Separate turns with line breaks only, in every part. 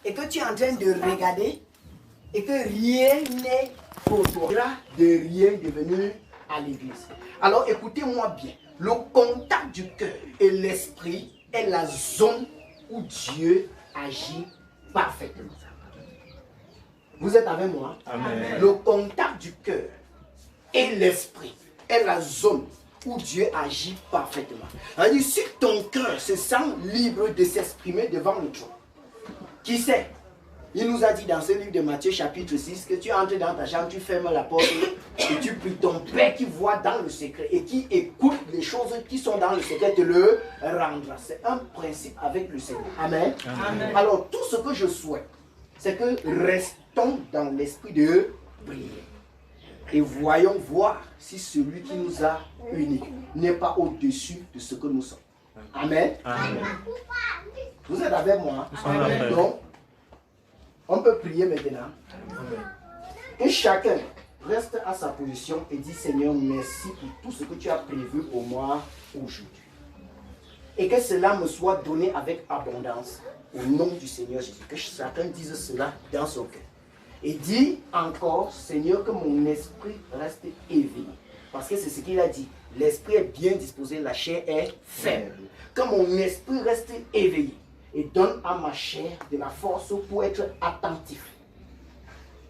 et que tu es en train de regarder et que rien n'est pour toi, de rien de venir à l'église. Alors écoutez-moi bien, le contact du cœur et l'esprit est la zone où Dieu agit parfaitement. Vous êtes avec moi? Amen. Le contact du cœur et l'esprit est la zone où Dieu agit parfaitement. C'est-à-dire, si ton cœur se sent libre de s'exprimer devant le trône, qui sait? Il nous a dit dans ce livre de Matthieu chapitre 6 que tu entres dans ta chambre, tu fermes la porte et tu pries. Ton Père qui voit dans le secret et qui écoute les choses qui sont dans le secret te le rendra. C'est un principe avec le Seigneur. Amen. Amen. Alors tout ce que je souhaite, c'est que restons dans l'esprit de prière. Et voyons voir si celui qui nous a unis n'est pas au-dessus de ce que nous sommes. Amen. Amen. Vous êtes avec moi? Amen. Donc, on peut prier maintenant. Amen. Que chacun reste à sa position et dit Seigneur, merci pour tout ce que tu as prévu pour moi aujourd'hui. Et que cela me soit donné avec abondance au nom du Seigneur Jésus. Que chacun dise cela dans son cœur. Et dit encore, Seigneur, que mon esprit reste éveillé. Parce que c'est ce qu'il a dit. L'esprit est bien disposé, la chair est faible. Que mon esprit reste éveillé. Et donne à ma chair de la force pour être attentif.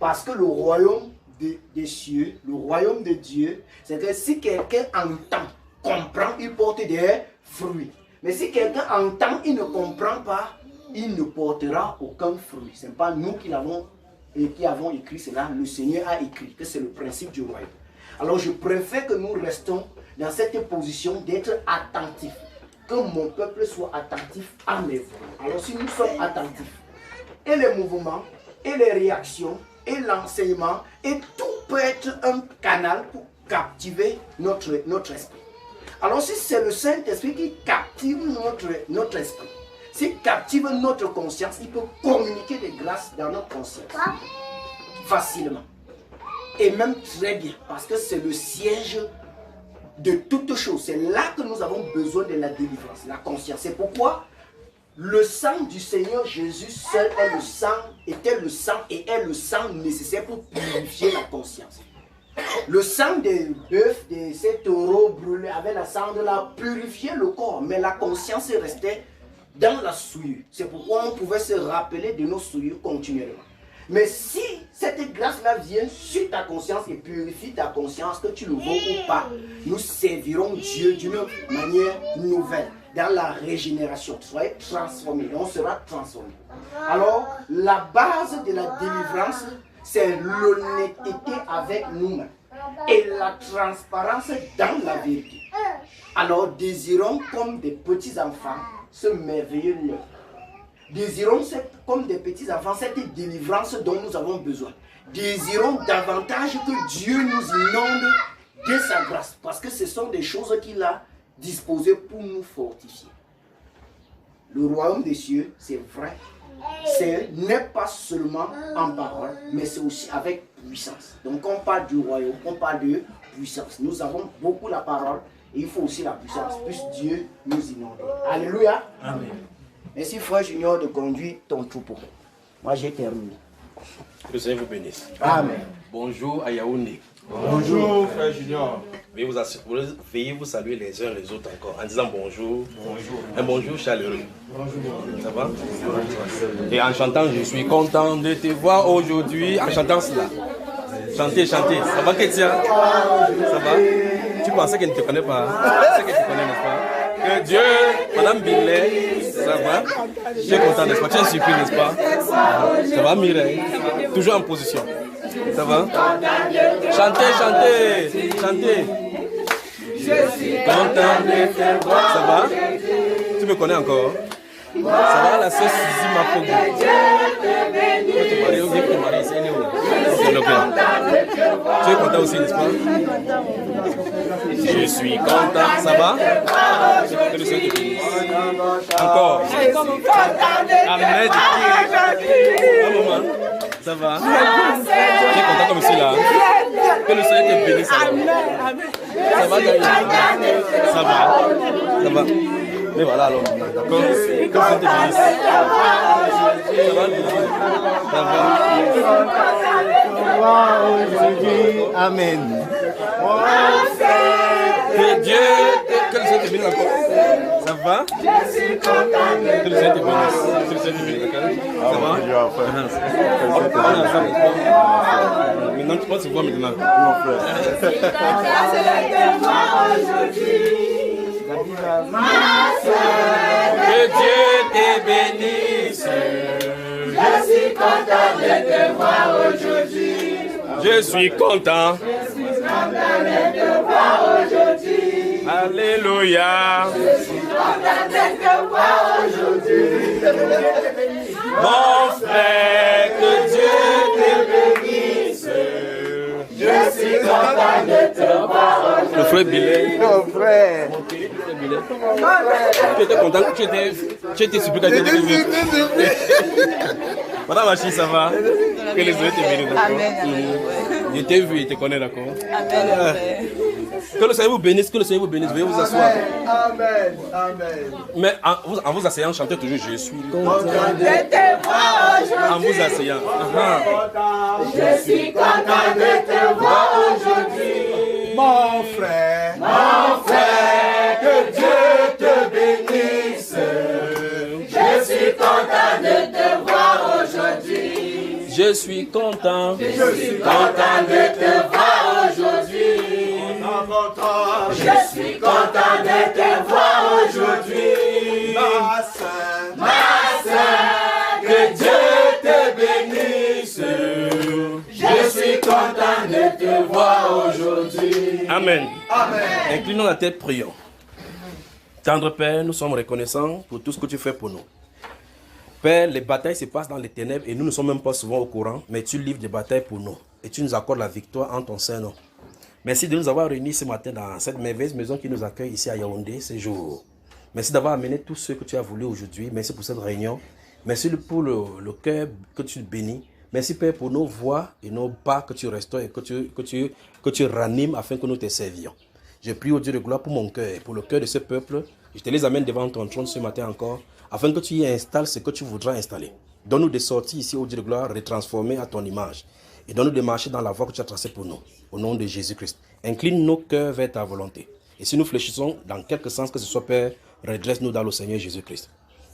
Parce que le royaume des cieux, le royaume de Dieu, c'est que si quelqu'un entend, comprend, il porte des fruits. Mais si quelqu'un entend, il ne comprend pas, il ne portera aucun fruit. Ce n'est pas nous qui avons écrit cela, le Seigneur a écrit que c'est le principe du royaume. Alors je préfère que nous restons dans cette position d'être attentifs. Que mon peuple soit attentif à mes voix. Alors si nous sommes attentifs, et les mouvements, et les réactions, et l'enseignement, et tout peut être un canal pour captiver notre esprit. Alors si c'est le Saint-Esprit qui captive notre esprit, s'il captive notre conscience, il peut communiquer des grâces dans notre conscience. Facilement. Et même très bien, parce que c'est le siège de toutes choses. C'est là que nous avons besoin de la délivrance, la conscience. C'est pourquoi le sang du Seigneur Jésus seul était le sang et est le sang nécessaire pour purifier la conscience. Le sang des bœufs, de ces taureaux brûlés avec la cendre purifiait le corps, mais la conscience restait dans la souillure. C'est pourquoi on pouvait se rappeler de nos souillures continuellement. Mais si cette grâce-là vient sur ta conscience et purifie ta conscience, que tu le vaux ou pas, nous servirons Dieu d'une manière nouvelle, dans la régénération. Soyez transformés, on sera transformés. Alors, la base de la délivrance, c'est l'honnêteté avec nous-mêmes et la transparence dans la vérité. Alors, désirons comme des petits-enfants ce merveilleux lieu. Désirons comme des petits-enfants cette délivrance dont nous avons besoin. Désirons davantage que Dieu nous inonde de sa grâce. Parce que ce sont des choses qu'il a disposées pour nous fortifier. Le royaume des cieux, c'est vrai. Ce n'est pas seulement en parole, mais c'est aussi avec puissance. Donc quand on parle du royaume, on parle de puissance. Nous avons beaucoup la parole et il faut aussi la puissance. Puisse Dieu nous inonder. Alléluia. Amen. Merci frère Junior de conduire ton troupeau. Moi j'ai terminé.
Que le Seigneur vous bénisse.
Amen.
Bonjour à Yaoundé.
Bonjour frère Junior.
Veuillez vous saluer les uns les autres encore en disant bonjour. Bonjour. Un bonjour chaleureux. Bonjour. Ça va? Et en chantant, je suis content de te voir aujourd'hui. En chantant cela. Chantez, chantez. Ça va Kétia? Ça va? Tu pensais qu'elle ne te connaît pas? C'est que tu connais, n'est-ce pas? Que Dieu, Madame Billet, ça va? Je suis content, n'est-ce pas? Tu es surpris, n'est-ce pas? Ça va Mireille? Toujours en position. Ça va? Chantez, chantez, chantez. Je suis content de te voir. Ça va? Tu me connais encore? Ça va la sœur Suzy Mafogo? Tu es content aussi, n'est-ce pas? Je suis content. Ça va? Que le Seigneur te bénisse. Encore. Amen. Un moment. Ça va? Tu es content comme ici là? Que le Seigneur te bénisse. Ça va, Daniel? Ça va? Ça va? Mais voilà alors. D'accord? Que le Seigneur te bénisse. Ça va?
Amen.
Que Dieu, que le Seigneur te bénisse encore. Ça va? Je suis content que le Seigneur te bénisse. Que le Seigneur te bénisse, d'accord? Ça va? Maintenant, tu penses se voir maintenant. Mon frère. Que Dieu te bénisse.
Je suis content de te voir aujourd'hui.
Je suis content.
Je suis content de te voir aujourd'hui.
Alléluia.
Je suis content de te voir aujourd'hui.
Mon frère, que Dieu te bénisse.
Je suis content de te voir aujourd'hui.
Le frère Billet.
Mon frère.
Tu étais content, tu étais super content. Madame Achille, ça va? Que les autres te bénissent.
Amen.
Je t'ai vu, je te connais, d'accord?
Amen.
Que le Seigneur vous bénisse, que le Seigneur vous bénisse. Veuillez vous asseoir.
Amen. Amen.
Mais en vous asseyant, chantez toujours Je suis content.
De te voir aujourd'hui.
En vous asseyant.
Je suis content de te voir aujourd'hui.
Mon frère.
Mon frère, que Dieu te bénisse. Je suis content de te voir aujourd'hui.
Je suis content.
Je suis content de te voir aujourd'hui. Je suis content de te voir aujourd'hui. Ma sœur, que Dieu te bénisse. Je suis content de te voir aujourd'hui.
Amen. Inclinons la tête, prions. Tendre Père, nous sommes reconnaissants pour tout ce que tu fais pour nous. Père, les batailles se passent dans les ténèbres et nous ne sommes même pas souvent au courant, mais tu livres des batailles pour nous et tu nous accordes la victoire en ton Saint-Nom. Merci de nous avoir réunis ce matin dans cette merveilleuse maison qui nous accueille ici à Yaoundé ce jour. Merci d'avoir amené tous ceux que tu as voulu aujourd'hui. Merci pour cette réunion. Merci pour le cœur que tu bénis. Merci Père pour nos voix et nos pas que tu restaures et que tu ranimes afin que nous te servions. Je prie au Dieu de gloire pour mon cœur et pour le cœur de ce peuple. Je te les amène devant ton trône ce matin encore, afin que tu y installes ce que tu voudras installer. Donne-nous des sorties ici au Dieu de gloire, retransformées à ton image. Et donne-nous de marcher dans la voie que tu as tracée pour nous, au nom de Jésus-Christ. Incline nos cœurs vers ta volonté. Et si nous fléchissons dans quelque sens que ce soit, Père, redresse-nous dans le Seigneur Jésus-Christ.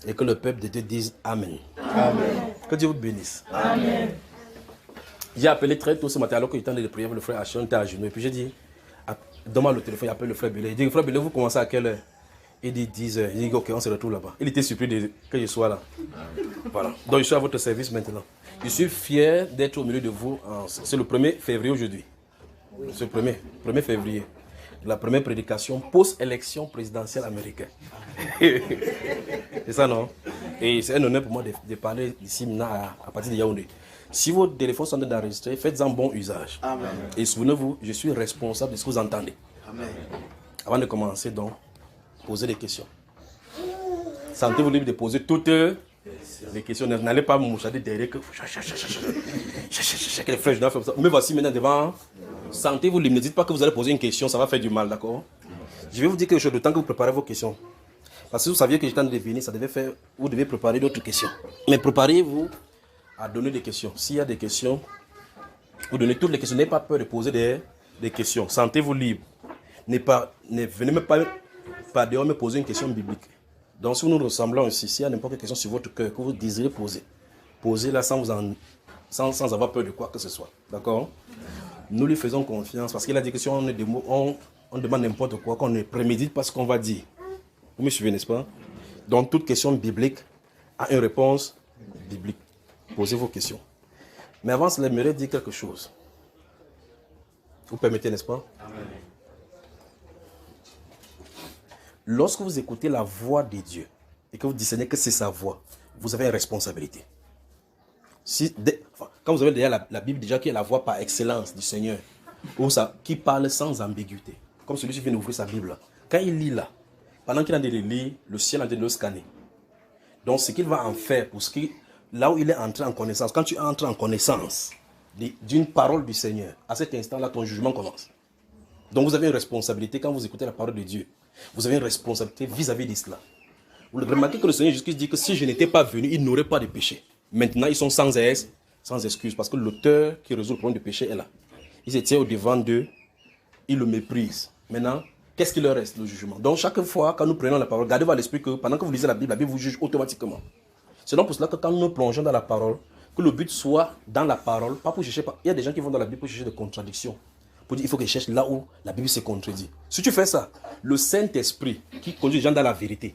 Et que le peuple de Dieu dise Amen. Amen. Que Dieu vous bénisse. Amen. J'ai appelé très tôt ce matin, alors que j'étais en train de prier avec le frère Achon, était à genoux. Et puis j'ai dit, donne-moi le téléphone, il appelle le frère Billet. Il dit, frère Billet, vous commencez à quelle heure? Il dit 10 heures. Il dit, ok, on se retrouve là-bas. Il était surpris que je sois là. Voilà. Donc je suis à votre service maintenant. Je suis fier d'être au milieu de vous. C'est le 1er février aujourd'hui. C'est le 1er février. La première prédication post-élection présidentielle américaine. C'est ça, non? Et c'est un honneur pour moi de parler ici maintenant à partir de Yaoundé. Si vos téléphones sont enregistrés, faites-en bon usage. Amen. Et souvenez-vous, je suis responsable de ce que vous entendez. Amen. Avant de commencer, donc, posez des questions. Sentez-vous libre de poser toutes les questions. N'allez pas me mouchader derrière que les frères, je dois faire ça. Me voici maintenant devant. Sentez-vous libre. Ne dites pas que vous allez poser une question, ça va faire du mal, d'accord? Je vais vous dire quelque chose de temps que vous préparez vos questions. Parce que vous saviez que j'étais en train de venir, ça devait faire. Vous devez préparer d'autres questions. Mais préparez-vous à donner des questions. S'il y a des questions, vous donnez toutes les questions. N'ayez pas peur de poser des questions. Sentez-vous libre. Ne venez même pas dehors me poser une question biblique. Donc si nous nous ressemblons ici, s'il y a n'importe quelle question sur votre cœur que vous désirez poser, posez-la sans avoir peur de quoi que ce soit. D'accord? Nous lui faisons confiance parce qu'il a dit que si on demande n'importe quoi, qu'on ne prémédite pas ce qu'on va dire. Vous me suivez, n'est-ce pas? Donc toute question biblique a une réponse biblique. Posez vos questions. Mais avant cela, j'aimerais dire quelque chose. Vous permettez, n'est-ce pas? Amen. Lorsque vous écoutez la voix de Dieu et que vous discernez que c'est sa voix, vous avez une responsabilité. Quand vous avez déjà la Bible déjà qui est la voix par excellence du Seigneur, qui parle sans ambiguïté, comme celui qui vient d'ouvrir sa Bible, quand il lit là, pendant qu'il est en train de lire, le ciel est en train de le scanner. Donc ce qu'il va en faire, là où il est entré en connaissance, quand tu entres en connaissance d'une parole du Seigneur, à cet instant-là, ton jugement commence. Donc vous avez une responsabilité quand vous écoutez la parole de Dieu. Vous avez une responsabilité vis-à-vis de cela. Vous remarquez que le Seigneur Jésus dit que si je n'étais pas venu, il n'aurait pas de péché. Maintenant, ils sont sans aise, sans excuse, parce que l'auteur qui résout le problème du péché est là. Il se tient au devant d'eux, il le méprise. Maintenant, qu'est-ce qu'il leur reste? Le jugement. Donc, chaque fois, quand nous prenons la parole, gardez-vous à l'esprit que pendant que vous lisez la Bible vous juge automatiquement. C'est donc pour cela que quand nous plongeons dans la parole, que le but soit dans la parole, pas pour chercher. Il y a des gens qui vont dans la Bible pour chercher des contradictions. Pour dire, il faut qu'ils cherchent là où la Bible se contredit. Si tu fais ça, le Saint-Esprit, qui conduit les gens dans la vérité,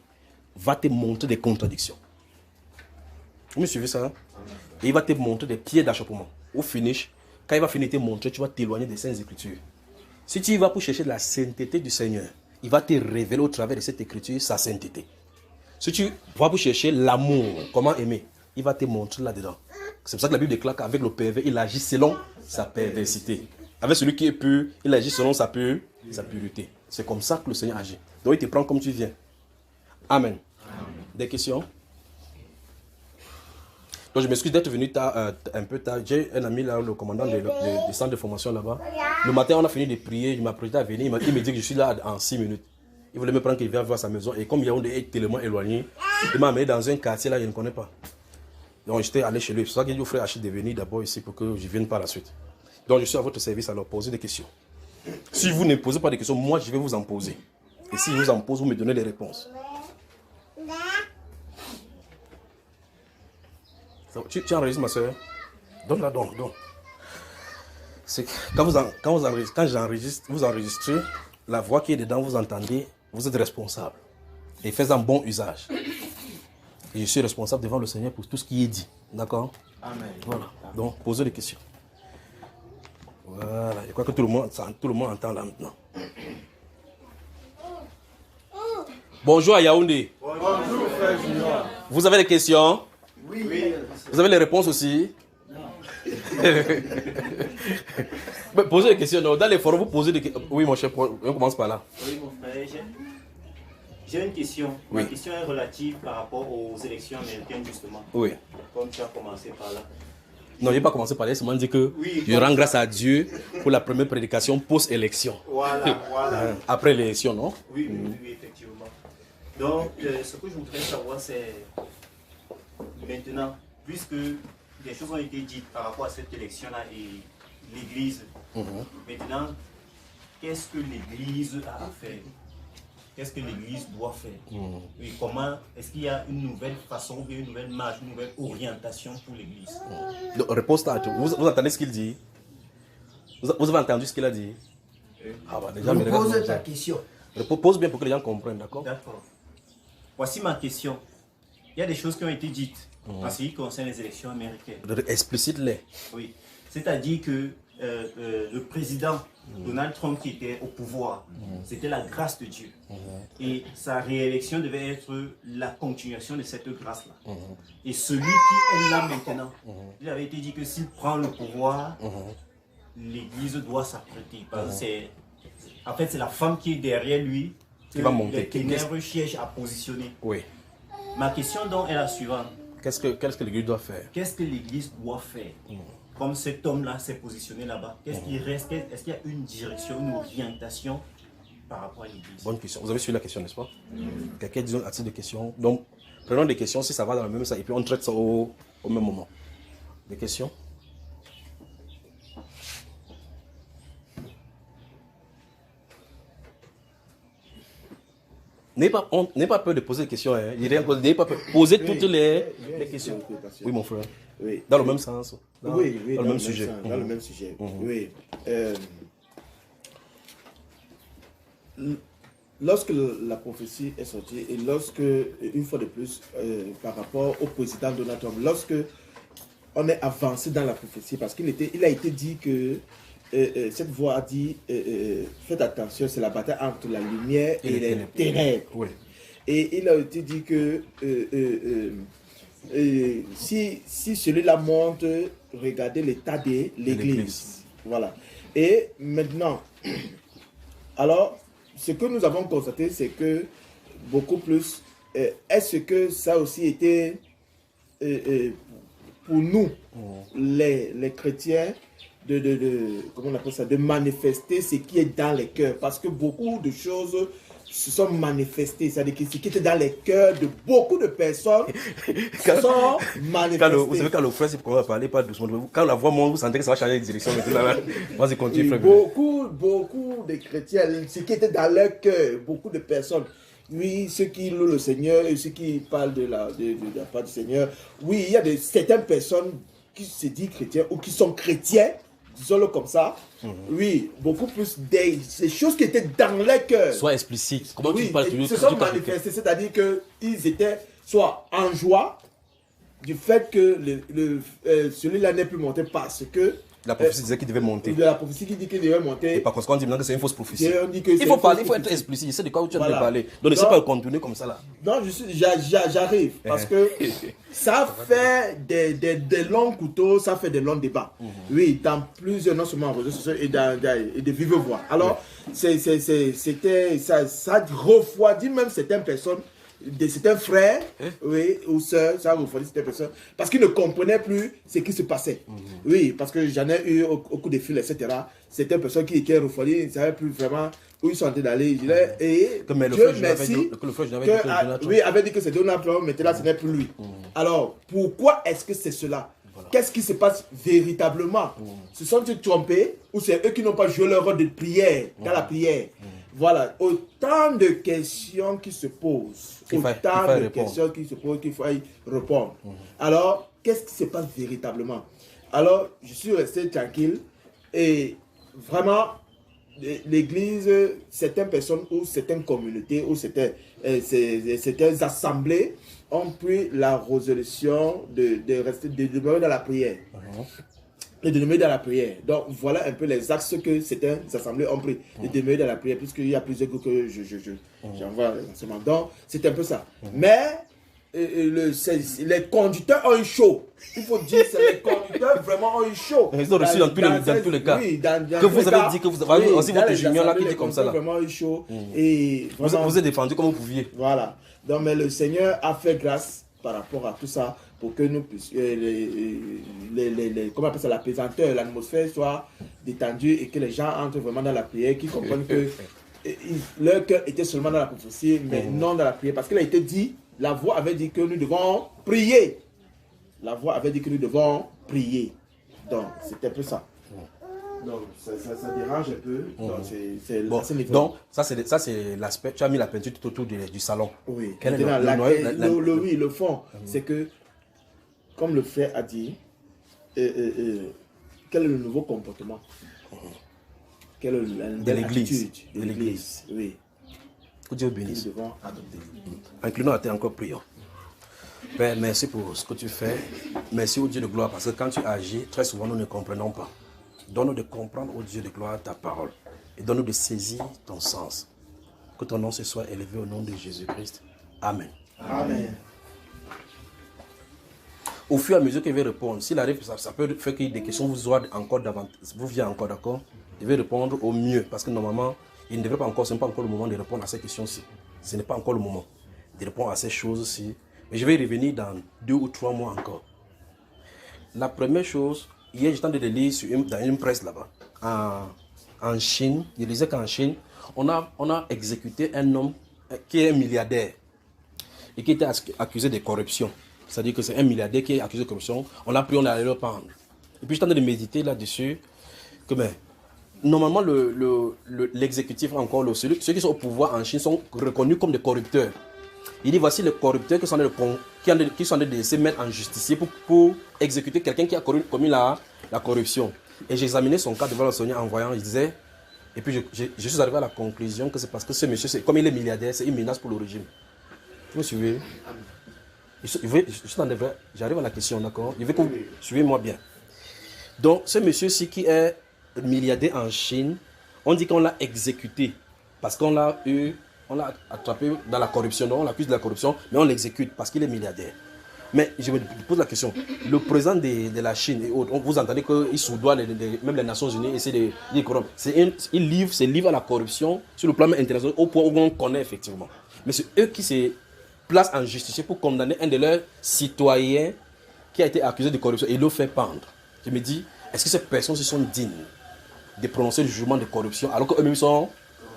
va te montrer des contradictions. Vous me suivez ça? Hein? Et il va te montrer des pieds d'achoppement. Au finish, quand il va finir de te montrer, tu vas t'éloigner des Saintes Écritures. Si tu y vas pour chercher la sainteté du Seigneur, il va te révéler au travers de cette écriture sa sainteté. Si tu vas pour chercher l'amour, comment aimer, il va te montrer là-dedans. C'est pour ça que la Bible déclare qu'avec le pervers, il agit selon sa perversité. Avec celui qui est pur, il agit selon sa pureté. C'est comme ça que le Seigneur agit. Donc il te prend comme tu viens. Amen. Des questions? Donc je m'excuse d'être venu un peu tard. J'ai un ami là, le commandant du centre de formation là-bas. Le matin, on a fini de prier. Il m'a prêté à venir. Il me dit que je suis là en 6 minutes. Il voulait me prendre qu'il vienne voir sa maison. Et comme Yaoundé est tellement éloigné, il m'a amené dans un quartier là, je ne connais pas. Donc j'étais allé chez lui. C'est pour ça qu'il dit au frère Achille de venir d'abord ici pour que je vienne par la suite. Donc je suis à votre service, alors posez des questions. Si vous ne posez pas de questions, moi je vais vous en poser. Et si je vous en pose, vous me donnez les réponses. Tu enregistres ma soeur? Donne-la donc. C'est quand j'enregistre, vous enregistrez, la voix qui est dedans, vous entendez, vous êtes responsable. Et faites-en bon usage. Et je suis responsable devant le Seigneur pour tout ce qui est dit. D'accord?
Amen.
Voilà. Donc, posez des questions. Voilà. Je crois que tout le monde entend là maintenant. Bonjour à Yaoundé.
Bonjour, frère Junior.
Vous avez des questions?
Oui.
Vous avez les réponses aussi? Mais posez des questions. Dans les forums, vous posez des questions. Oui, mon cher, on commence par là.
Oui, mon frère, j'ai une question.
Oui.
Ma question est relative par rapport aux élections américaines, justement.
Oui.
Comme tu as commencé par là.
Non, je n'ai pas commencé par là. Je m'en dit que
Oui,
je rends grâce à Dieu pour la première prédication post-élection.
Voilà.
Après l'élection, non?
Oui, effectivement. Donc, ce que je voudrais savoir, c'est maintenant, puisque des choses ont été dites par rapport à cette élection-là et l'Église, maintenant, qu'est-ce que l'Église a à faire? Qu'est-ce que l'Église doit faire? Et comment, est-ce qu'il y a une nouvelle façon, une nouvelle marge, une nouvelle orientation pour l'Église?
Donc, réponse à tout. Vous entendez ce qu'il dit? Vous avez entendu ce qu'il a dit? Ah bah déjà,
Pose ta question.
Pose bien pour que les gens comprennent, d'accord?
D'accord. Voici ma question. Il y a des choses qui ont été dites en ce qui concerne les élections américaines.
Explicite-les.
Oui. C'est-à-dire que le président Donald Trump qui était au pouvoir, c'était la grâce de Dieu. Et sa réélection devait être la continuation de cette grâce-là. Et celui qui est là maintenant, il avait été dit que s'il prend le pouvoir, l'Église doit s'apprêter. Parce que en fait, c'est la femme qui est derrière lui
Qui va monter.
les ténèbres cherchent à positionner.
Oui.
Ma question donc est la suivante.
Qu'est-ce que l'Église doit faire?
Qu'est-ce que l'Église doit faire? Comme cet homme-là s'est positionné là-bas, qu'est-ce qui reste? Est-ce qu'il y a une direction, une orientation par rapport à l'Église?
Bonne question. Vous avez suivi la question, n'est-ce pas? Quelqu'un dit un titre de questions. Donc, prenons des questions si ça va dans le même sens et puis on traite ça au même moment. Des questions? N'ayez pas peur de poser des questions. Hein. N'ayez pas peur. Posez toutes les questions. Oui, mon frère.
Oui.
Dans le même sens. Dans le même sujet.
Dans le même sujet. Oui. Lorsque la prophétie est sortie et lorsque, une fois de plus, par rapport au président Donald Trump, lorsque on est avancé dans la prophétie, parce qu'il a été dit que cette voix a dit faites attention, c'est la bataille entre la lumière et les ténèbres. Oui. Et il a été dit que si celui-là monte, regardez l'état de l'Église. Voilà. Et maintenant, alors, ce que nous avons constaté, c'est que beaucoup plus, est-ce que ça aussi était pour nous, les chrétiens, comment on appelle ça, de manifester ce qui est dans les cœurs, parce que beaucoup de choses se sont manifestés, c'est-à-dire que ce qui était dans les cœurs de beaucoup de personnes se sont manifestés.
Vous savez, quand le frère, c'est qu'on va parler, pas doucement. Quand la voix monte, vous sentez que ça va changer de direction. Vas-y, continue, frère.
Beaucoup de chrétiens, ce qui était dans leur cœur, beaucoup de personnes. Oui, ceux qui louent le Seigneur et ceux qui parlent de la part du Seigneur. Oui, il y a certaines personnes qui se disent chrétiens ou qui sont chrétiens, disons-le comme ça. Oui, beaucoup plus des choses qui étaient dans leur cœur.
Soit explicite. Comment tu parles
se sont manifestés, c'est-à-dire qu'ils étaient soit en joie du fait que celui-là n'est plus monté parce que
la prophétie disait qu'il devait monter.
De la prophétie qui dit qu'il devait monter.
Et par conséquent, on dit maintenant que c'est une fausse prophétie.
Il
faut parler, il faut être explicite. Je sais de quoi tu as parlé. Donc, ne sais pas continuer comme ça là.
Non, j'arrive. Parce que ça fait des longs couteaux, ça fait des longs débats. Oui, dans plusieurs, non seulement en réseaux sociaux et de vive voix. Alors, ça refroidit même certaines personnes. Certains frères oui, ou sœurs, ça refroidit certaines personnes parce qu'ils ne comprenaient plus ce qui se passait. Oui, parce que j'en ai eu au coup de fil, etc. Certaines personnes qui étaient refroidies, ils ne savaient plus vraiment où ils sont en train d'aller. Et Dieu merci, oui, avait dit que c'est Donald Trump, mais là ce n'est plus lui. Alors, pourquoi est-ce que c'est cela? Qu'est-ce qui se passe véritablement? Se sont-ils trompés ou c'est eux qui n'ont pas joué leur rôle de prière, dans la prière? Voilà, autant de questions qui se posent, autant de questions qui se posent qu'il faut y répondre. Alors, qu'est-ce qui se passe véritablement? Alors, je suis resté tranquille et vraiment, l'église, certaines personnes ou certaines communautés ou certaines assemblées ont pris la résolution de demeurer dans la prière. De demeurer dans la prière. Donc voilà un peu les axes que certaines assemblées ont pris. De demeurer dans la prière, puisqu'il y a plusieurs groupes que j'envoie en ce moment. Donc c'est un peu ça. Mais les conducteurs ont eu chaud. Il faut dire que les conducteurs vraiment ont eu chaud.
Ils ont reçu dans tous les cas.
Oui,
que vous avez dit que vous avez aussi votre junior là qui dit comme ça. Là.
Vraiment eu chaud. Et vraiment,
vous êtes défendu comme vous pouviez.
Voilà. Donc mais le Seigneur a fait grâce par rapport à tout ça pour que nous puissions comment on appelle ça, la pesanteur, l'atmosphère soit détendue et que les gens entrent vraiment dans la prière, qu'ils comprennent que leur cœur était seulement dans la prophétie, mais non dans la prière. Parce qu'il a été dit, la voix avait dit que nous devons prier. La voix avait dit que nous devons prier. Donc, c'était un peu ça. Donc, ça dérange un peu. Donc,
ça, c'est l'aspect. Tu as mis la peinture tout autour du salon.
Oui.
Quel est
le fond, c'est que, comme le frère a dit, quel est le nouveau comportement? Quelle est
de l'église?
De l'église, oui.
Que Dieu bénisse.
Nous devons adopter.
Inclinons à terre, encore prions. Père, merci pour ce que tu fais. Merci au Dieu de gloire, parce que quand tu agis, très souvent nous ne comprenons pas. Donne-nous de comprendre, au Dieu de gloire, ta parole. Et donne-nous de saisir ton sens. Que ton nom se soit élevé au nom de Jésus-Christ. Amen.
Amen.
Au fur et à mesure qu'il va répondre, s'il arrive, ça peut faire qu'il y ait des questions, vous viennent encore, d'accord? Il va répondre au mieux, parce que normalement, il ne devrait pas encore, ce n'est pas encore le moment de répondre à ces questions-ci. Ce n'est pas encore le moment de répondre à ces choses-ci. Mais je vais y revenir dans 2 ou 3 mois encore. La première chose, hier j'étais en train de lire dans une presse là-bas, en Chine, je disais qu'en Chine, on a exécuté un homme qui est un milliardaire et qui était accusé de corruption. C'est-à-dire que c'est un milliardaire qui est accusé de corruption. On l'a pris, on l'a allé le pendre. Et puis j'étais en train de méditer là-dessus que normalement l'exécutif encore, ceux qui sont au pouvoir en Chine sont reconnus comme des corrupteurs. Il dit voici les corrupteurs qui sont en train de se mettre en justicier pour exécuter quelqu'un qui a commis la corruption. Et j'ai examiné son cas devant le Seigneur en voyant, il disait, et puis je suis arrivé à la conclusion que c'est parce que ce monsieur, comme il est milliardaire, c'est une menace pour le régime. Vous me suivez? J'arrive à la question, d'accord? Je veux que vous suivez-moi bien. Donc, ce monsieur-ci qui est milliardaire en Chine, on dit qu'on l'a exécuté parce qu'on l'a attrapé dans la corruption. Non, on l'accuse de la corruption, mais on l'exécute parce qu'il est milliardaire. Mais je me pose la question, le président de la Chine et autres, vous entendez qu'il soudoie même les Nations Unies, essaie de corrompre. Il livre à la corruption sur le plan international au point où on connaît effectivement. Mais c'est eux qui se placent en justice pour condamner un de leurs citoyens qui a été accusé de corruption et le fait pendre. Je me dis, est-ce que ces personnes se sont dignes de prononcer le jugement de corruption alors qu'eux-mêmes sont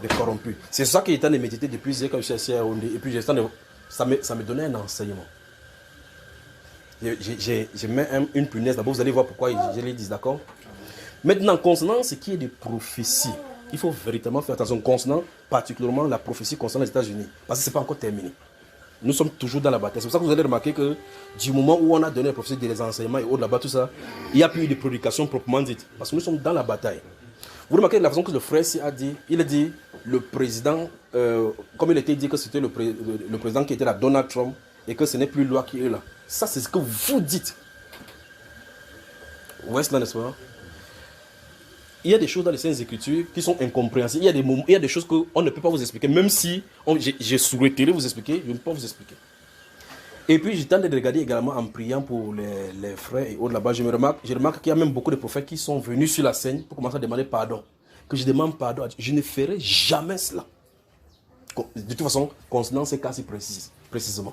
des corrompus. C'est ça que j'étais en train de méditer depuis hier quand je suis à Yaoundé. Et puis ça me donnait un enseignement. Je mets une punaise d'abord, vous allez voir pourquoi je les dis, d'accord? Maintenant, concernant ce qui est des prophéties, il faut véritablement faire attention concernant particulièrement la prophétie concernant les États-Unis. Parce que ce n'est pas encore terminé. Nous sommes toujours dans la bataille. C'est pour ça que vous allez remarquer que du moment où on a donné la prophétie des enseignements et autres là-bas, tout ça, il n'y a plus de prédication proprement dite. Parce que nous sommes dans la bataille. Vous remarquez la façon que le frère a dit, il a dit, le président, comme il était dit que c'était le président qui était là, Donald Trump, et que ce n'est plus loi qui est là. Ça, c'est ce que vous dites. Vous voyez cela, n'est-ce pas? Il y a des choses dans les Saintes Écritures qui sont incompréhensibles. Il y a des choses qu'on ne peut pas vous expliquer. Même si j'ai souhaité vous expliquer, je ne peux pas vous expliquer. Et puis, j'étais en train de regarder également en priant pour les frères et autres là-bas. Je remarque qu'il y a même beaucoup de prophètes qui sont venus sur la scène pour commencer à demander pardon. Que je demande pardon. Je ne ferai jamais cela. De toute façon, concernant ces cas-ci précisément.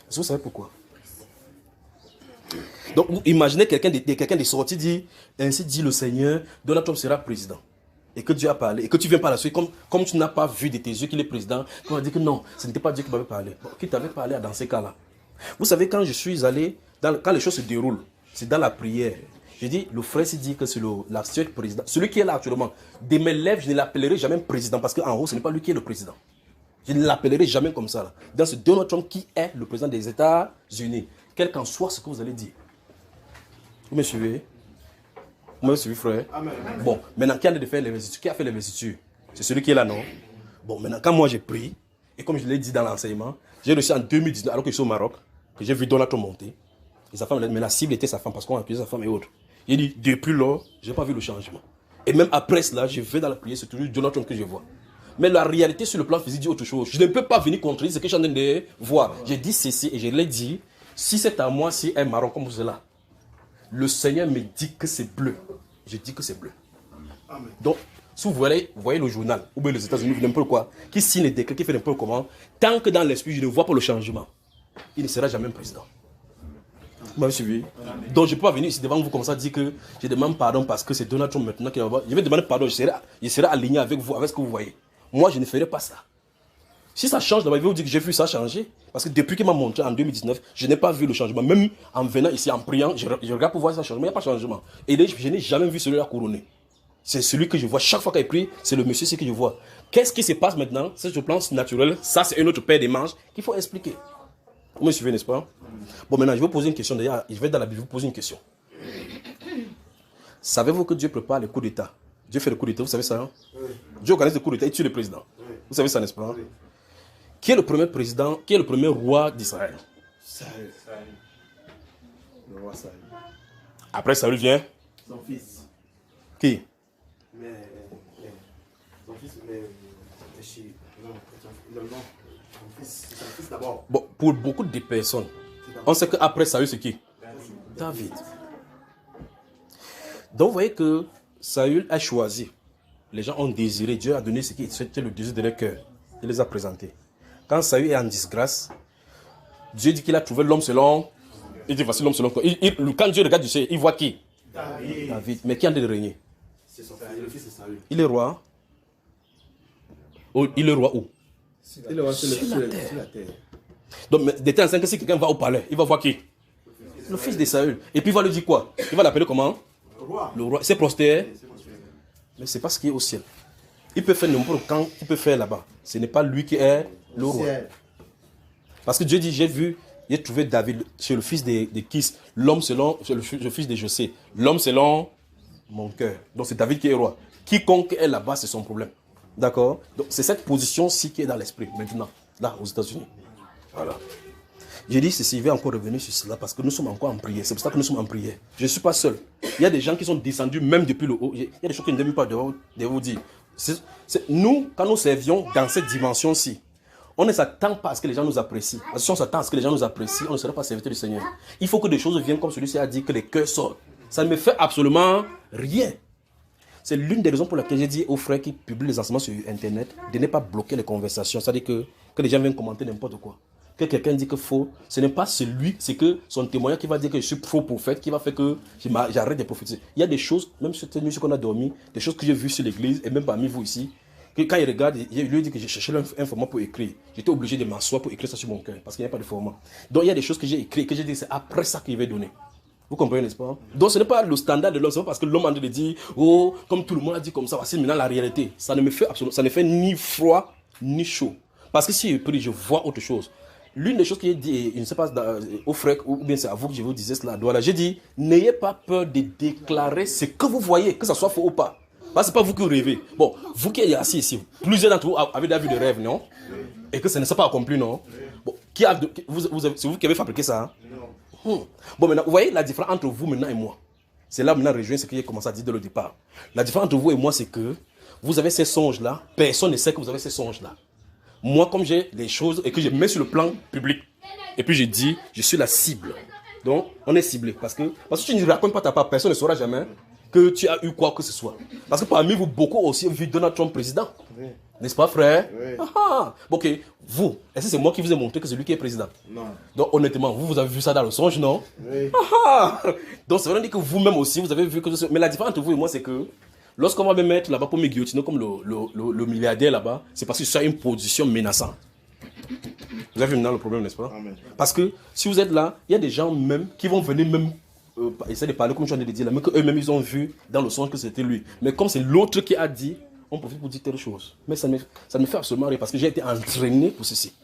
Est-ce que vous savez pourquoi? Donc, vous imaginez quelqu'un des sorties dit, ainsi dit le Seigneur, Donald Trump sera président. Et que Dieu a parlé. Et que tu viens par la suite, comme tu n'as pas vu de tes yeux qu'il est président, on a dit que non, ce n'était pas Dieu qui m'avait parlé. Bon, qui t'avait parlé dans ces cas-là? Vous savez, quand je suis allé, quand les choses se déroulent, c'est dans la prière. J'ai dit, le frère s'est dit que c'est l'actuel président. Celui qui est là actuellement, de mes lèvres, je ne l'appellerai jamais président parce qu'en haut, ce n'est pas lui qui est le président. Je ne l'appellerai jamais comme ça. Là. Dans ce Donald Trump qui est le président des États-Unis, quel qu'en soit ce que vous allez dire. Vous me suivez? Vous me suivez, frère? Amen. Bon, maintenant, qui a fait les investitures? Qui a fait les investitures? C'est celui qui est là, non? Bon, maintenant, quand moi j'ai pris, et comme je l'ai dit dans l'enseignement, j'ai reçu en 2019, alors que je suis au Maroc, que j'ai vu Donald Trump monter. Et sa femme, mais la cible était sa femme, parce qu'on a accusé sa femme et autres. Il dit, depuis lors, je n'ai pas vu le changement. Et même après cela, je vais dans la prière, c'est toujours Donald Trump que je vois. Mais la réalité sur le plan physique dit autre chose. Je ne peux pas venir contredire ce que je suis en train de voir. J'ai dit ceci et je l'ai dit. Si c'est à moi, si un marron comme cela, le Seigneur me dit que c'est bleu. Je dis que c'est bleu. Amen. Donc, si vous voyez le journal, ou bien les États-Unis, n'importe quoi, qui signe les décrets, qui fait n'importe comment, tant que dans l'esprit, je ne vois pas le changement, il ne sera jamais un président. Vous m'avez suivi? Donc, je ne peux pas venir ici devant vous comme ça dire que je demande pardon parce que c'est Donald Trump maintenant qui va voir. Je vais demander pardon, je serai aligné avec vous, avec ce que vous voyez. Moi, je ne ferai pas ça. Si ça change, je vais vous dire que j'ai vu ça changer. Parce que depuis qu'il m'a montré en 2019, je n'ai pas vu le changement. Même en venant ici, en priant, je regarde pour voir ça changement. Il n'y a pas de changement. Et là, je n'ai jamais vu celui-là couronné. C'est celui que je vois. Chaque fois qu'il prie, c'est le monsieur, c'est que je vois. Qu'est-ce qui se passe maintenant? C'est sur le plan naturel. Ça, c'est un autre paire de manches qu'il faut expliquer. Vous me suivez, n'est-ce pas? Bon, maintenant, je vais vous poser une question. D'ailleurs, je vais dans la Bible vous poser une question. Savez-vous que Dieu prépare les coups d'État? Dieu fait le coup d'État, vous savez ça, hein? Oui. Dieu organise le coup d'État, il tue le président. Oui. Vous savez ça, n'est-ce pas? Oui. Qui est le premier président, qui est le premier roi d'Israël? Saül. Le roi Saül. Après Saül vient?
Son fils.
Qui?
Son fils, son fils d'abord.
Bon, pour beaucoup de personnes, on sait qu'après Saül, c'est qui? David. Donc vous voyez que Saül a choisi. Les gens ont désiré. Dieu a donné ce qui était le désir de leur cœur. Il les a présentés. Quand Saül est en disgrâce, Dieu dit qu'il a trouvé l'homme selon. Il dit voici l'homme selon quoi. Quand Dieu regarde du ciel, il voit qui? David. Mais qui a de régner?
C'est son fils, le fils de Saül.
Il est roi. Il est roi où?
Il est roi sur la terre.
Donc, d'été en 5 si quelqu'un va au palais, il va voir qui? Le fils de Saül. Et puis il va lui dire quoi? Il va l'appeler comment? Le roi. C'est prospère. Mais c'est pas ce qui est au ciel. Il peut faire n'importe quand, il peut faire là-bas. Ce n'est pas lui qui est le roi. Parce que Dieu dit, j'ai trouvé David chez le fils de Kis, l'homme selon, le fils de José, l'homme selon mon cœur. Donc c'est David qui est roi. Quiconque est là-bas, c'est son problème. D'accord? Donc c'est cette position-ci qui est dans l'esprit, maintenant, là, aux États-Unis. Voilà. J'ai dit ceci, je vais encore revenir sur cela parce que nous sommes encore en prière. C'est pour ça que nous sommes en prière. Je ne suis pas seul. Il y a des gens qui sont descendus même depuis le haut. Il y a des choses que je ne devais pas de vous dire. Nous, quand nous servions dans cette dimension-ci, on ne s'attend pas à ce que les gens nous apprécient. Parce que si on s'attend à ce que les gens nous apprécient, on ne serait pas serviteur du Seigneur. Il faut que des choses viennent comme celui-ci a dit, que les cœurs sortent. Ça ne me fait absolument rien. C'est l'une des raisons pour laquelle j'ai dit aux frères qui publient les enseignements sur Internet de ne pas bloquer les conversations. C'est-à-dire que les gens viennent commenter n'importe quoi. Que quelqu'un dit que faux, ce n'est pas celui, c'est que son témoignage qui va dire que je suis faux prophète, qui va faire que j'arrête de prophétiser. Il y a des choses, même cette nuit qu'on a dormi, des choses que j'ai vues sur l'église, et même parmi vous ici, que quand il regarde, il lui dit que j'ai cherché un format pour écrire. J'étais obligé de m'asseoir pour écrire ça sur mon cœur, parce qu'il n'y a pas de format. Donc il y a des choses que j'ai écrites, que j'ai dit, c'est après ça qu'il va donner. Vous comprenez, n'est-ce pas? Donc ce n'est pas le standard de l'homme, c'est pas parce que l'homme a dit, oh, comme tout le monde a dit comme ça, voici maintenant la réalité. Ça ne me fait absolument, ça ne fait ni froid, ni chaud. Parce que si je prie, je vois autre chose. L'une des choses qu'il a dit, je ne sais pas, au frère, ou bien c'est à vous que je vous disais cela, voilà, j'ai dit, n'ayez pas peur de déclarer ce que vous voyez, que ça soit faux ou pas. Parce que ce n'est pas vous qui rêvez. Bon, vous qui êtes assis ici, plusieurs d'entre vous avez déjà vu de rêve, non? Et que ça ne s'est pas accompli, non? Bon, c'est vous qui avez fabriqué ça, hein? Bon, maintenant, vous voyez la différence entre vous maintenant et moi. C'est là maintenant rejoint ce que j'ai commencé à dire dès le départ. La différence entre vous et moi, c'est que vous avez ces songes-là, personne ne sait que vous avez ces songes-là. Moi, comme j'ai des choses et que je mets sur le plan public, et puis je dis, je suis la cible. Donc, on est ciblé. Parce que tu ne racontes pas ta part, personne ne saura jamais que tu as eu quoi que ce soit. Parce que parmi vous, beaucoup aussi ont vu Donald Trump président. Oui. N'est-ce pas, frère? Oui. Ok, vous, est-ce que c'est moi qui vous ai montré que c'est lui qui est président? Non. Donc, honnêtement, vous avez vu ça dans le songe, non? Oui. Donc, c'est vrai que vous-même aussi, vous avez vu que... Mais la différence entre vous et moi, c'est que lorsqu'on va me mettre là-bas pour me guillotiner comme le milliardaire là-bas, c'est parce que c'est une position menaçante. Vous avez vu maintenant le problème, n'est-ce pas? Amen. Parce que si vous êtes là, il y a des gens même qui vont venir même essayer de parler comme je viens de dire là, mais qu'eux-mêmes ils ont vu dans le songe que c'était lui. Mais comme c'est l'autre qui a dit, on profite pour dire telle chose. Mais ça ne me fait absolument rien parce que j'ai été entraîné pour ceci.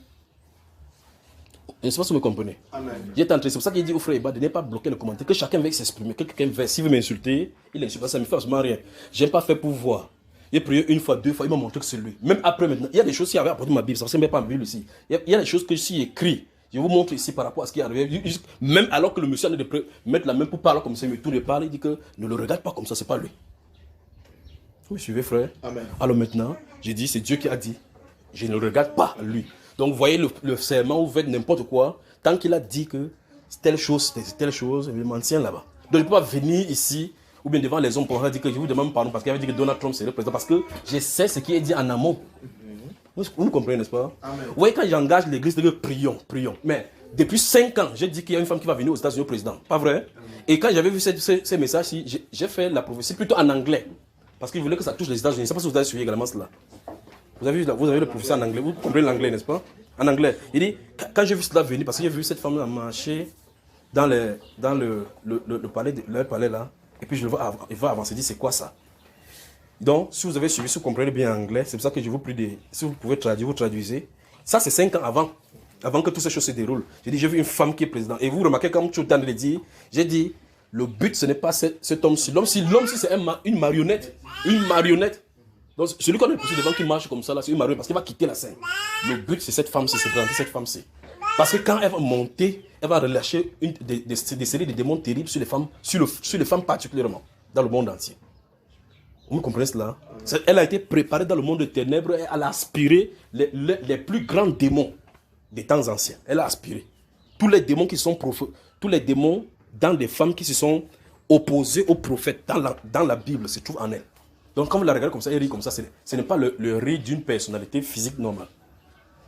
Je ne sais pas si vous me comprenez. Amen. J'ai été entraîné. C'est pour ça qu'il dit au frère Eba de ne pas bloquer les commentaires, que chacun veut s'exprimer. Quelqu'un veut, s'il veut m'insulter, il insulte. Ça ne me fait absolument rien. Je n'aime pas faire pour voir. J'ai prié une fois, deux fois, il m'a montré que c'est lui. Même après maintenant, il y a des choses, s'il avait apporté ma Bible, ça ne ressemble pas à ma Bible ici. Il y a des choses que si écrit, je vous montre ici par rapport à ce qui est arrivé. Même alors que le monsieur a de mettre la main pour parler comme ça, il me tourne et parle, il dit que ne le regarde pas comme ça, c'est pas lui. Vous me suivez, frère? Amen. Alors maintenant, j'ai dit, c'est Dieu qui a dit, je ne le regarde pas lui. Donc vous voyez le serment, vous faites n'importe quoi, tant qu'il a dit que c'est telle chose, il m'en tient là-bas. Donc je ne peux pas venir ici, ou bien devant les hommes pour dire que je vous demande pardon parce qu'il avait dit que Donald Trump c'est le président, parce que je sais ce qui est dit en amont. Vous nous comprenez, n'est-ce pas? Amen. Vous voyez, quand j'engage l'église, c'est que prions. Mais depuis 5 ans, j'ai dit qu'il y a une femme qui va venir aux États-Unis au président. Pas vrai? Et quand j'avais vu ces messages-ci, j'ai fait la prophétie plutôt en anglais. Parce qu'il voulait que ça touche les États-Unis. Je ne sais pas si vous avez suivi également cela. Vous avez le prophétie en anglais. Vous comprenez l'anglais, n'est-ce pas? En anglais. Il dit, quand j'ai vu cela venir, parce que j'ai vu cette femme-là marcher dans le palais, leur palais là, et puis je le vois, il va avancer. Il dit, c'est quoi ça? Donc, si vous avez suivi, si vous comprenez bien l'anglais, c'est pour ça que je vous prie si vous pouvez traduire, vous traduisez. Ça, c'est 5 ans avant que toutes ces choses se déroulent. J'ai dit, j'ai vu une femme qui est présidente. Et vous remarquez, comme tout le temps de le dire, j'ai dit, le but, ce n'est pas cet homme-ci. L'homme-ci, c'est une marionnette. Une marionnette. Donc, celui qu'on a poussé devant qui marche comme ça, là, c'est une marionnette parce qu'il va quitter la scène. Le but, c'est cette femme-ci, c'est présenter cette femme-ci. Parce que quand elle va monter, elle va relâcher des séries de démons terribles sur les femmes particulièrement, dans le monde entier. Vous comprenez cela? Elle a été préparée dans le monde des ténèbres et elle a aspiré les plus grands démons des temps anciens. Elle a aspiré. Tous les démons tous les démons dans des femmes qui se sont opposées aux prophètes dans la Bible se trouvent en elle. Donc quand vous la regardez comme ça, elle rit comme ça, ce n'est pas le rire d'une personnalité physique normale.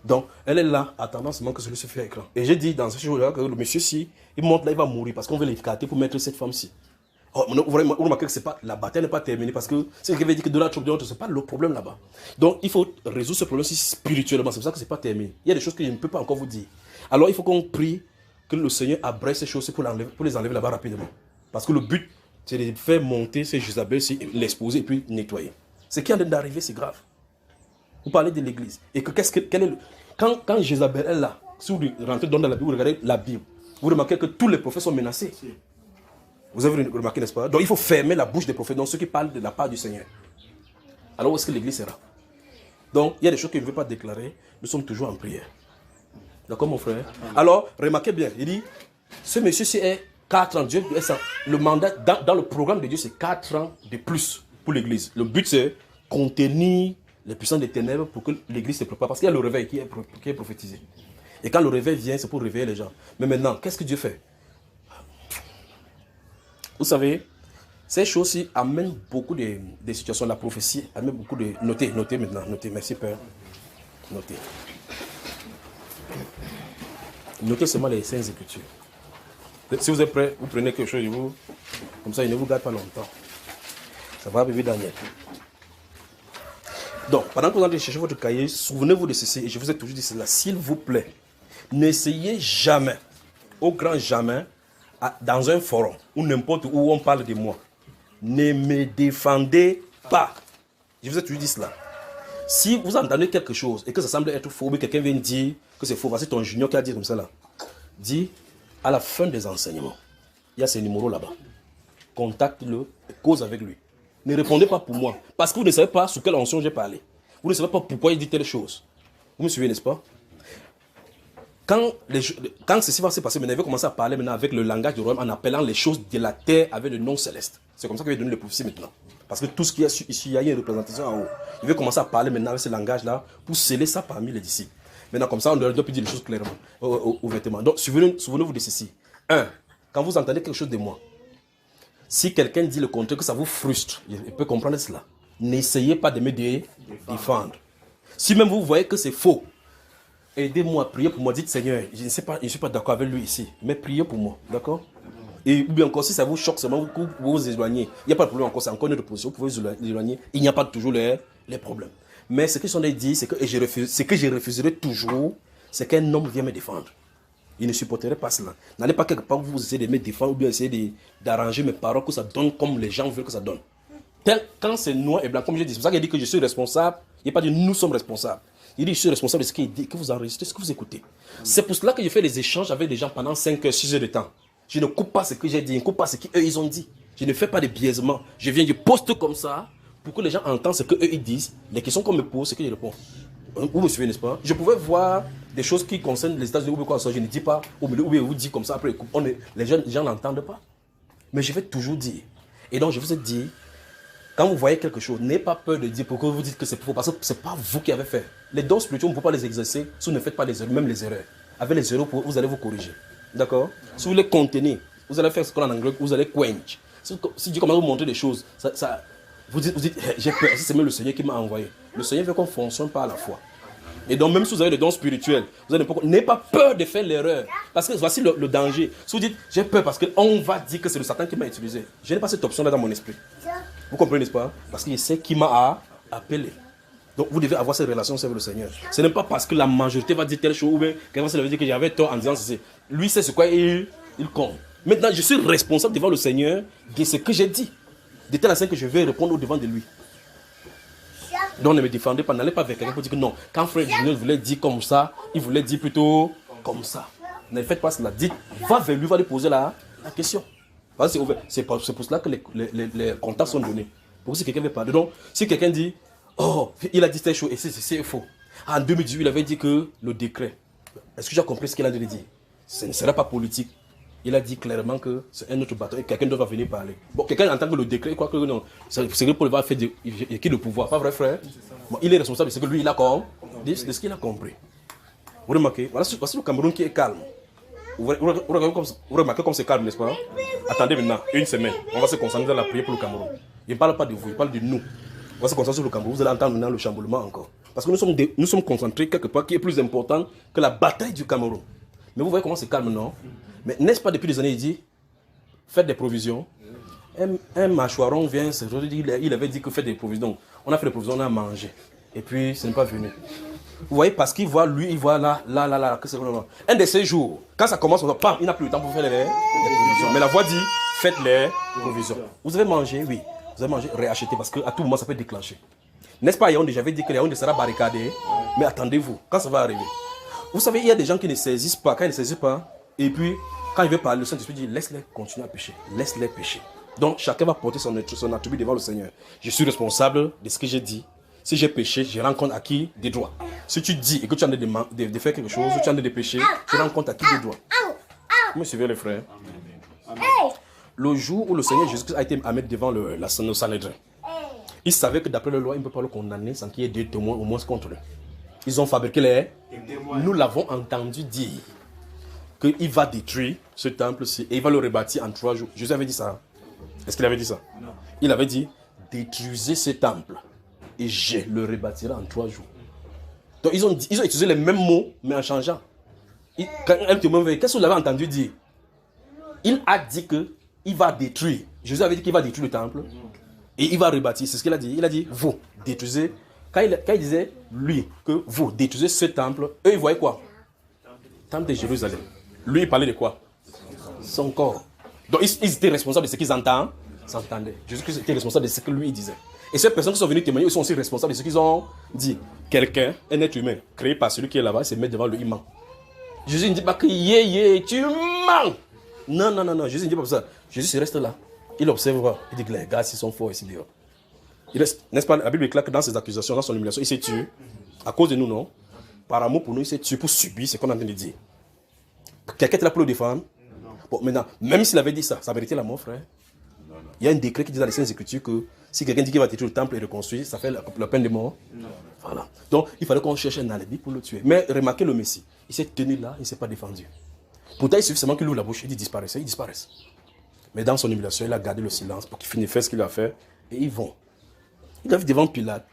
Donc elle est là, attendant seulement que celui se fait à l'écran. Et j'ai dit dans ce jour-là que le monsieur-ci, il monte là, il va mourir parce qu'on veut l'écarter pour mettre cette femme-ci. Oh, vous remarquez que la bataille n'est pas terminée parce que c'est ce qui veut dire que Donald Trump, ce n'est pas le problème là-bas. Donc il faut résoudre ce problème-ci spirituellement. C'est pour ça que ce n'est pas terminé. Il y a des choses que je ne peux pas encore vous dire. Alors il faut qu'on prie que le Seigneur abrège ces choses pour les enlever là-bas rapidement. Parce que le but, c'est de faire monter ces Jézabel, l'exposer et puis nettoyer. Ce qui est en train d'arriver, c'est grave. Vous parlez de l'église. Et que quand Jézabel est là, si vous rentrez dans la Bible, vous regardez la Bible, vous remarquez que tous les prophètes sont menacés. Vous avez remarqué, n'est-ce pas? Donc il faut fermer la bouche des prophètes, donc ceux qui parlent de la part du Seigneur. Alors où est-ce que l'église sera? Donc il y a des choses qu'il ne veut pas déclarer, nous sommes toujours en prière. D'accord mon frère? Alors remarquez bien, il dit, ce monsieur-ci est 4 ans, Dieu, le mandat dans le programme de Dieu c'est 4 ans de plus pour l'église. Le but c'est contenir les puissances des ténèbres pour que l'église se prépare, parce qu'il y a le réveil qui est prophétisé. Et quand le réveil vient, c'est pour réveiller les gens. Mais maintenant, qu'est-ce que Dieu fait? Vous savez, ces choses-ci amènent beaucoup de situations. La prophétie amène beaucoup de... Notez maintenant, notez. Merci Père. Notez. Notez seulement les Saintes Écritures. Si vous êtes prêts, vous prenez quelque chose de vous. Comme ça, il ne vous garde pas longtemps. Ça va vivre Daniel. Donc, pendant que vous allez chercher votre cahier, souvenez-vous de ceci, et je vous ai toujours dit cela, s'il vous plaît, n'essayez jamais, au grand jamais, dans un forum, ou n'importe où on parle de moi, ne me défendez pas. Je vous ai toujours dit cela. Si vous entendez quelque chose et que ça semble être faux, mais quelqu'un vient dire que c'est faux, voici ton junior qui a dit comme ça là. Dis, à la fin des enseignements, il y a ce numéro là-bas. Contacte-le et cause avec lui. Ne répondez pas pour moi. Parce que vous ne savez pas sous quelle onction j'ai parlé. Vous ne savez pas pourquoi il dit telle chose. Vous me suivez, n'est-ce pas? Quand ceci va se passer, maintenant, il va commencer à parler maintenant avec le langage du royaume en appelant les choses de la terre avec le nom céleste. C'est comme ça qu'il va donner les prophéties maintenant. Parce que tout ce qu'il y a ici, il y a une représentation en haut. Il va commencer à parler maintenant avec ce langage-là pour sceller ça parmi les disciples. Maintenant, comme ça, on ne doit plus dire les choses clairement, ouvertement. Donc, souvenez-vous de ceci. 1. Quand vous entendez quelque chose de moi, si quelqu'un dit le contraire, que ça vous frustre, il peut comprendre cela. N'essayez pas de me défendre. Si même vous voyez que c'est faux, aidez-moi à prier pour moi. Dites, Seigneur, je ne suis pas d'accord avec lui ici, mais priez pour moi, d'accord? Et ou bien encore, si ça vous choque seulement, vous pouvez vous éloigner. Il n'y a pas de problème encore, c'est encore une autre position, vous pouvez vous éloigner. Il n'y a pas toujours les problèmes. Mais ce que j'en ai dit, c'est que je refuserai toujours, c'est qu'un homme vienne me défendre. Il ne supporterait pas cela. N'allez pas quelque part où vous essayez de me défendre ou bien essayer d'arranger mes paroles, que ça donne comme les gens veulent que ça donne. Quand c'est noir et blanc, comme je dis, c'est pour ça qu'il dit que je suis responsable. Il n'est pas dit nous sommes responsables. Il dit je suis responsable de ce qu'il dit, que vous enregistrez, ce que vous écoutez. C'est pour cela que je fais des échanges avec des gens pendant 5 heures, 6 heures de temps. Je ne coupe pas ce que j'ai dit, je ne coupe pas ce qu'eux ils ont dit. Je ne fais pas de biaisement. Je viens, je poste comme ça pour que les gens entendent ce qu'eux ils disent. Les questions qu'on me pose, c'est que je réponds. Vous me suivez, n'est-ce pas? Je pouvais voir des choses qui concernent les États-Unis ou quoi, je ne dis pas, ou bien vous dites comme ça, après les gens n'entendent pas. Mais je vais toujours dire. Et donc je vous ai dit, quand vous voyez quelque chose, n'ayez pas peur de dire pourquoi vous dites que c'est faux, parce que ce n'est pas vous qui avez fait. Les dons spirituels, on ne peut pas les exercer si vous ne faites pas les erreurs, même les erreurs. Avec les erreurs, vous allez vous corriger. D'accord? Si vous les contenez, vous allez faire ce qu'on a en anglais, vous allez quench. Si Dieu commence à vous montrer des choses, vous dites j'ai peur, c'est même le Seigneur qui m'a envoyé. Le Seigneur veut qu'on fonctionne par la foi. Et donc même si vous avez des dons spirituels, n'ayez pas peur de faire l'erreur. Parce que voici le danger. Si vous dites j'ai peur parce qu'on va dire que c'est le Satan qui m'a utilisé, je n'ai pas cette option-là dans mon esprit. Vous comprenez, n'est-ce pas? Parce qu'il sait qui m'a appelé. Donc vous devez avoir cette relation avec le Seigneur. Ce n'est pas parce que la majorité va dire telle chose ou bien quelqu'un va dire que j'avais tort en disant ceci. Lui sait ce quoi il compte. Maintenant je suis responsable devant le Seigneur de ce que j'ai dit. De telle façon que je vais répondre au devant de lui. Donc ne me défendez pas, n'allez pas vers quelqu'un pour dire que non. Quand frère Junior voulait dire comme ça, il voulait dire plutôt comme ça. Ne faites pas cela. Dites, va vers lui, va lui poser la question. C'est pour cela que les contacts sont donnés. Pour si quelqu'un veut parler. Donc, si quelqu'un dit, oh, il a dit telle chose et c'est faux. En 2018, il avait dit que le décret, est-ce que j'ai compris ce qu'il a dit? Ce ne sera pas politique. Il a dit clairement que c'est un autre bateau et quelqu'un doit venir parler. Bon, quelqu'un entend que le décret, quoi que non, c'est que pour le faire qui le pouvoir, pas vrai frère? Bon, il est responsable de ce que lui il a compris, de ce qu'il a compris. Vous remarquez, voici le Cameroun qui est calme. Vous remarquez comme c'est calme, n'est-ce pas? Attendez maintenant, une semaine, on va se concentrer dans la prière pour le Cameroun. Il ne parle pas de vous, il parle de nous. On va se concentrer sur le Cameroun, vous allez entendre maintenant le chamboulement encore. Parce que nous sommes concentrés quelque part qui est plus important que la bataille du Cameroun. Mais vous voyez comment c'est calme, non? Mais n'est-ce pas depuis des années, il dit, faites des provisions. Un mâchoiron vient, il avait dit que faites des provisions. On a fait des provisions, on a mangé. Et puis, ce n'est pas venu. Vous voyez, parce qu'il voit, lui, il voit là, que c'est vraiment. Un de ces jours, quand ça commence, pam, il n'a plus le temps pour faire les provisions. Mais la voix dit, faites les provisions. Vous avez mangé, oui. Vous avez mangé, réacheté, parce qu'à tout moment, ça peut déclencher. N'est-ce pas, Yaoundé, j'avais dit que Yaoundé sera barricadé. Mais attendez-vous, quand ça va arriver. Vous savez, il y a des gens qui ne saisissent pas. Quand ils ne saisissent pas, et puis, quand il veut parler, le Saint-Esprit dit, laisse-les continuer à pécher. Laisse-les pécher. Donc, chacun va porter son attribut devant le Seigneur. Je suis responsable de ce que j'ai dit. Si j'ai péché, je rends compte à qui des droits. Si tu dis et que tu es en train de faire quelque chose, ou tu es en train de pécher, tu rends compte à qui des droits. Vous me suivez, les frères? Le jour où le Seigneur Jésus-Christ a été à mettre devant le Sanhédrin, il savait que d'après la loi, il ne peut pas le condamner sans qu'il y ait deux témoins au moins contre lui. Ils ont fabriqué les témoins. Nous l'avons entendu dire qu'il va détruire ce temple-ci et il va le rebâtir en 3 jours. Jésus avait dit ça. Est-ce qu'il avait dit ça? Non. Il avait dit, détruisez ce temple et je le rebâtirai en 3 jours. Donc ils ont utilisé les mêmes mots, mais en changeant. Quand un témoin veut, qu'est-ce que vous l'avez entendu dire? Il a dit qu'il va détruire. Jésus avait dit qu'il va détruire le temple et il va rebâtir. C'est ce qu'il a dit. Il a dit, vous détruisez Quand il disait, lui, que vous détruisez ce temple, eux, ils voyaient quoi? Temple de Jérusalem. Lui, il parlait de quoi? Son corps. Donc, ils étaient responsables de ce qu'ils s'entendaient. Jésus-Christ était responsable de ce que lui il disait. Et ces personnes qui sont venues témoigner, ils sont aussi responsables de ce qu'ils ont dit. Quelqu'un, un être humain, créé par celui qui est là-bas, se met devant lui, il ment. Jésus ne dit pas que tu mens. Non. Jésus ne dit pas ça. Jésus reste là. Il observe. Il dit que les gars, ils sont forts ici dehors. Il reste, n'est-ce pas, la Bible déclare que dans ses accusations, dans son humiliation, il s'est tué. À cause de nous, non? Par amour pour nous, il s'est tué pour subir ce qu'on est en train de dire. Quelqu'un était là pour le défendre? Bon, maintenant, même s'il avait dit ça, ça méritait la mort, frère. Il y a un décret qui dit dans les Saintes Écritures que si quelqu'un dit qu'il va détruire le temple et reconstruire, ça fait la peine de mort. Voilà. Donc, il fallait qu'on cherche un alibi pour le tuer. Mais remarquez le Messie. Il s'est tenu là, il ne s'est pas défendu. Pourtant, il suffit seulement qu'il ouvre la bouche, il dit disparaissez, ils disparaissent. Mais dans son humiliation, il a gardé le silence pour qu'il finisse faire ce qu'il a fait. Et ils vont. Il arrive devant Pilate.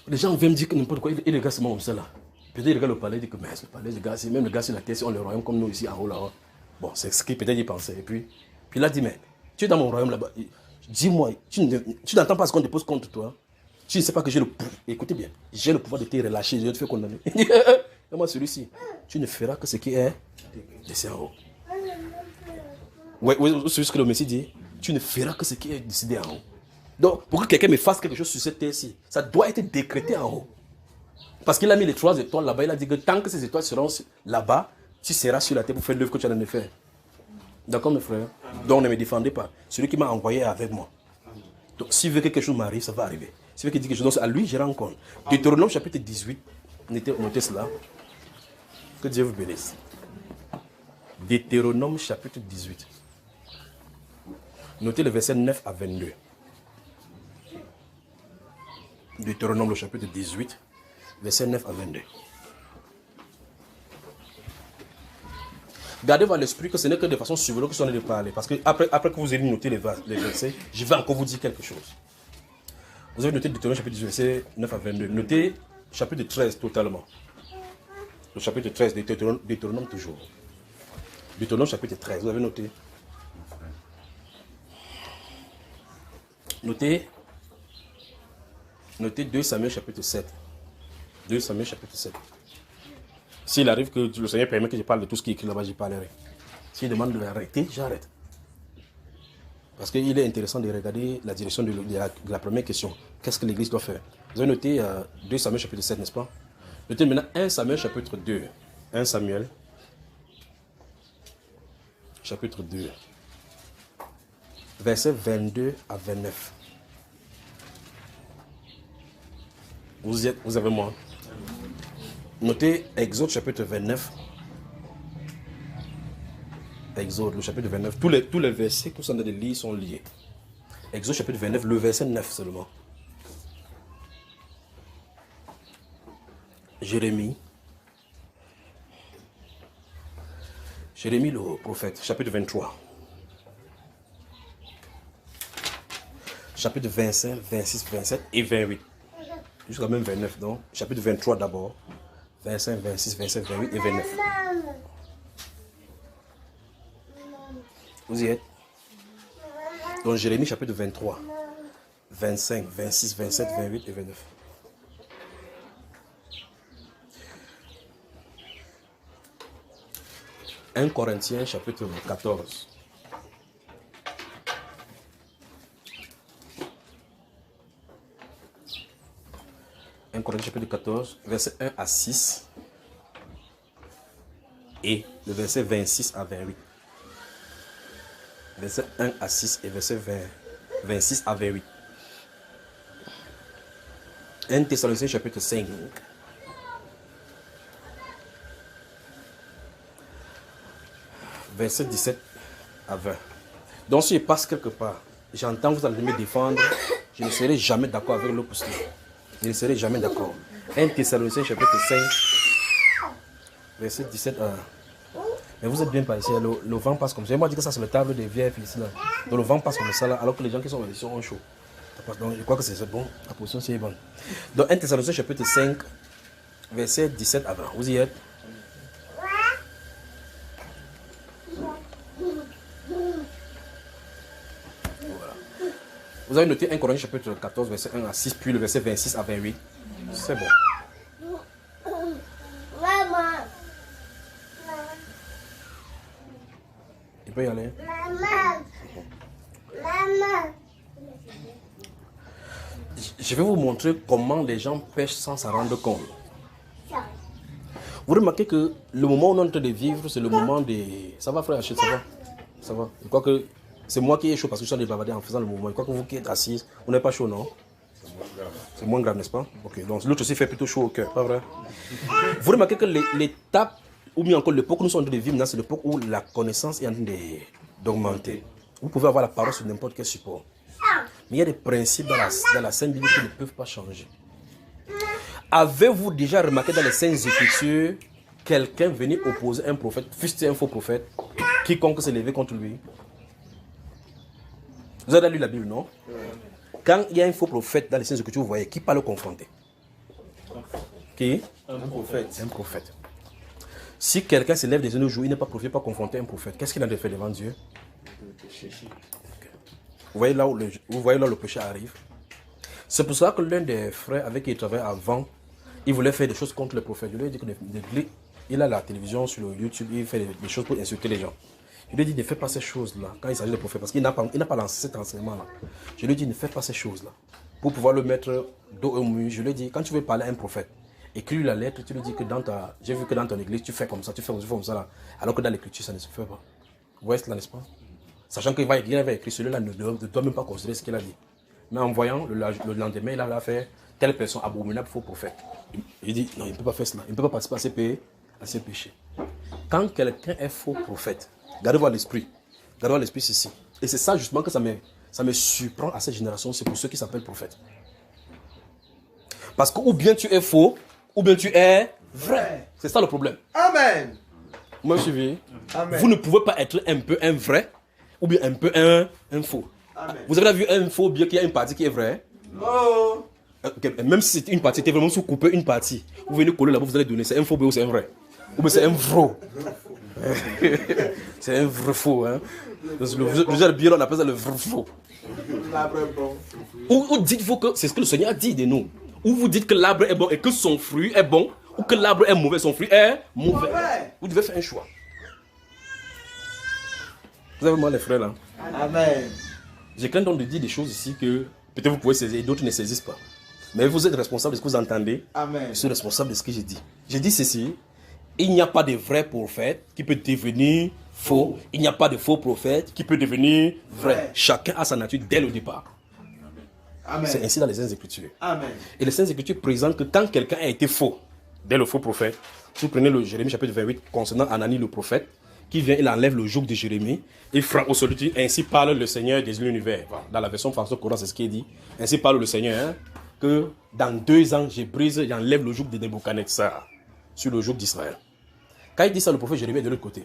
Les gens viennent me dire que n'importe quoi. Il regarde seulement comme ça là. Peut-être il regarde le palais, il dit que mais le palais, les gars, même le gars sur la terre, c'est le royaume comme nous ici en haut là-haut. Bon, c'est ce qu'il peut-être y pensait. Et puis, Pilate dit mais tu es dans mon royaume là-bas. Dis-moi, tu n'entends pas ce qu'on dépose contre toi. Tu ne sais pas que j'ai le pouvoir. Écoutez bien, j'ai le pouvoir de te relâcher, de te faire condamner. Et moi, celui-ci, tu ne feras que ce qui est décidé en haut. Oui, c'est ce que le Messie dit. Tu ne feras que ce qui est décidé en haut. Donc, pour que quelqu'un me fasse quelque chose sur cette terre-ci, ça doit être décrété en haut. Parce qu'il a mis les 3 étoiles là-bas, il a dit que tant que ces étoiles seront là-bas, tu seras sur la terre pour faire l'œuvre que tu as de faire. D'accord, mes frères? Donc, ne me défendez pas. Celui qui m'a envoyé est avec moi. Donc, s'il veut que quelque chose m'arrive, ça va arriver. S'il veut qu'il dise quelque chose, à lui, je rends compte. Deutéronome chapitre 18, notez cela. Que Dieu vous bénisse. Deutéronome chapitre 18. Notez le verset 9 à 22. Deutéronome le chapitre 18, verset 9 à 22. Gardez à l'esprit que ce n'est que de façon suivante que je suis en train de parler. Parce que après que vous ayez noté les versets, je vais encore vous dire quelque chose. Vous avez noté Deutéronome chapitre 18, verset 9 à 22. Notez chapitre 13 totalement. Le chapitre 13 de Deutéronome toujours. Deutéronome chapitre 13, vous avez noté. Notez 2 Samuel chapitre 7. 2 Samuel chapitre 7. S'il arrive que le Seigneur permet que je parle de tout ce qui est écrit là-bas, j'y parlerai. S'il demande de l'arrêter, j'arrête. Parce qu'il est intéressant de regarder la direction de la première question. Qu'est-ce que l'Église doit faire? Vous avez noté 2 Samuel chapitre 7, n'est-ce pas? Notez maintenant 1 Samuel chapitre 2. 1 Samuel chapitre 2. Versets 22 à 29. Vous avez moi. Notez Exode chapitre 29. Exode, le chapitre 29. Tous les versets que vous en avez de lire sont liés. Exode chapitre 29, le verset 9 seulement. Jérémie le prophète, chapitre 23. Chapitre 25, 26, 27 et 28. Jusqu'à même 29, donc. Chapitre 23 d'abord. 25, 26, 27, 28 et 29. Vous y êtes? Donc Jérémie chapitre 23. 25, 26, 27, 28 et 29. « 1 Corinthiens chapitre 14. « 1 Corinthiens chapitre 14, verset 1 à 6 et le verset 26 à 28. Verset 1 à 6 et verset 26 à 28. 1 Thessaloniciens chapitre 5. Verset 17 à 20. Donc si je passe quelque part, j'entends vous allez me défendre, je ne serai jamais d'accord avec l'opposition. Je ne serai jamais d'accord. 1 Thessaloniciens chapitre 5, verset 17 à 1. Mais vous êtes bien passé, le vent passe comme ça. Moi je dis que ça c'est le table des vieilles ici là. Donc le vent passe comme ça là, alors que les gens qui sont en édition ont chaud. Donc je crois que c'est bon, la position c'est bonne. Donc 1 Thessaloniciens chapitre 5, verset 17 à 20. Vous y êtes? Vous avez noté 1 Corinthiens chapitre 14, verset 1 à 6, puis le verset 26 à 28. C'est bon.
Maman.
Il peut y aller.
Maman. Maman.
Je vais vous montrer comment les gens pêchent sans s'en rendre compte. Vous remarquez que le moment où on est en train de vivre, c'est le moment des... Ça va frère Achille, ça va? Ça va. Je crois que c'est moi qui ai chaud parce que je suis en train de bavarder en faisant le mouvement. Je crois que vous qui êtes assis, vous n'êtes pas chaud, non? C'est moins grave, n'est-ce pas? Ok, donc l'autre aussi fait plutôt chaud au cœur, pas vrai? Vous remarquez que l'étape, ou bien encore l'époque où nous sommes en train de vivre, c'est l'époque où la connaissance est en train d'augmenter. Vous pouvez avoir la parole sur n'importe quel support. Mais il y a des principes dans la Sainte Bible qui ne peuvent pas changer. Avez-vous déjà remarqué dans les Saintes Écritures quelqu'un venir opposer un prophète, fût-il un faux prophète, quiconque s'est levé contre lui? Vous avez lu la Bible, non? Quand il y a un faux prophète dans les Saintes Écritures, vous voyez qui parle confronter? Qui?
Un prophète.
Un prophète. Si quelqu'un se lève des yeux jours, il n'est pas prophète, pas confronter un prophète, qu'est-ce qu'il a de faire devant Dieu? Vous voyez là où le péché arrive? C'est pour ça que l'un des frères avec qui il travaillait avant, il voulait faire des choses contre le prophète. Je lui ai dit qu'il a la télévision sur le YouTube, il fait des choses pour insulter les gens. Je lui ai dit ne fais pas ces choses-là quand il s'agit de prophète, parce qu'il n'a pas lancé cet enseignement-là. Je lui ai dit ne fais pas ces choses-là. Pour pouvoir le mettre dos au mur, je lui ai dit quand tu veux parler à un prophète, écris la lettre, tu lui dis que j'ai vu que dans ton église tu fais comme ça, tu fais comme ça là, alors que dans l'écriture ça ne se fait pas. Vous voyez cela, n'est-ce pas? Sachant qu'il va écrire celui-là ne doit même pas considérer ce qu'il a dit. Mais en voyant, le lendemain, il a fait telle personne abominable, faux prophète. Il dit, non, il ne peut pas faire cela. Il ne peut pas participer à ses péchés. Quand quelqu'un est faux prophète, gardez-vous à l'esprit. Gardez-vous à l'esprit ceci. Et c'est ça justement que ça me surprend à cette génération, c'est pour ceux qui s'appellent prophètes. Parce que ou bien tu es faux, ou bien tu es vrai. C'est ça le problème.
Amen.
Vous me suivez?
Amen.
Vous ne pouvez pas être un peu un vrai, ou bien un peu un faux.
Amen.
Vous avez vu un faux, bien qu'il y a une partie qui est vraie?
Oh.
Okay. Même si c'est une partie, c'était vraiment sous-coupé une partie. Vous venez coller là-bas, vous allez donner, c'est un faux ou c'est un vrai? Ou bien c'est un faux? C'est un vrai faux. Hein? Le bien, on appelle ça le vrai faux.
L'arbre est bon.
Ou dites-vous que c'est ce que le Seigneur a dit de nous? Ou vous dites que l'arbre est bon et que son fruit est bon? Ou que l'arbre est mauvais, son fruit est mauvais? Vous devez faire un choix. Vous avez moi les frères là?
Amen.
J'ai craint donc de dire des choses ici que peut-être vous pouvez saisir et d'autres ne saisissent pas. Mais vous êtes responsable de ce que vous entendez.
Amen.
Je suis responsable de ce que j'ai dit. J'ai dit ceci. Il n'y a pas de vrai prophète qui peut devenir faux. Il n'y a pas de faux prophète qui peut devenir vrai. Chacun a sa nature dès le départ.
Amen.
C'est ainsi dans les Saintes Écritures.
Amen.
Et les Saintes Écritures présentent que quand quelqu'un a été faux, dès le faux prophète, vous prenez le Jérémie chapitre 28 concernant Anani le prophète, qui vient, il enlève le joug de Jérémie, il frappe au sol, ainsi parle le Seigneur des univers. Dans la version française courante, c'est ce qu'il dit. Ainsi parle le Seigneur, hein, que dans 2 ans, j'enlève le joug de Nebuchadnezzar sur le joug d'Israël. Quand il dit ça, le prophète Jérémie est de l'autre côté.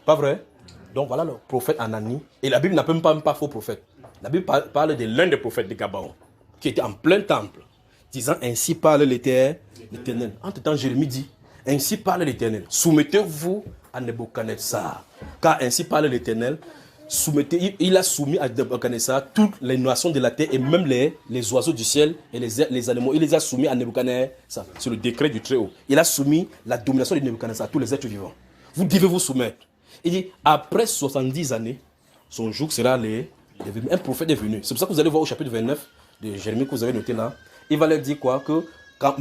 Pas vrai? Donc voilà le prophète Anani. Et la Bible n'a même pas faux prophète. La Bible parle de l'un des prophètes de Gabaon, qui était en plein temple, disant ainsi parle l'Éternel. Entre-temps, Jérémie dit, ainsi parle l'Éternel. Soumettez-vous à Nebuchadnezzar. Car ainsi parle l'Éternel. Il a soumis à Nebuchadnezzar toutes les nations de la terre et même les oiseaux du ciel et les animaux. Il les a soumis à Nebuchadnezzar. C'est le décret du Très-Haut. Il a soumis la domination de Nebuchadnezzar à tous les êtres vivants. Vous devez vous soumettre. Il dit, après 70 années, son jour sera un prophète est venu. C'est pour ça que vous allez voir au chapitre 29 de Jérémie que vous avez noté là. Il va leur dire quoi? Que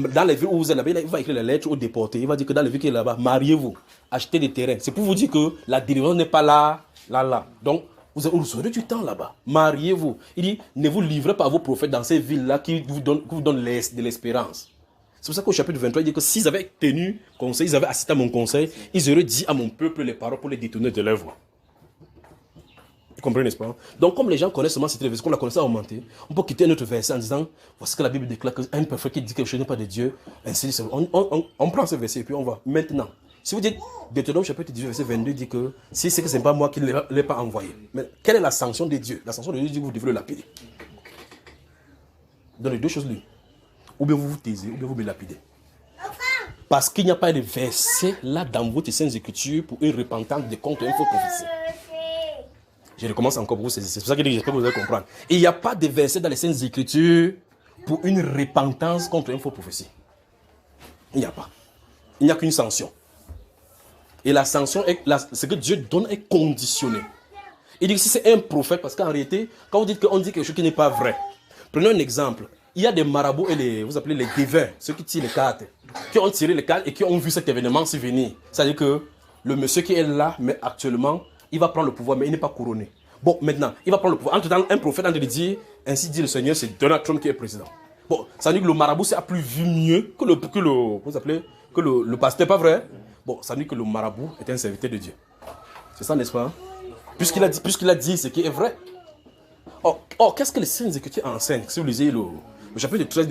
dans les villes où vous êtes là-bas, il va écrire les lettres aux déportés. Il va dire que dans les villes qui sont là-bas, mariez-vous, achetez des terrains. C'est pour vous dire que la délivrance n'est pas là. Donc, vous aurez du temps là-bas. Mariez-vous. Il dit, ne vous livrez pas à vos prophètes dans ces villes-là qui vous donnent de l'espérance. C'est pour ça qu'au chapitre 23, il dit que s'ils avaient tenu conseil, ils avaient assisté à mon conseil, ils auraient dit à mon peuple les paroles pour les détourner de leur voie. Vous comprenez, n'est-ce pas? Donc, comme les gens connaissent seulement cette verset, qu'on la connaissait à augmenter, on peut quitter notre verset en disant, voici que la Bible déclare qu'un prophète qui dit quelque chose n'est pas de Dieu, ainsi, on prend ce verset et puis on va. Maintenant, si vous dites, Deutéronome chapitre 18, verset 22 dit que si c'est que ce n'est pas moi qui ne l'ai pas envoyé, mais quelle est la sanction de Dieu? La sanction de Dieu dit que vous devez le lapider. Dans les deux choses l'une. Ou bien vous vous taisez, ou bien vous me lapidez. Parce qu'il n'y a pas de verset là dans votre Sainte Écriture pour une repentance de contre une fausse prophétie. Je recommence encore pour vous saisir. C'est pour ça que j'espère que vous allez comprendre. Il n'y a pas de verset dans les Saintes Écritures pour une repentance contre une fausse prophétie. Il n'y a pas. Il n'y a qu'une sanction. Et la sanction, ce que Dieu donne est conditionné. Il dit que si c'est un prophète, parce qu'en réalité, quand vous dites qu'on dit quelque chose qui n'est pas vrai, prenons un exemple. Il y a des marabouts et vous appelez les devins, ceux qui tirent les cartes, qui ont tiré les cartes et qui ont vu cet événement s'y venir. C'est-à-dire que le monsieur qui est là, mais actuellement, il va prendre le pouvoir, mais il n'est pas couronné. Bon, maintenant, il va prendre le pouvoir. Entre-temps, un prophète a dit, ainsi dit le Seigneur, c'est Donald Trump qui est président. Bon, ça veut dire que le marabout a plus vu mieux que le pasteur, pas vrai? Bon, ça veut dire que le marabout est un serviteur de Dieu. C'est ça, n'est-ce pas? Puisqu'il a dit ce qui est vrai. Or, qu'est-ce que les Saintes Écritures enseignent? Si vous lisez le chapitre 13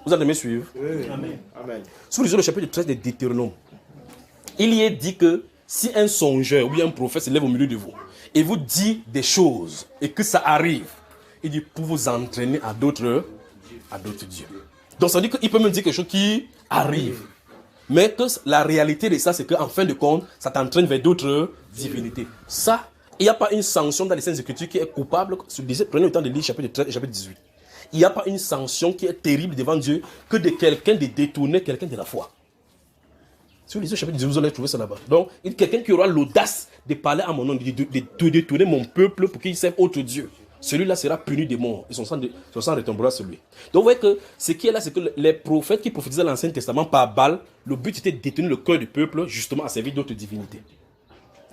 vous allez me suivre?
Oui. Amen.
Si vous lisez le chapitre 13 des Deutéronome, il y est dit que si un songeur ou bien un prophète se lève au milieu de vous et vous dit des choses et que ça arrive, il dit pour vous entraîner à d'autres dieux. Donc ça veut dire qu'il peut même dire quelque chose qui arrive. Mais que la réalité de ça, c'est qu'en fin de compte, ça t'entraîne vers d'autres divinités. Ça, il n'y a pas une sanction dans les Saintes Écritures qui est coupable. Prenez le temps de lire chapitre 13 et chapitre 18. Il n'y a pas une sanction qui est terrible devant Dieu que de quelqu'un de détourner quelqu'un de la foi. Si vous lisez le chapitre 18, vous allez trouver ça là-bas. Donc, il y a quelqu'un qui aura l'audace de parler à mon nom, de détourner mon peuple pour qu'il serve autre Dieu. Celui-là sera puni de mort. Et son sang retombera sur lui. Donc vous voyez que ce qui est là, c'est que les prophètes qui prophétisaient l'Ancien Testament par balle, le but était de détenir le cœur du peuple justement à servir d'autres divinités.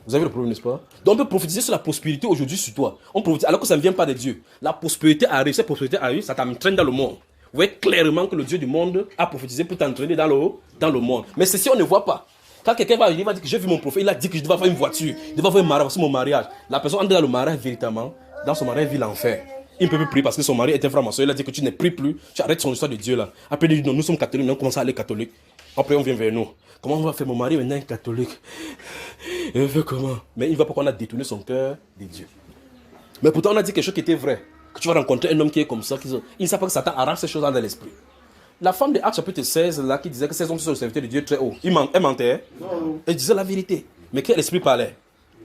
Vous avez le problème, n'est-ce pas? Donc on peut prophétiser sur la prospérité aujourd'hui sur toi. On prophétise, alors que ça ne vient pas de Dieu. La prospérité arrive, cette prospérité arrive, ça t'entraîne dans le monde. Vous voyez clairement que le Dieu du monde a prophétisé pour t'entraîner dans le monde. Mais ceci, on ne voit pas. Quand quelqu'un va venir, il va dire que j'ai vu mon prophète, il a dit que je devais avoir une voiture, je devais avoir un mariage, c'est mon mariage. La personne entre dans le mariage véritablement. Dans son mari, il vit l'enfer. Il ne peut plus prier parce que son mari était franc-maçon. Il a dit que tu ne pries plus. Tu arrêtes son histoire de Dieu là. Après, il dit non, nous sommes catholiques, nous commençons à aller catholiques. Après, on vient vers nous. Comment on va faire? Mon mari maintenant est catholique. Il veut comment? Mais il ne va pas qu'on a détourné son cœur de Dieu. Mais pourtant, on a dit quelque chose qui était vrai. Que tu vas rencontrer un homme qui est comme ça. Il ne sait pas que Satan arrange ces choses dans l'esprit. La femme de Actes chapitre 16, là, qui disait que ces hommes sont le serviteur de Dieu très haut. Elle mentait. Elle disait la vérité. Mais quel esprit parlait?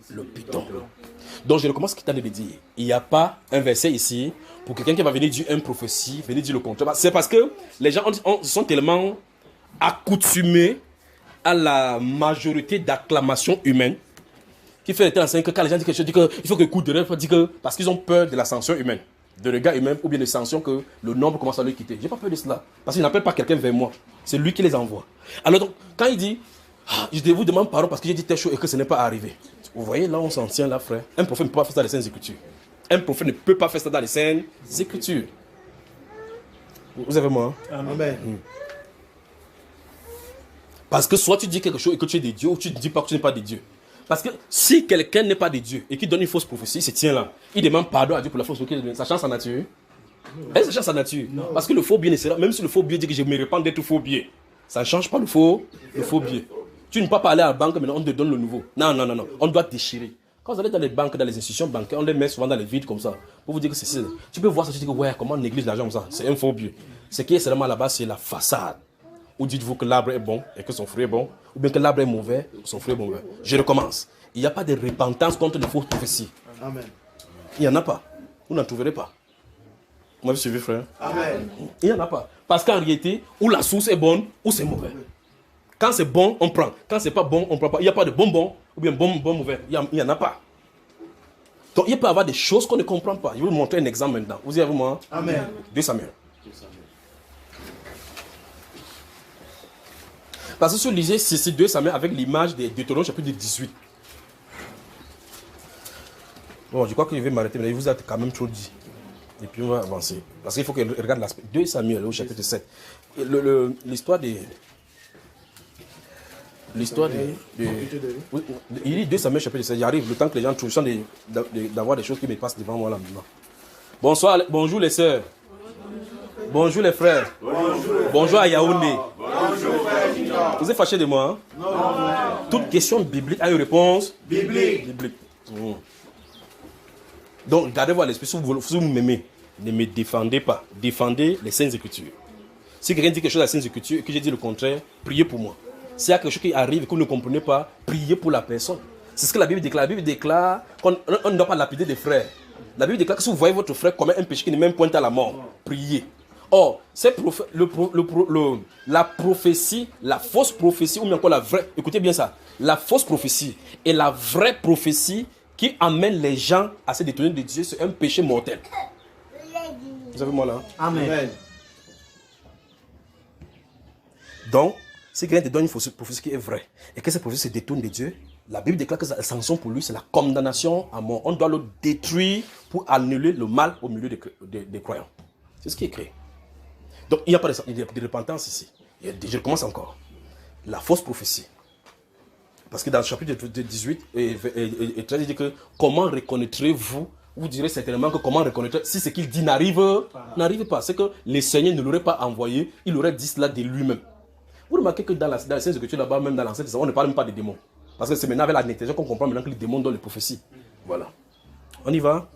Le python. Donc je recommence ce qu'il t'a de dire. Il n'y a pas un verset ici pour quelqu'un qui va venir dire une prophétie, venir dire le contraire. C'est parce que les gens sont tellement accoutumés à la majorité d'acclamations humaines qui fait l'état que quand les gens disent quelque chose, disent qu'il faut que le coup de rêve, parce qu'ils ont peur de la sanction humaine, de regard humain ou bien de sanction que le nombre commence à le quitter. Je n'ai pas peur de cela. Parce qu'ils n'appellent pas quelqu'un vers moi. C'est lui qui les envoie. Alors donc, quand il dit, je vous demande pardon parce que j'ai dit telle chose et que ce n'est pas arrivé. Vous voyez, là on s'en tient là, frère. Un prophète ne peut pas faire ça dans les Saintes Écritures. Un prophète ne peut pas faire ça dans les Saintes Écritures. Vous avez moi?
Amen.
Parce que soit tu dis quelque chose et que tu es de Dieu, ou tu ne dis pas que tu n'es pas de Dieu. Parce que si quelqu'un n'est pas de Dieu et qui donne une fausse prophétie, il se tient là. Il demande pardon à Dieu pour la fausse prophétie. Ça change sa nature? Ça change sa nature. Non. Parce que le faux biais ne sera, même si le faux biais dit que je me répands d'être faux biais, ça ne change pas le faux biais. Tu ne peux pas aller à la banque, maintenant on te donne le nouveau. Non. On doit déchirer. Quand vous allez dans les banques, dans les institutions bancaires, on les met souvent dans les vides comme ça. Pour vous dire que c'est ça. Tu peux voir ça, tu dis que ouais, comment on néglige l'argent comme ça? C'est un faux biais. Ce qui est seulement là-bas, c'est la façade. Ou dites-vous que l'arbre est bon et que son fruit est bon, ou bien que l'arbre est mauvais et que son fruit est mauvais. Je recommence. Il n'y a pas de repentance contre les fausses prophéties.
Amen.
Il n'y en a pas. Vous n'en trouverez pas. Vous m'avez suivi, frère?
Amen.
Il n'y en a pas. Parce qu'en réalité, ou la source est bonne, ou c'est mauvais. Quand c'est bon, on prend. Quand c'est pas bon, on ne prend pas. Il n'y a pas de bon, ou bien bon mauvais. Il n'y en a pas. Donc il peut y avoir des choses qu'on ne comprend pas. Je vais vous montrer un exemple maintenant. Vous y avez moi?
Amen.
2 Samuel. Parce que si vous lisez ceci 2 Samuel avec l'image de Deutéronome chapitre 18. Bon, je crois que je vais m'arrêter, mais vous avez quand même trop dit. Et puis on va avancer. Parce qu'il faut que je regarde l'aspect. 2 Samuel au chapitre 7. L'histoire de... L'histoire de... Il dit 2 Samuel chapitre 7. J'arrive, le temps que les gens trouvent, d'avoir des choses qui me passent devant moi là maintenant. Bonsoir, bonjour les sœurs. Bonjour les frères. Bonjour à Yaoundé. Vous êtes fâchés de moi? Hein? Non. Toute question biblique a une réponse biblique. Donc, gardez-vous à l'esprit. Si vous m'aimez, ne me défendez pas. Défendez les Saintes Écritures. Si quelqu'un dit quelque chose à la Saintes Écritures et que j'ai dit le contraire, priez pour moi. S'il y a quelque chose qui arrive et que vous ne comprenez pas, priez pour la personne. C'est ce que la Bible déclare. La Bible déclare qu'on ne doit pas lapider des frères. La Bible déclare que si vous voyez votre frère commettre un péché qui n'est même point à la mort, priez. Or, la prophétie, la fausse prophétie, ou bien encore la vraie, écoutez bien ça, la fausse prophétie et la vraie prophétie qui amène les gens à se détourner de Dieu, c'est un péché mortel. Vous avez moi là?
Amen.
Donc, si quelqu'un te donne une fausse prophétie qui est vraie et que cette prophétie se détourne de Dieu, la Bible déclare que la sanction pour lui, c'est la condamnation à mort. On doit le détruire pour annuler le mal au milieu des croyants. C'est ce qui est écrit. Donc, il n'y a pas de repentance ici. Je recommence encore. La fausse prophétie. Parce que dans le chapitre 18 et 13, il dit que comment reconnaîtrez-vous? Vous direz certainement que comment reconnaître si ce qu'il dit n'arrive pas. C'est que le Seigneur ne l'aurait pas envoyé, il aurait dit cela de lui-même. Vous remarquez que dans la Sainte Écriture là-bas, même dans l'Ancien Testament, on ne parle même pas des démons. Parce que c'est maintenant avec la nécessité qu'on comprend maintenant que les démons donnent les prophéties. Voilà. On y va?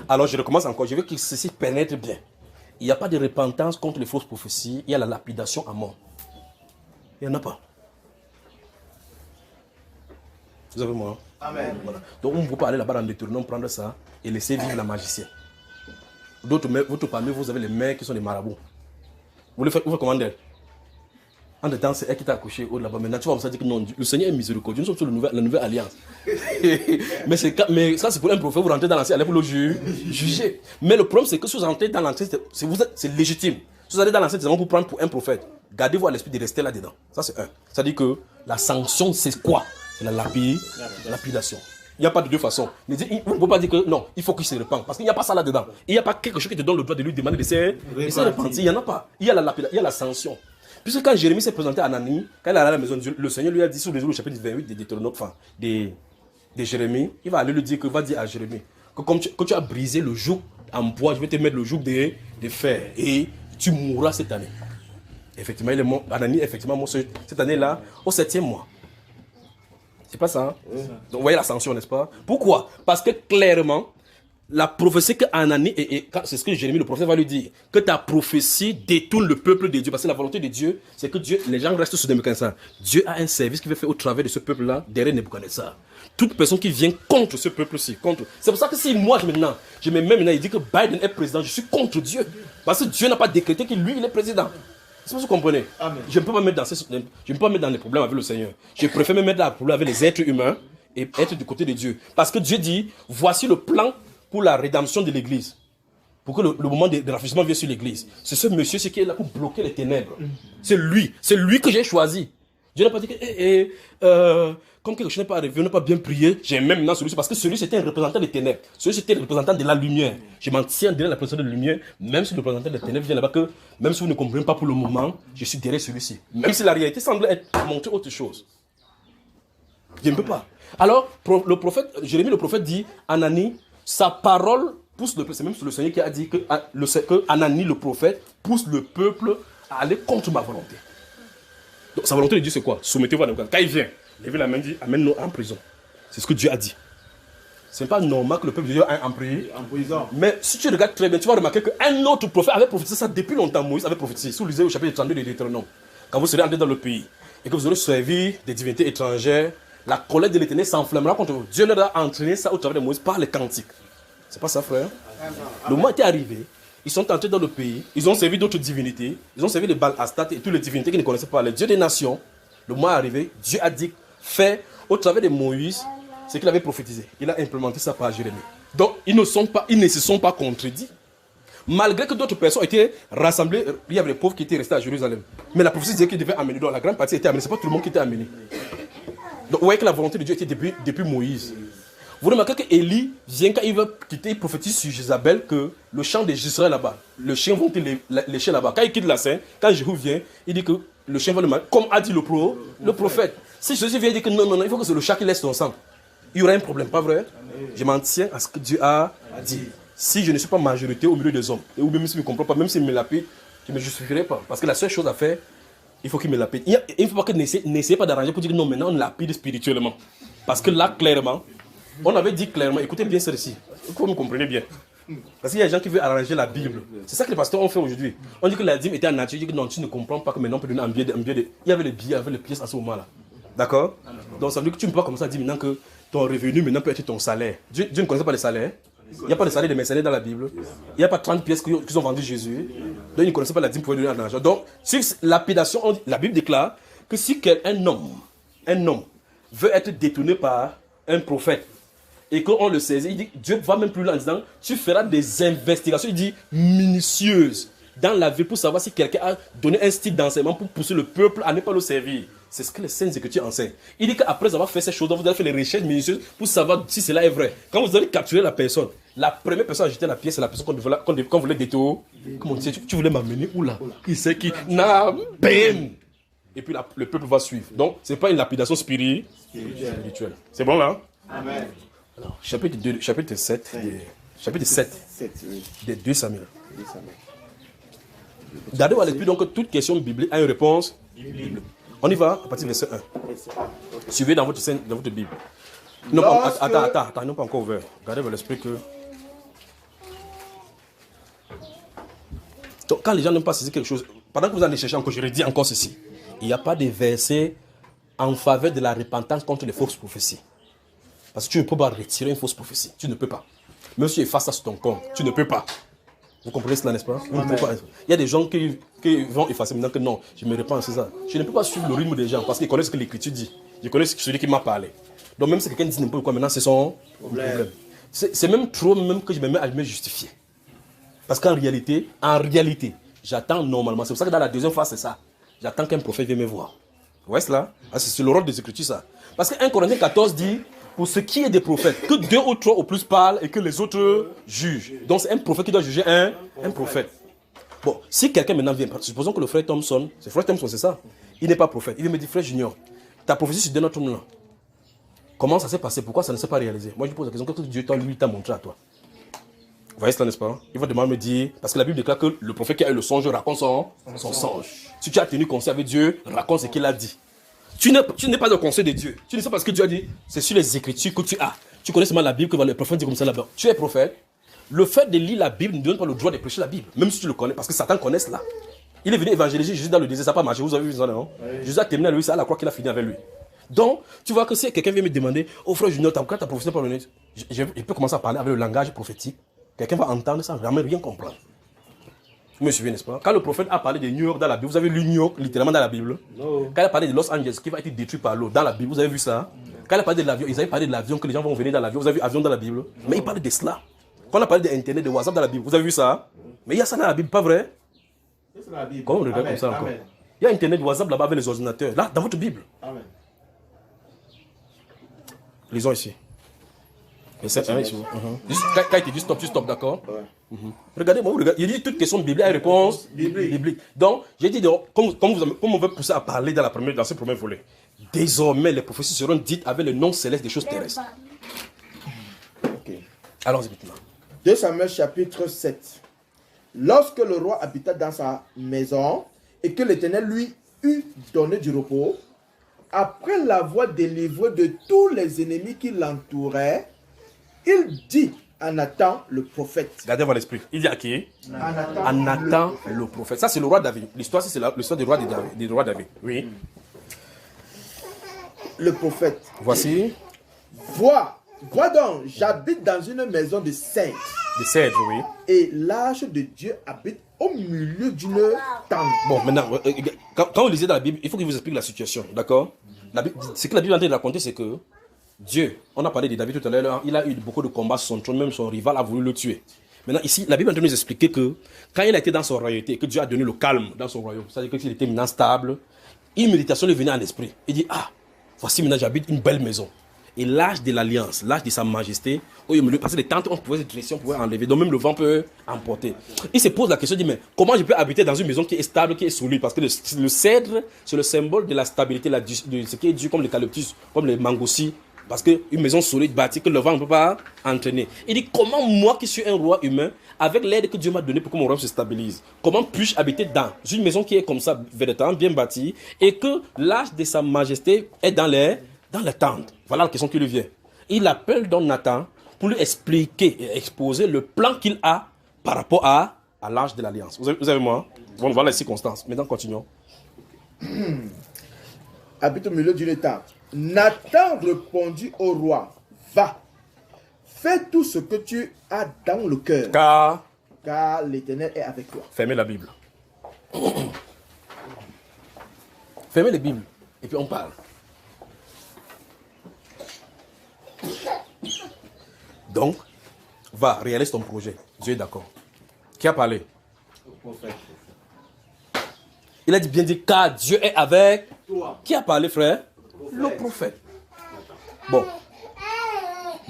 Alors je recommence encore. Je veux que ceci pénètre bien. Il n'y a pas de repentance contre les fausses prophéties. Il y a la lapidation à mort. Il n'y en a pas. Vous avez moi?
Amen.
Voilà. Donc on ne peut pas aller là-bas dans le Deutéronome, prendre ça et laisser vivre la magicienne. D'autres parmi vous avez les mères qui sont des marabouts. Vous faites comment d'elle? En temps, c'est elle qui t'a accouché là-bas. Maintenant, tu vas me dire que non, le Seigneur est miséricordieux. Nous sommes sur la nouvelle alliance. mais ça, c'est pour un prophète, vous rentrez dans l'ancienne, allez pour le juger. Mais le problème, c'est que si vous rentrez dans l'ancienne, c'est légitime. Si vous allez dans l'ancienne, c'est pour prendre pour un prophète. Gardez-vous à l'esprit de rester là-dedans. Ça, c'est un. C'est-à-dire que la sanction, c'est quoi? C'est la lapidation. Il n'y a pas de deux façons. Vous ne pouvez pas dire que non, il faut qu'il se repente. Parce qu'il n'y a pas ça là-dedans. Il n'y a pas quelque chose qui te donne le droit de lui demander de se repentir. Il n'y en a pas. Il y a la sanction. Puisque quand Jérémie s'est présenté à Anani, quand il est allé à la maison de Dieu, le Seigneur lui a dit sur le chapitre 28 de Deutéronome, de Jérémie, il va aller lui dire que va dire à Jérémie que comme tu as brisé le joug en bois, je vais te mettre le joug de fer et tu mourras cette année. Effectivement, Anani, effectivement, cette année-là, au 7e mois. C'est pas ça, hein? Oui. Donc vous voyez la sanction, n'est-ce pas? Pourquoi? Parce que clairement, la prophétie que Anani, c'est ce que Jérémie le prophète va lui dire, que ta prophétie détourne le peuple de Dieu. Parce que la volonté de Dieu, c'est que les gens restent sous Nebuchadnezzar. Dieu a un service qu'il veut faire au travers de ce peuple-là, derrière Nebuchadnezzar. Toute personne qui vient contre ce peuple-ci, contre. C'est pour ça que si moi, je me mets maintenant, il dit que Biden est président, je suis contre Dieu. Parce que Dieu n'a pas décrété que lui, il est président. C'est pas ce que vous comprenez. Amen. Je ne peux pas mettre dans les problèmes avec le Seigneur. Je préfère me mettre dans les problèmes avec les êtres humains et être du côté de Dieu. Parce que Dieu dit, voici le plan pour la rédemption de l'église. Pour que le moment de rafraîchissement vienne sur l'église. C'est ce monsieur qui est là pour bloquer les ténèbres. C'est lui que j'ai choisi. Dieu n'a pas dit que, comme quelque chose n'est pas arrivé, on n'a pas bien prié, j'ai même maintenant celui-ci, parce que celui-ci était un représentant des ténèbres. Celui-ci était un représentant de la lumière. Je m'en tiens derrière la personne de la lumière, même si le représentant des ténèbres vient là-bas, que même si vous ne comprenez pas pour le moment, je suis derrière celui-ci. Même si la réalité semble être montrée autre chose. Je ne peux pas. Alors, Jérémie le prophète dit, Anani, sa parole pousse le peuple. C'est même le Seigneur qui a dit que Anani le prophète pousse le peuple à aller contre ma volonté. Donc sa volonté de Dieu c'est quoi? Soumettez-vous à Nebuchadnezzar. Quand il vient, levez la main et dit amène-nous en prison. C'est ce que Dieu a dit. Ce n'est pas normal que le peuple de Dieu aille en prison. Mais si tu regardes très bien, tu vas remarquer qu'un autre prophète avait prophétisé ça depuis longtemps. Moïse avait prophétisé. Si vous lisez au chapitre 32 de Deutéronome, quand vous serez entrés dans le pays et que vous aurez servi des divinités étrangères, la colère de l'Éternel s'enflammera contre vous. Dieu leur a entraîné ça au travers de Moïse par les cantiques. C'est pas ça, frère. Le moment était arrivé. Ils sont entrés dans le pays, ils ont servi d'autres divinités, ils ont servi les Baal Astat et toutes les divinités qu'ils ne connaissaient pas, les dieux des nations. Le moment est arrivé, Dieu a dit, fait au travers de Moïse ce qu'il avait prophétisé. Il a implémenté ça par Jérémie. Donc, ils ne se sont pas contredits. Malgré que d'autres personnes étaient rassemblées, il y avait les pauvres qui étaient restés à Jérusalem. Mais la prophétie disait qu'ils devaient amener, donc la grande partie était amenée, ce n'est pas tout le monde qui était amené. Donc, vous voyez que la volonté de Dieu était depuis Moïse. Vous remarquez qu'Élie vient quand il veut quitter, il prophétise sur Jézabel que le champ de Jezreel là-bas, le chien vont lécher là-bas. Quand il quitte la scène, quand Jéhu vient, il dit que le chien va le manger, comme a dit le prophète. Si Jésus vient dire que non, il faut que c'est le chat qui laisse son sang, il y aura un problème, pas vrai? Je m'en tiens à ce que Dieu a dit. Si je ne suis pas majorité au milieu des hommes, ou même si je ne comprends pas, même s'il me lapide, je ne me justifierai pas. Parce que la seule chose à faire, il faut qu'il me lapide. Il ne faut pas que n'essayez pas d'arranger pour dire que non, maintenant on lapide spirituellement. Parce que là, clairement, on avait dit clairement, écoutez bien ceci, il faut que vous compreniez bien. Parce qu'il y a des gens qui veulent arranger la Bible. C'est ça que les pasteurs ont fait aujourd'hui. On dit que la dîme était en nature, on dit que non, tu ne comprends pas que maintenant on peut donner un billet. Il y avait les billets, il y avait les pièces à ce moment-là. D'accord? Donc ça veut dire que tu ne peux pas commencer à dire maintenant que ton revenu maintenant peut être ton salaire. Dieu ne connaissait pas les salaires. Il n'y a pas de salaire de mercenaires dans la Bible. Il n'y a pas 30 pièces qu'ils ont vendues Jésus. Donc ils ne connaissaient pas la dîme pour donner de l'argent. Donc, sur lapidation, la Bible déclare que si un homme veut être détourné par un prophète et qu'on le saisit, il dit, Dieu va même plus loin en disant, tu feras des investigations, il dit, minutieuses dans la ville pour savoir si quelqu'un a donné un style d'enseignement pour pousser le peuple à ne pas le servir. C'est ce que les Saintes Écritures enseignent. Il dit qu'après avoir fait ces choses, vous allez faire les recherches minutieuses pour savoir si cela est vrai. Quand vous allez capturer la personne, la première personne à jeter la pièce, c'est la personne qu'on voulait détourner. Comment tu voulais m'amener où là? Il sait qui? Bam! Et puis le peuple va suivre. Donc, ce n'est pas une lapidation spirituelle. C'est bon là?
Amen.
Alors, chapitre 7, des 2 Samuel. Gardez à l'esprit donc que toute question biblique a une réponse biblique. On y va à partir du verset 1. Suivez dans votre Bible. Non, attends, non pas encore ouvert. Gardez à l'esprit que... Donc, quand les gens n'aiment pas saisir quelque chose, pendant que vous allez chercher encore, je redis encore ceci. Il n'y a pas de verset en faveur de la repentance contre les fausses prophéties. Parce que tu ne peux pas retirer une fausse prophétie. Tu ne peux pas. Même si tu effaces ça sur ton compte, tu ne peux pas. Vous comprenez cela, n'est-ce pas? Il y a des gens qui vont effacer maintenant que non, je me répands, c'est ça. Je ne peux pas suivre le rythme des gens parce qu'ils connaissent ce que l'Écriture dit. Je connais celui qui m'a parlé. Donc même si quelqu'un dit n'importe quoi, maintenant c'est son problème. C'est même trop même que je me mets à me justifier. Parce qu'en réalité, j'attends normalement. C'est pour ça que dans la deuxième phase, c'est ça. J'attends qu'un prophète vienne me voir. Vous voyez cela? C'est le rôle des Écritures, ça. Parce que 1 Corinthiens 14 dit, pour ce qui est des prophètes, que 2 ou 3 au plus parlent et que les autres jugent. Donc c'est un prophète qui doit juger un prophète. Bon, si quelqu'un maintenant vient, supposons que le frère Thompson, c'est ça, il n'est pas prophète. Il me dit, frère Junior, ta prophétie sur notre homme là, comment ça s'est passé? Pourquoi ça ne s'est pas réalisé? Moi je pose la question, qu'est-ce que Dieu lui t'a montré à toi? Vous voyez cela, n'est-ce pas? Il va demander me dire, parce que la Bible déclare que le prophète qui a eu le songe raconte son songe. Si tu as tenu conseil avec Dieu, raconte ce qu'il a dit. Tu n'es pas au conseil de Dieu. Tu ne sais pas ce que Dieu a dit. C'est sur les Écritures que tu as. Tu connais seulement la Bible, que le prophète dit comme ça là-bas. Tu es prophète. Le fait de lire la Bible ne donne pas le droit de prêcher la Bible, même si tu le connais, parce que Satan connaît cela. Il est venu évangéliser Jésus dans le désert, ça n'a pas marché. Vous avez vu ça, non? Oui. Jésus a terminé avec lui, c'est à la croix qu'il a fini avec lui. Donc, tu vois que si quelqu'un vient me demander, oh frère Junior, pourquoi tu as prophétisé par le nez? Je peux commencer à parler avec le langage prophétique. Quelqu'un va entendre ça, jamais rien comprendre. Vous me suivez, n'est-ce pas? Quand le prophète a parlé de New York dans la Bible, vous avez lu New York littéralement dans la Bible? Non. Quand il a parlé de Los Angeles qui va être détruit par l'eau dans la Bible, vous avez vu ça? Quand il a parlé de l'avion, ils avaient parlé de l'avion, que les gens vont venir dans l'avion, vous avez vu avion dans la Bible? Mais il parle de cela. Quand on a parlé d'Internet, de WhatsApp dans la Bible, vous avez vu ça? Mais il y a ça dans la Bible, pas vrai? C'est la Bible. Comment on regarde comme ça encore? Il y a Internet, WhatsApp là-bas avec les ordinateurs. Là, dans votre Bible. Amen. Lisons ici. Et c'est un ici. Quand il te dit stop, tu stop, d'accord? Ouais. Regardez-moi, il dit toute question biblique et réponse biblique. Donc, j'ai dit, comme on veut pousser à parler dans ce premier volet, désormais les prophéties seront dites avec le nom céleste des choses terrestres.
Ok.
Allons-y maintenant.
2 Samuel chapitre 7. Lorsque le roi habita dans sa maison et que l'Éternel lui eut donné du repos, après l'avoir délivré de tous les ennemis qui l'entouraient, il dit à Nathan le prophète.
Gardez votre esprit. Il dit à qui? À Nathan le prophète. Ça c'est le roi David. L'histoire c'est l'histoire du roi David. Oui.
Le prophète.
Voici.
Vois donc, j'habite dans une maison de cèdre.
De cèdre, oui.
Et l'ange de Dieu habite au milieu d'une tente.
Bon, maintenant, quand vous lisez dans la Bible, il faut qu'il vous explique la situation, d'accord? Ce que la Bible est en train de raconter, c'est que Dieu, on a parlé de David tout à l'heure, il a eu beaucoup de combats sur son trône, même son rival a voulu le tuer. Maintenant, ici, la Bible est en train de nous expliquer que quand il a été dans son royauté, que Dieu a donné le calme dans son royaume, c'est-à-dire qu'il était maintenant stable, une méditation lui venait en esprit. Il dit, ah, voici maintenant j'habite une belle maison. Et l'âge de l'alliance, l'âge de sa majesté, parce que les tentes, on pouvait dresser, on pouvait enlever, donc même le vent peut emporter. Il se pose la question, il dit, mais comment je peux habiter dans une maison qui est stable, qui est solide? Parce que le cèdre, c'est le symbole de la stabilité, de ce qui est dur, comme l'eucalyptus, comme les mangossis. Parce qu'une maison solide, bâtie, que le vent ne peut pas entraîner. Il dit, comment moi qui suis un roi humain, avec l'aide que Dieu m'a donnée pour que mon royaume se stabilise, comment puis-je habiter dans une maison qui est comme ça, véritablement bien bâtie, et que l'âge de sa majesté est dans les tentes? Voilà la question qui lui vient. Il appelle donc Nathan pour lui expliquer et exposer le plan qu'il a par rapport à l'âge de l'alliance. Vous avez moi? Bon, voilà les circonstances. Maintenant, continuons.
Habite au milieu d'une tente. Nathan répondit au roi, va, fais tout ce que tu as dans le cœur, car l'Éternel est avec toi.
Fermez la Bible. Fermez la Bible. Et puis on parle. Donc, va, réalise ton projet. Dieu est d'accord. Qui a parlé? Le prophète. Il a dit bien dit, car Dieu est avec toi. Qui a parlé, frère? Le prophète. Bon.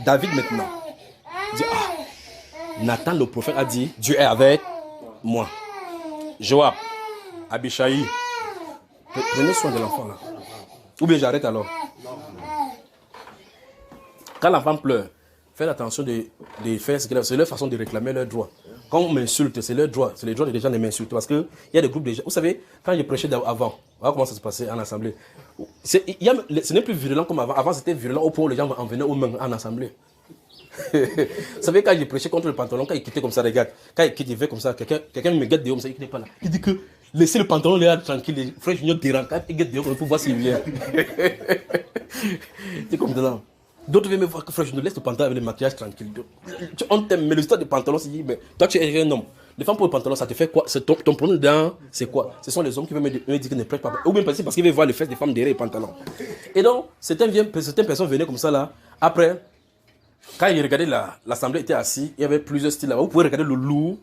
David maintenant dit, Nathan le prophète a dit, Dieu est avec moi. Joab, Abishai, prenez soin de l'enfant là. Ou bien j'arrête alors. Quand l'enfant pleure, faites attention de faire ce qu'il a. C'est leur façon de réclamer leurs droits. Quand on m'insulte, c'est leur droit. C'est les droits des gens de m'insulter. Parce qu'il y a des groupes de gens. Vous savez, quand j'ai prêché avant, voilà comment ça se passait en assemblée. Ce n'est plus virulent comme avant. Avant, c'était virulent au point où les gens en venaient aux mains en assemblée. Vous savez, quand j'ai prêché contre le pantalon, quand il quittait comme ça, regarde, quand il quittait comme ça, quelqu'un me guette dehors comme ça, il n'est pas là. Il dit que laissez le pantalon là tranquille, les frères juniors dérangent, quand il guette dehors, il faut voir s'il vient. C'est comme ça. D'autres viennent me voir que frère, je ne laisse le pantalon avec le maquillage tranquille. On t'aime, mais le stade de pantalon, c'est dit, mais toi tu es un homme. Les femmes pour le pantalon, ça te fait quoi? Ton problème dedans, c'est quoi? Ce sont les hommes qui veulent me dire que ne prête pas. Ou bien parce qu'ils veulent voir les fesses des femmes derrière les pantalons. Et donc, certaines personnes venaient comme ça là. Après, quand ils regardaient l'assemblée était assis, il y avait plusieurs styles là-bas. Vous pouvez regarder le loup,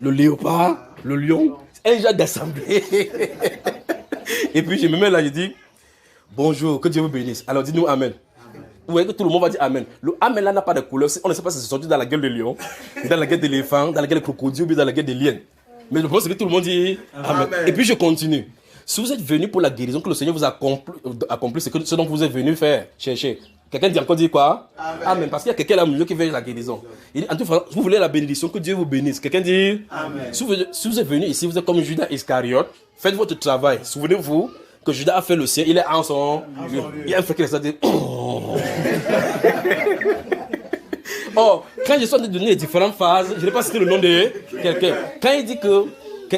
le léopard, le lion. Un genre d'assemblée. Et puis je me mets là, je dis, bonjour, que Dieu vous bénisse. Alors dis-nous Amen. Vous voyez que tout le monde va dire Amen. Le Amen là n'a pas de couleur. On ne sait pas si c'est sorti dans la gueule de lion, dans la gueule d'éléphant, dans la gueule de crocodile ou bien dans la gueule de lion. Mais le problème c'est que tout le monde dit Amen. Et puis je continue. Si vous êtes venu pour la guérison, que le Seigneur vous a accompli ce dont vous êtes venu faire, chercher. Quelqu'un dit encore dit quoi? Amen. Parce qu'il y a quelqu'un là au milieu qui veut la guérison. Il dit, en tout cas, vous voulez la bénédiction, que Dieu vous bénisse. Quelqu'un dit Amen. Si vous êtes venu ici, vous êtes comme Judas Iscariote, faites votre travail. Souvenez-vous que Judas a fait le sien, il est en son lieu. Il y a un frère qui a dit Oh, quand je suis en train de donner les différentes phases, je n'ai pas cité le nom de quelqu'un. Quand il dit que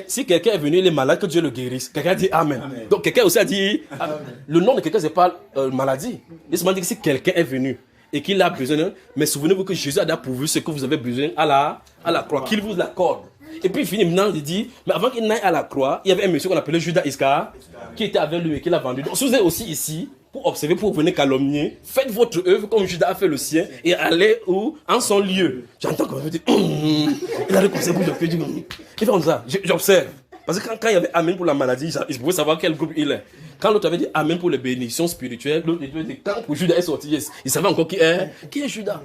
si quelqu'un est venu, il est malade, que Dieu le guérisse. Quelqu'un dit Amen. Donc quelqu'un aussi a dit Amen. Le nom de quelqu'un, ce n'est pas maladie. Il se dit que si quelqu'un est venu et qu'il a besoin, mais souvenez-vous que Jésus a pourvu ce que vous avez besoin à la croix, qu'il vous l'accorde. Et puis il finit maintenant, il dit, mais avant qu'il n'aille à la croix, il y avait un monsieur qu'on appelait Judas Iscar, qui était avec lui et qui l'a vendu. Donc si vous êtes aussi ici, pour observer, pour venir calomnier, faites votre œuvre comme Judas a fait le sien et allez où? En son lieu. J'entends comme il dit, il a le conseil pour le cœur. Il fait comme ça, j'observe. Parce que quand il y avait Amen pour la maladie, il pouvait savoir quel groupe il est. Quand l'autre avait dit Amen pour les bénédictions spirituelles, l'autre il dit, quand pour Judas est sorti, il savait encore qui est Judas.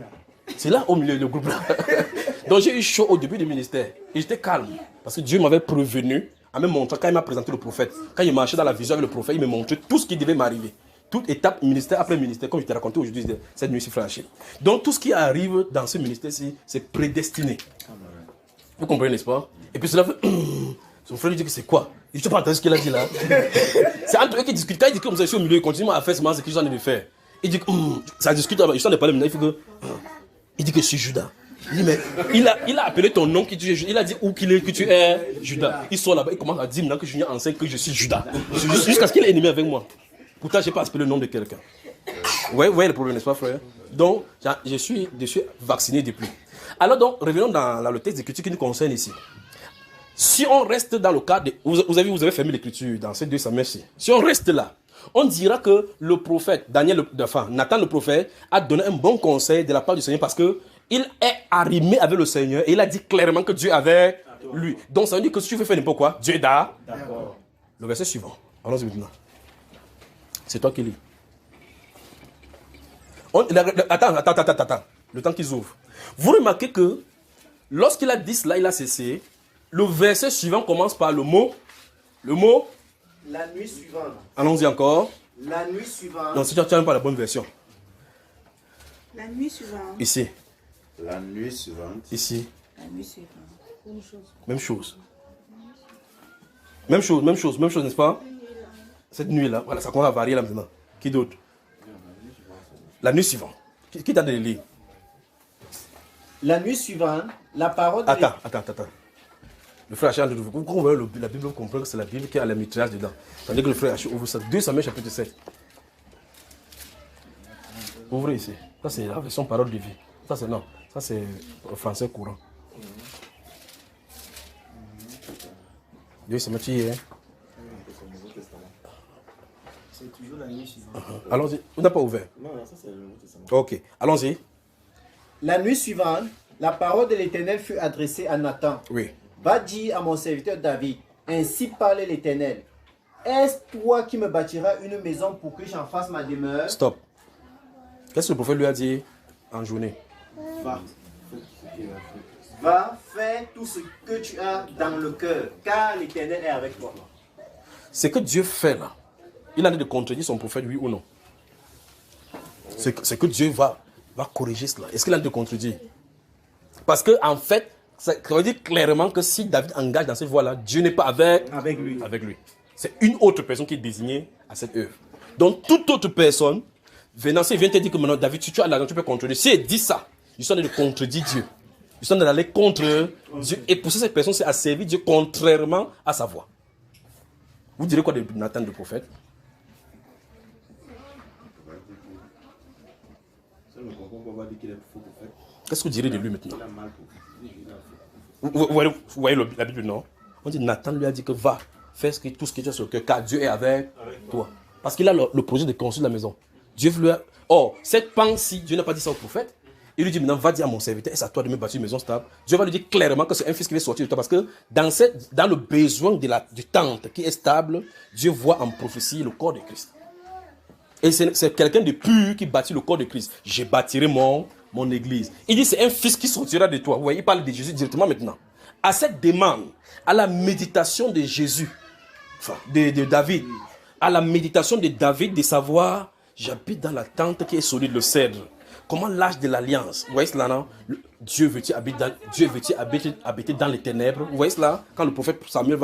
C'est là au milieu du groupe là. Donc j'ai eu chaud au début du ministère. Et j'étais calme. Parce que Dieu m'avait prévenu en me montrant, quand il m'a présenté le prophète, quand il marchait dans la vision avec le prophète, il me montrait tout ce qui devait m'arriver. Toute étape, ministère après ministère, comme je t'ai raconté aujourd'hui, cette nuit, c'est franchi. Donc tout ce qui arrive dans ce ministère-ci, c'est prédestiné. Vous comprenez, n'est-ce pas? Et puis cela fait. Son frère lui dit que c'est quoi? Il ne peut pas entendre ce qu'il a dit là. C'est entre eux qui discutent. Quand il dit comme ça, je suis au milieu, il continue à faire ce que je suis en train de faire. Il dit que ça discute, je suis en train de parler maintenant, il faut que. Il dit que je suis Judas. Il dit, mais il a appelé ton nom qui tu es Judas. Il a dit où qu'il est que tu es Judas. Il sort là-bas, il commence à dire maintenant que je viens enceinte que je suis Judas. Jusqu'à ce qu'il est ennemi avec moi. Pourtant, je n'ai pas appelé le nom de quelqu'un. Vous voyez le problème, n'est-ce pas, frère? Donc, je suis vacciné depuis. Alors, donc, revenons dans le texte d'écriture qui nous concerne ici. Si on reste dans le cadre, vous avez fermé l'écriture dans ces 2 Samuel-ci. Si on reste là, on dira que le prophète, Nathan le prophète, a donné un bon conseil de la part du Seigneur parce qu'il est arrimé avec le Seigneur et il a dit clairement que Dieu est avec lui. Donc ça veut dire que si tu veux faire n'importe quoi, Dieu est d'accord. Le verset suivant. Allons-y maintenant. C'est toi qui lis. Attends. Le temps qu'ils ouvrent. Vous remarquez que lorsqu'il a dit cela, il a cessé. Le verset suivant commence par le mot.
La nuit suivante.
Allons-y encore.
La nuit suivante.
Non, si tu n'as pas la bonne version.
La nuit suivante.
Ici.
La nuit suivante.
Ici.
La nuit suivante.
Même chose. Même chose, n'est-ce pas? Cette nuit-là, voilà, ça commence à varier là maintenant. Qui d'autre? La nuit suivante. Qui t'a donné le livre?
La nuit suivante, la parole de
Attends. Le frère Hachir, vous comprenez la Bible, vous comprenez que c'est la Bible qui a la mitraillage dedans. Tandis que le frère Hachir ouvre ça. 2 Samuel chapitre 7. Ouvrez ici. Ça, c'est la version parole de vie. Ça, c'est non. Ça, c'est français courant. Dieu, c'est Mathieu, hein?
C'est toujours la nuit suivante.
Allons-y. On n'a pas ouvert.
Non, ça c'est le Nouveau Testament.
Ok, allons-y.
La nuit suivante, la parole de l'Éternel fut adressée à Nathan.
Oui.
Va dire à mon serviteur David, ainsi parle l'Éternel. Est-ce toi qui me bâtiras une maison pour que j'en fasse ma demeure?
Stop. Qu'est-ce que le prophète lui a dit en journée?
Va faire tout ce que tu as dans le cœur, car l'Éternel est avec toi.
Ce que Dieu fait là, il a dit de contredire son prophète, oui ou non? C'est que Dieu va corriger cela. Est-ce qu'il a dit de contredire? Parce que en fait, ça veut dire clairement que si David engage dans cette voie-là, Dieu n'est pas avec lui. C'est une autre personne qui est désignée à cette œuvre. Donc toute autre personne, venant, s'il vient te dire que maintenant David, si tu as l'argent, tu peux contredire. Si il dit ça, ils sont en train de contredire Dieu. Ils sont en train d'aller contre Dieu. Et pour ça, cette personne, c'est à servir Dieu contrairement à sa voix. Vous direz quoi de Nathan le prophète? Qu'est-ce que vous direz de lui maintenant? Vous voyez la Bible, non? On dit Nathan lui a dit que va, fais tout ce que tu as sur le cœur, car Dieu est avec toi. Parce qu'il a le projet de construire la maison. Dieu lui a... Or, cette pensée, Dieu n'a pas dit ça au prophète. Il lui dit maintenant, va dire à mon serviteur, c'est à toi de me bâtir une maison stable. Dieu va lui dire clairement que c'est un fils qui va sortir de toi. Parce que dans le besoin du tente qui est stable, Dieu voit en prophétie le corps de Christ. Et c'est quelqu'un de pur qui bâtit le corps de Christ. Je bâtirai mon église. Il dit c'est un fils qui sortira de toi. Vous voyez, il parle de Jésus directement maintenant. À cette demande, à la méditation de Jésus, enfin, de David, à la méditation de David de savoir, j'habite dans la tente qui est solide, le cèdre. Comment l'âge de l'alliance, vous voyez cela, non? Dieu veut-il habiter dans les ténèbres? Vous voyez cela? Quand le prophète Samuel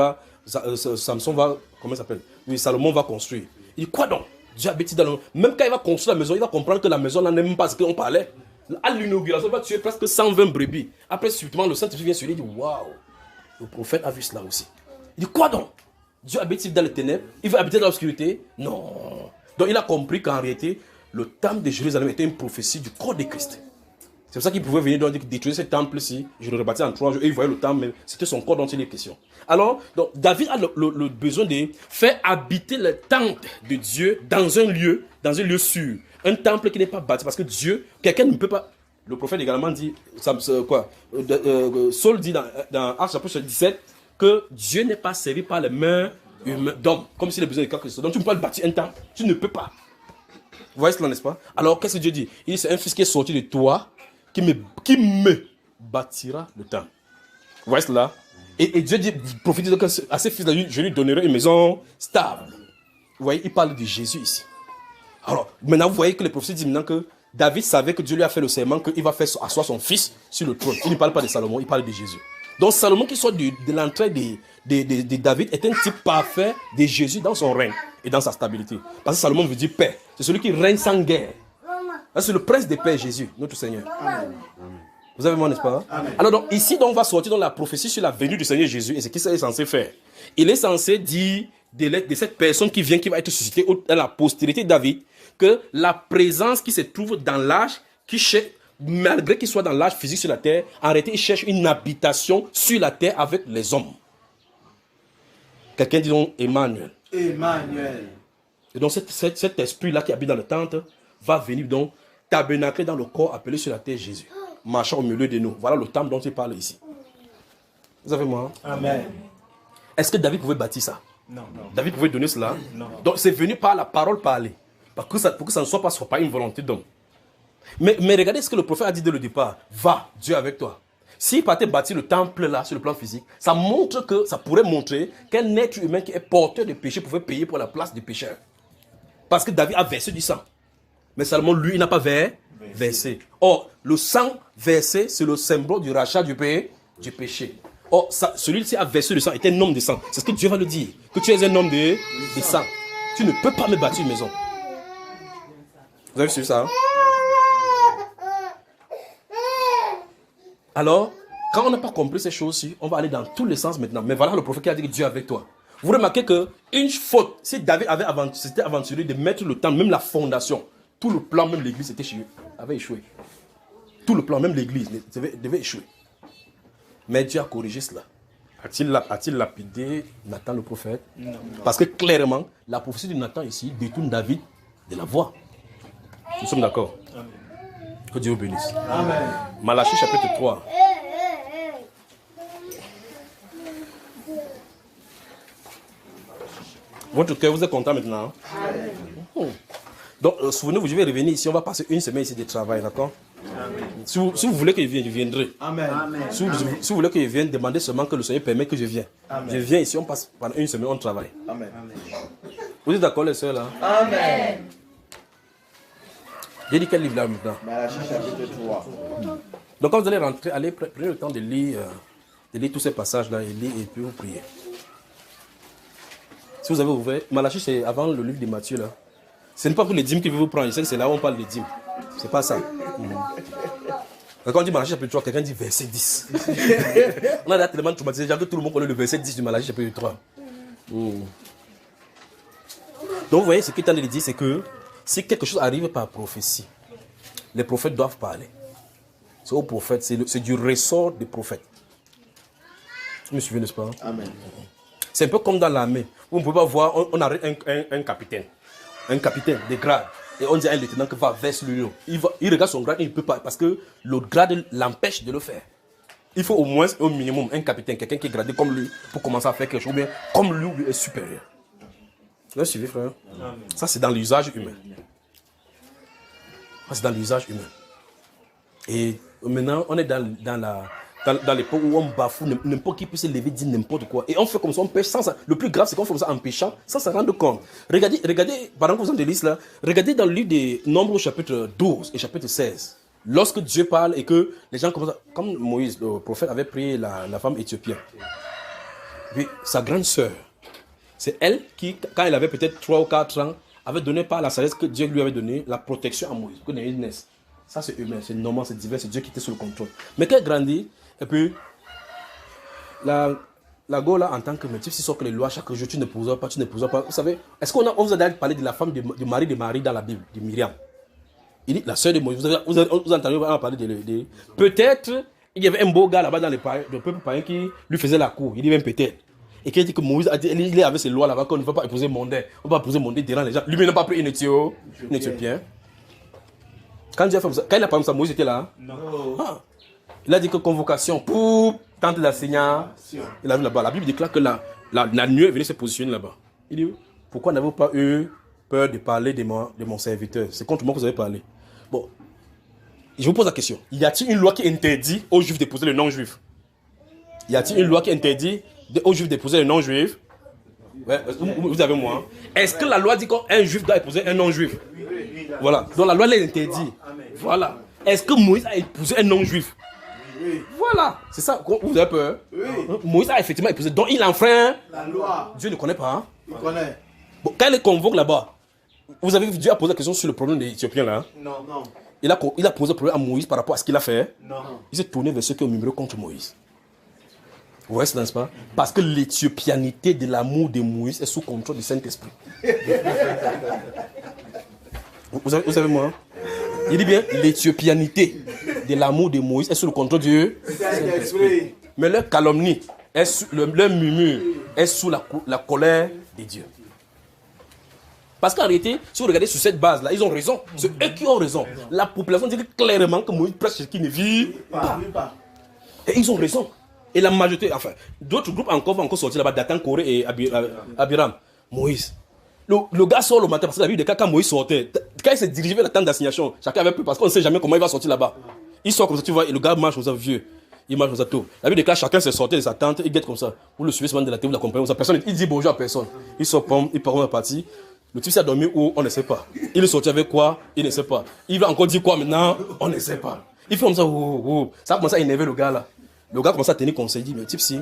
Samson va, comment il s'appelle? Oui, Salomon va construire. Il dit quoi donc? Dieu habite dans le... Même quand il va construire la maison, il va comprendre que la maison là n'est même pas ce qu'on parlait. À l'inauguration, il va tuer presque 120 brebis. Après, subitement, le Saint-Esprit vient sur lui et dit waouh, le prophète a vu cela aussi. Il dit quoi donc? Dieu habite dans les ténèbres? Il va habiter dans l'obscurité? Non. Donc il a compris qu'en réalité, le temple de Jérusalem était une prophétie du corps de Christ. C'est pour ça qu'il pouvait venir donc détruire ce temple-ci. Je le rebâtis en 3 jours. Et il voyait le temple, mais c'était son corps dont il est question. Alors, donc, David a le besoin de faire habiter le temple de Dieu dans un lieu sûr. Un temple qui n'est pas bâti. Parce que Dieu, quelqu'un ne peut pas... Le prophète également dit, Saul dit dans Actes chapitre 17, que Dieu n'est pas servi par les mains d'hommes, comme s'il a besoin de quelque chose. Donc tu ne peux pas bâtir un temple. Tu ne peux pas. Vous voyez cela, n'est-ce pas? Alors, qu'est-ce que Dieu dit? Il dit, c'est un fils qui est sorti de toi, qui me bâtira le temple. Vous voyez cela? Et Dieu dit, profitez donc à ces fils-là, je lui donnerai une maison stable. Vous voyez, il parle de Jésus ici. Alors, maintenant, vous voyez que les prophéties disent maintenant que David savait que Dieu lui a fait le serment qu'il va faire asseoir son fils sur le trône. Il ne parle pas de Salomon, il parle de Jésus. Donc, Salomon qui sort de l'entrée de David est un type parfait de Jésus dans son règne et dans sa stabilité. Parce que Salomon veut dire paix. C'est celui qui règne sans guerre. C'est le prince de paix, Jésus, notre Seigneur. Amen. Vous avez moi, n'est-ce pas? Amen. Alors, donc, ici, on va sortir dans la prophétie sur la venue du Seigneur Jésus et ce qu'il est censé faire. Il est censé dire de cette personne qui vient, qui va être suscitée dans la postérité de David, que la présence qui se trouve dans l'âge, malgré qu'il soit dans l'âge physique sur la terre, en réalité, il cherche une habitation sur la terre avec les hommes. Quelqu'un dit donc Emmanuel.
Emmanuel.
Et donc, cet esprit-là qui habite dans le tente va venir donc tabernacler dans le corps appelé sur la terre Jésus, marchant au milieu de nous. Voilà le temple dont il parle ici. Vous avez moi?
Amen.
Est-ce que David pouvait bâtir ça?
Non.
David pouvait donner cela?
Non.
Donc c'est venu par la parole parlée. Pour que ça ne soit pas une volonté d'homme. Mais regardez ce que le prophète a dit dès le départ. Va, Dieu avec toi. S'il partait bâtir le temple là, sur le plan physique, ça pourrait montrer qu'un être humain qui est porteur de péché pouvait payer pour la place du pécheur. Parce que David a versé du sang. Mais seulement lui, il n'a pas versé. Or, le sang versé, c'est le symbole du rachat du péché. Or, celui-ci a versé le sang, était un homme de sang. C'est ce que Dieu va le dire. Que tu es un homme de sang. Tu ne peux pas me bâtir une maison. Vous avez suivi ça? Hein? Alors, quand on n'a pas compris ces choses-ci, on va aller dans tous les sens maintenant. Mais voilà le prophète qui a dit que Dieu est avec toi. Vous remarquez qu'une faute, si David s'était aventuré de mettre le temps, même la fondation, tout le plan, même l'église avait échoué. tout le plan, même l'église, devait échouer. Mais Dieu a corrigé cela. A-t-il lapidé Nathan le prophète? Non. Parce que clairement, la prophétie de Nathan ici détourne David de la voie. Nous sommes d'accord? Que Dieu vous bénisse. Amen. Malachie chapitre 3. Votre cœur, vous êtes content maintenant? Amen. Donc, souvenez-vous, je vais revenir ici. On va passer une semaine ici de travail, d'accord? Si vous voulez que je vienne, je viendrai. Amen. Si vous voulez que je vienne, demandez seulement que le Seigneur permet que je vienne. Amen. Je viens ici, on passe pendant une semaine, on travaille. Amen. Vous êtes d'accord les sœurs là? Amen. J'ai dit quel livre là maintenant? Malachie chapitre 3. Donc quand vous allez rentrer, allez prenez le temps de lire tous ces passages là et lire et puis vous priez. Si vous avez ouvert, Malachie c'est avant le livre de Matthieu là. Ce n'est pas pour les dîmes qu'il veut vous prendre, je sais que c'est là où on parle des dîmes. C'est pas ça. Quand on dit Malachie chapitre 3, quelqu'un dit verset 10. On a tellement traumatisé, que tout le monde connaît le verset 10 du Malachie chapitre 3. Donc vous voyez, ce qu'il est en train de dire, c'est que si quelque chose arrive par prophétie, les prophètes doivent parler. C'est aux prophètes, c'est du ressort des prophètes. Vous me suivez, n'est-ce pas? Amen. C'est un peu comme dans l'armée. Vous ne pouvez pas voir, on arrête un capitaine. Un capitaine de grade. Et on dit à un lieutenant qu'il va verser le lion. Il regarde son grade et il ne peut pas. Parce que le grade l'empêche de le faire. Il faut au moins, au minimum, un capitaine, quelqu'un qui est gradé comme lui, pour commencer à faire quelque chose. Ou bien comme lui est supérieur. Vous suivez, frère? Amen. Ça, c'est dans l'usage humain. Ça, c'est dans l'usage humain. Et maintenant, on est dans l'époque où on bafoue, n'importe qui peut se lever, dire n'importe quoi. Et on fait comme ça, on pêche sans ça. Le plus grave, c'est qu'on fait comme ça en péchant, sans s'en rendre compte. Regardez, pendant que vous êtes de liste là, regardez dans le livre des Nombres, chapitre 12 et chapitre 16. Lorsque Dieu parle et que les gens commencent à, comme Moïse, le prophète, avait prié la femme éthiopienne. Puis sa grande sœur, c'est elle qui, quand elle avait peut-être 3 ou 4 ans, avait donné par la sagesse que Dieu lui avait donné la protection à Moïse, pour qu'il naisse. Ça, c'est humain, c'est normal, c'est divin, c'est Dieu qui était sous le contrôle. Mais quand elle grandit, et puis, la go là, en tant que métier, si sort que les lois, chaque jour, tu n'épouseras pas, tu n'épouseras pas. Vous savez, est-ce qu'on vous a déjà parlé de la femme du mari de Marie dans la Bible, de Myriam? Il dit, la sœur de Moïse, vous avez entendu parler de peut-être, il y avait un beau gars là-bas dans le peuple païen qui lui faisait la cour. Il dit même peut-être. Et qui dit que Moïse a dit, il avait ces lois là-bas qu'on ne va pas épouser mondain. On va épouser mondain devant les gens. Lui, il n'a pas pris une Éthiopien. Quand Dieu a fait ça, quand il a parlé de ça, Moïse était là. Non. Ah. Il a dit que convocation pour tente de la Seigneur. Il a vu là-bas. La Bible déclare que la nuée est venue se positionner là-bas. Il dit, pourquoi n'avez-vous pas eu peur de parler de mon serviteur? C'est contre moi que vous avez parlé. Bon, je vous pose la question. Y a-t-il une loi qui interdit aux Juifs d'épouser les non-Juifs? Y a-t-il une loi qui interdit aux Juifs d'épouser les non-Juifs? Ouais, vous avez moi. Est-ce que la loi dit qu'un Juif doit épouser un non-Juif? Voilà. Donc la loi l'interdit. Voilà. Est-ce que Moïse a épousé un non-Juif? Oui. Voilà. C'est ça. Vous avez peur? Oui. Moïse a effectivement épousé. Donc il enfreint la loi. Dieu ne connaît pas. Hein? Il connaît. Bon, quand il les convoque là-bas, vous avez vu Dieu a posé la question sur le problème des Éthiopiens là? Non. Il a posé le problème à Moïse par rapport à ce qu'il a fait. Non. Il s'est tourné vers ceux qui ont murmuré contre Moïse. Vous voyez, n'est-ce pas? Parce que l'éthiopianité de l'amour de Moïse est sous contrôle du Saint-Esprit. Vous savez moi? Il dit bien, l'éthiopianité de l'amour de Moïse est sous le contrôle du Saint-Esprit. Mais leur calomnie, leur murmure est sous la colère de Dieu. Parce qu'en réalité, si vous regardez sur cette base-là, ils ont raison. C'est eux qui ont raison. La population dit clairement que Moïse prêche ce qui ne vit pas. Et ils ont raison. Et la majorité, enfin, d'autres groupes vont encore sortir là-bas, Dathan, Corée et Abiram. Moïse. Le gars sort le matin, parce que la Bible dit quand Moïse sortait, quand il s'est dirigé vers la tente d'assignation, chacun avait peur parce qu'on ne sait jamais comment il va sortir là-bas. Il sort comme ça, tu vois, et le gars marche comme ça, vieux. Il marche comme ça, tout. La Bible dit que chacun s'est sorti de sa tente, il guette comme ça. Vous le suivez souvent de la télé, vous l'accompagnez comme ça. Personne, il dit bonjour à personne. Il sort, il part en partie. Le type s'est dormi où on ne sait pas. Il est sorti avec quoi? Il ne sait pas. Il va encore dire quoi maintenant? On ne sait pas. Il fait comme ça, ça a commencé à énerver le gars là. Le gars commence à tenir conseil, il dit, mais type si,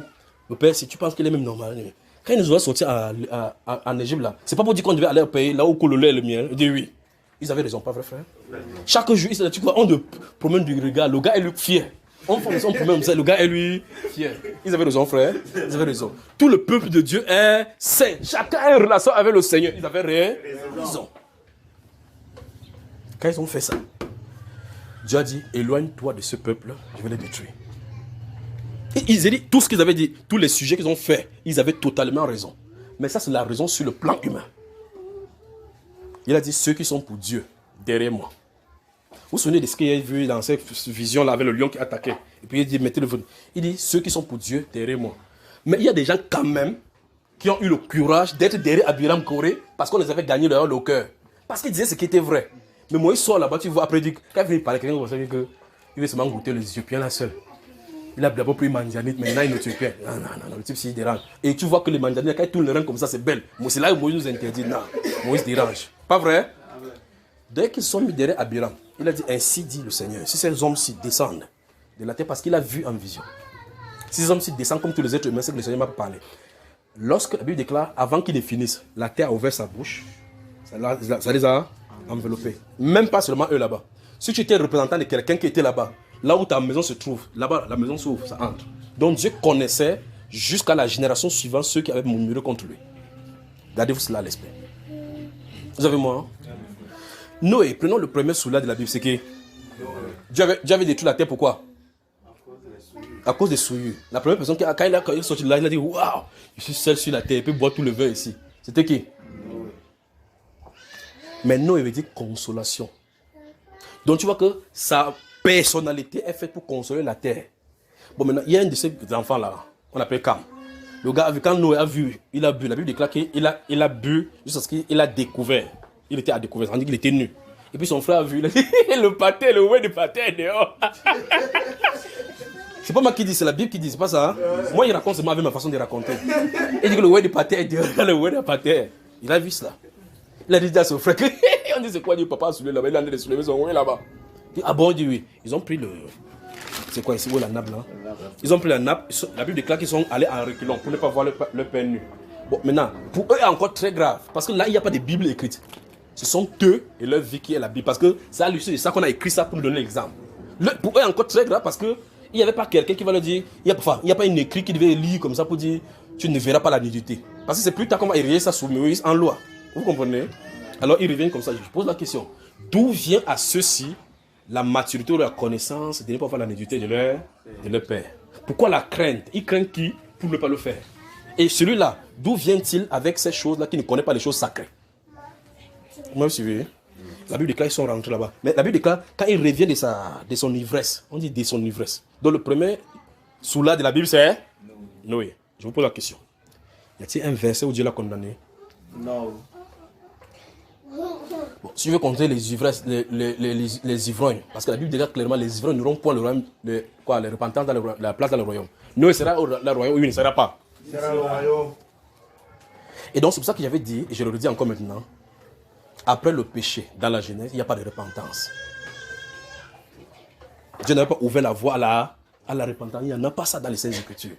le père, si tu penses qu'il est même normal, quand il nous a sorti en Égypte là, c'est pas pour dire qu'on devait aller au pays là où coule le lait et le miel. Il dit oui. Ils avaient raison, pas vrai frère? Chaque jour, tu vois, on te promène du regard, le gars est lui fier. On promène ça, le gars est lui fier. Ils avaient raison frère, ils avaient raison. Tout le peuple de Dieu est saint. Chacun a une relation avec le Seigneur. Ils avaient raison. Quand ils ont fait ça, Dieu a dit, éloigne-toi de ce peuple, je vais les détruire. Et ils ont dit, tout ce qu'ils avaient dit, tous les sujets qu'ils ont fait, ils avaient totalement raison. Mais ça, c'est la raison sur le plan humain. Il a dit, ceux qui sont pour Dieu, derrière moi. Vous vous souvenez de ce qu'il a vu dans cette vision-là avec le lion qui attaquait. Et puis il dit, mettez le feu. Il dit, ceux qui sont pour Dieu, derrière moi. Mais il y a des gens quand même qui ont eu le courage d'être derrière Abiram Corée parce qu'on les avait gagnés leur le cœur. Parce qu'ils disaient ce qui était vrai. Mais moi, il sort là-bas, tu vois, après, quand il vient parler, quelqu'un va dire qu'il veut seulement goûter les Éthiopiens là seul. Il a d'abord pris Mandianite, maintenant il est Éthiopien. Non, le type s'il dérange. Et tu vois que les Mandianites, quand ils tournent le rein comme ça, c'est belle. Mais c'est là où Moïse nous interdit. Non, Moïse dérange. Pas vrai? Dès qu'ils sont mis derrière Abiram, il a dit, ainsi dit le Seigneur. Si ces hommes-ci descendent de la terre, parce qu'il a vu en vision. Si ces hommes-ci descendent comme tous les êtres humains, c'est que le Seigneur m'a parlé. Lorsque la Bible déclare, avant qu'il les finisse, la terre a ouvert sa bouche, ça les a enveloppés. Même pas seulement eux là-bas. Si tu étais représentant de quelqu'un qui était là-bas, là où ta maison se trouve, là-bas, la maison s'ouvre, ça entre. Donc Dieu connaissait jusqu'à la génération suivante ceux qui avaient murmuré contre lui. Gardez-vous cela à l'esprit. Vous avez moi, hein? Noé, prenons le premier soulat de la Bible, c'est que Dieu avait détruit la terre, pourquoi? À cause des souillures. La première personne, quand il est sorti de là, il a dit, waouh, je suis seul sur la terre, il peut boire tout le vin ici. C'était qui? Mais Noé veut dire consolation. Donc tu vois que sa personnalité est faite pour consoler la terre. Bon, maintenant, il y a un de ces enfants-là, on l'appelle Cam. Le gars, quand Noé a vu, il a bu. La Bible déclare qu'il a bu jusqu'à ce qu'il a découvert. Il était à découvert, on dit qu'il était nu. Et puis son frère a vu, il a dit, le pâté, le oué de pâté est dehors. C'est pas moi qui dis, c'est la Bible qui dit, c'est pas ça. Hein? Moi, il raconte seulement avec ma façon de raconter. Il dit que le oué de pâté est dehors, le oué de pâté. Il a vu cela. Il a dit à son frère, on dit c'est quoi, dit papa a soulevé là-bas, il a de soulever son oué là-bas. Il dit, ah bon, il dit oui. Ils ont pris le... C'est quoi ici, où la nappe là? Ils ont pris la nappe, la Bible déclare qu'ils sont allés en reculant pour ne pas voir le père nu. Bon, maintenant, pour eux, c'est encore très grave. Parce que là, il n'y a pas de Bible écrite. Ce sont eux et leur vie qui est la Bible. Parce que c'est à l'issue de ça qu'on a écrit ça pour nous donner l'exemple. Pour eux, c'est encore très grave parce qu'il n'y avait pas quelqu'un qui va leur dire... Il n'y a pas une écrit qui devait lire comme ça pour dire tu ne verras pas la nudité. Parce que c'est plus tard qu'on va érigé ça sous Moïse en loi. Vous comprenez? Alors, ils reviennent comme ça. Je pose la question. D'où vient à ceux-ci la maturité ou la connaissance de ne pas voir la nudité de leur père? Pourquoi la crainte? Ils craignent qui pour ne pas le faire? Et celui-là, d'où vient-il avec ces choses-là qui ne connaît pas les choses sacrées? Vous me suivez? La Bible déclare qu'ils sont rentrés là-bas. Mais la Bible déclare quand il revient de son ivresse. On dit de son ivresse. Donc le premier soulat de la Bible c'est Noé. Je vous pose la question. Y a-t-il un verset où Dieu l'a condamné?
Non.
Bon, si je veux compter les ivresses, les ivrognes, parce que la Bible déclare clairement les ivrognes n'auront point le royaume, les repentants dans la place dans le royaume. Noé sera au royaume ou il ne sera pas.
Il sera au royaume.
Et donc c'est pour ça que j'avais dit, et je le redis encore maintenant, après le péché dans la Genèse, il n'y a pas de repentance. Dieu n'avait pas ouvert la voie à la repentance. Il n'y en a pas ça dans les Saintes Écritures.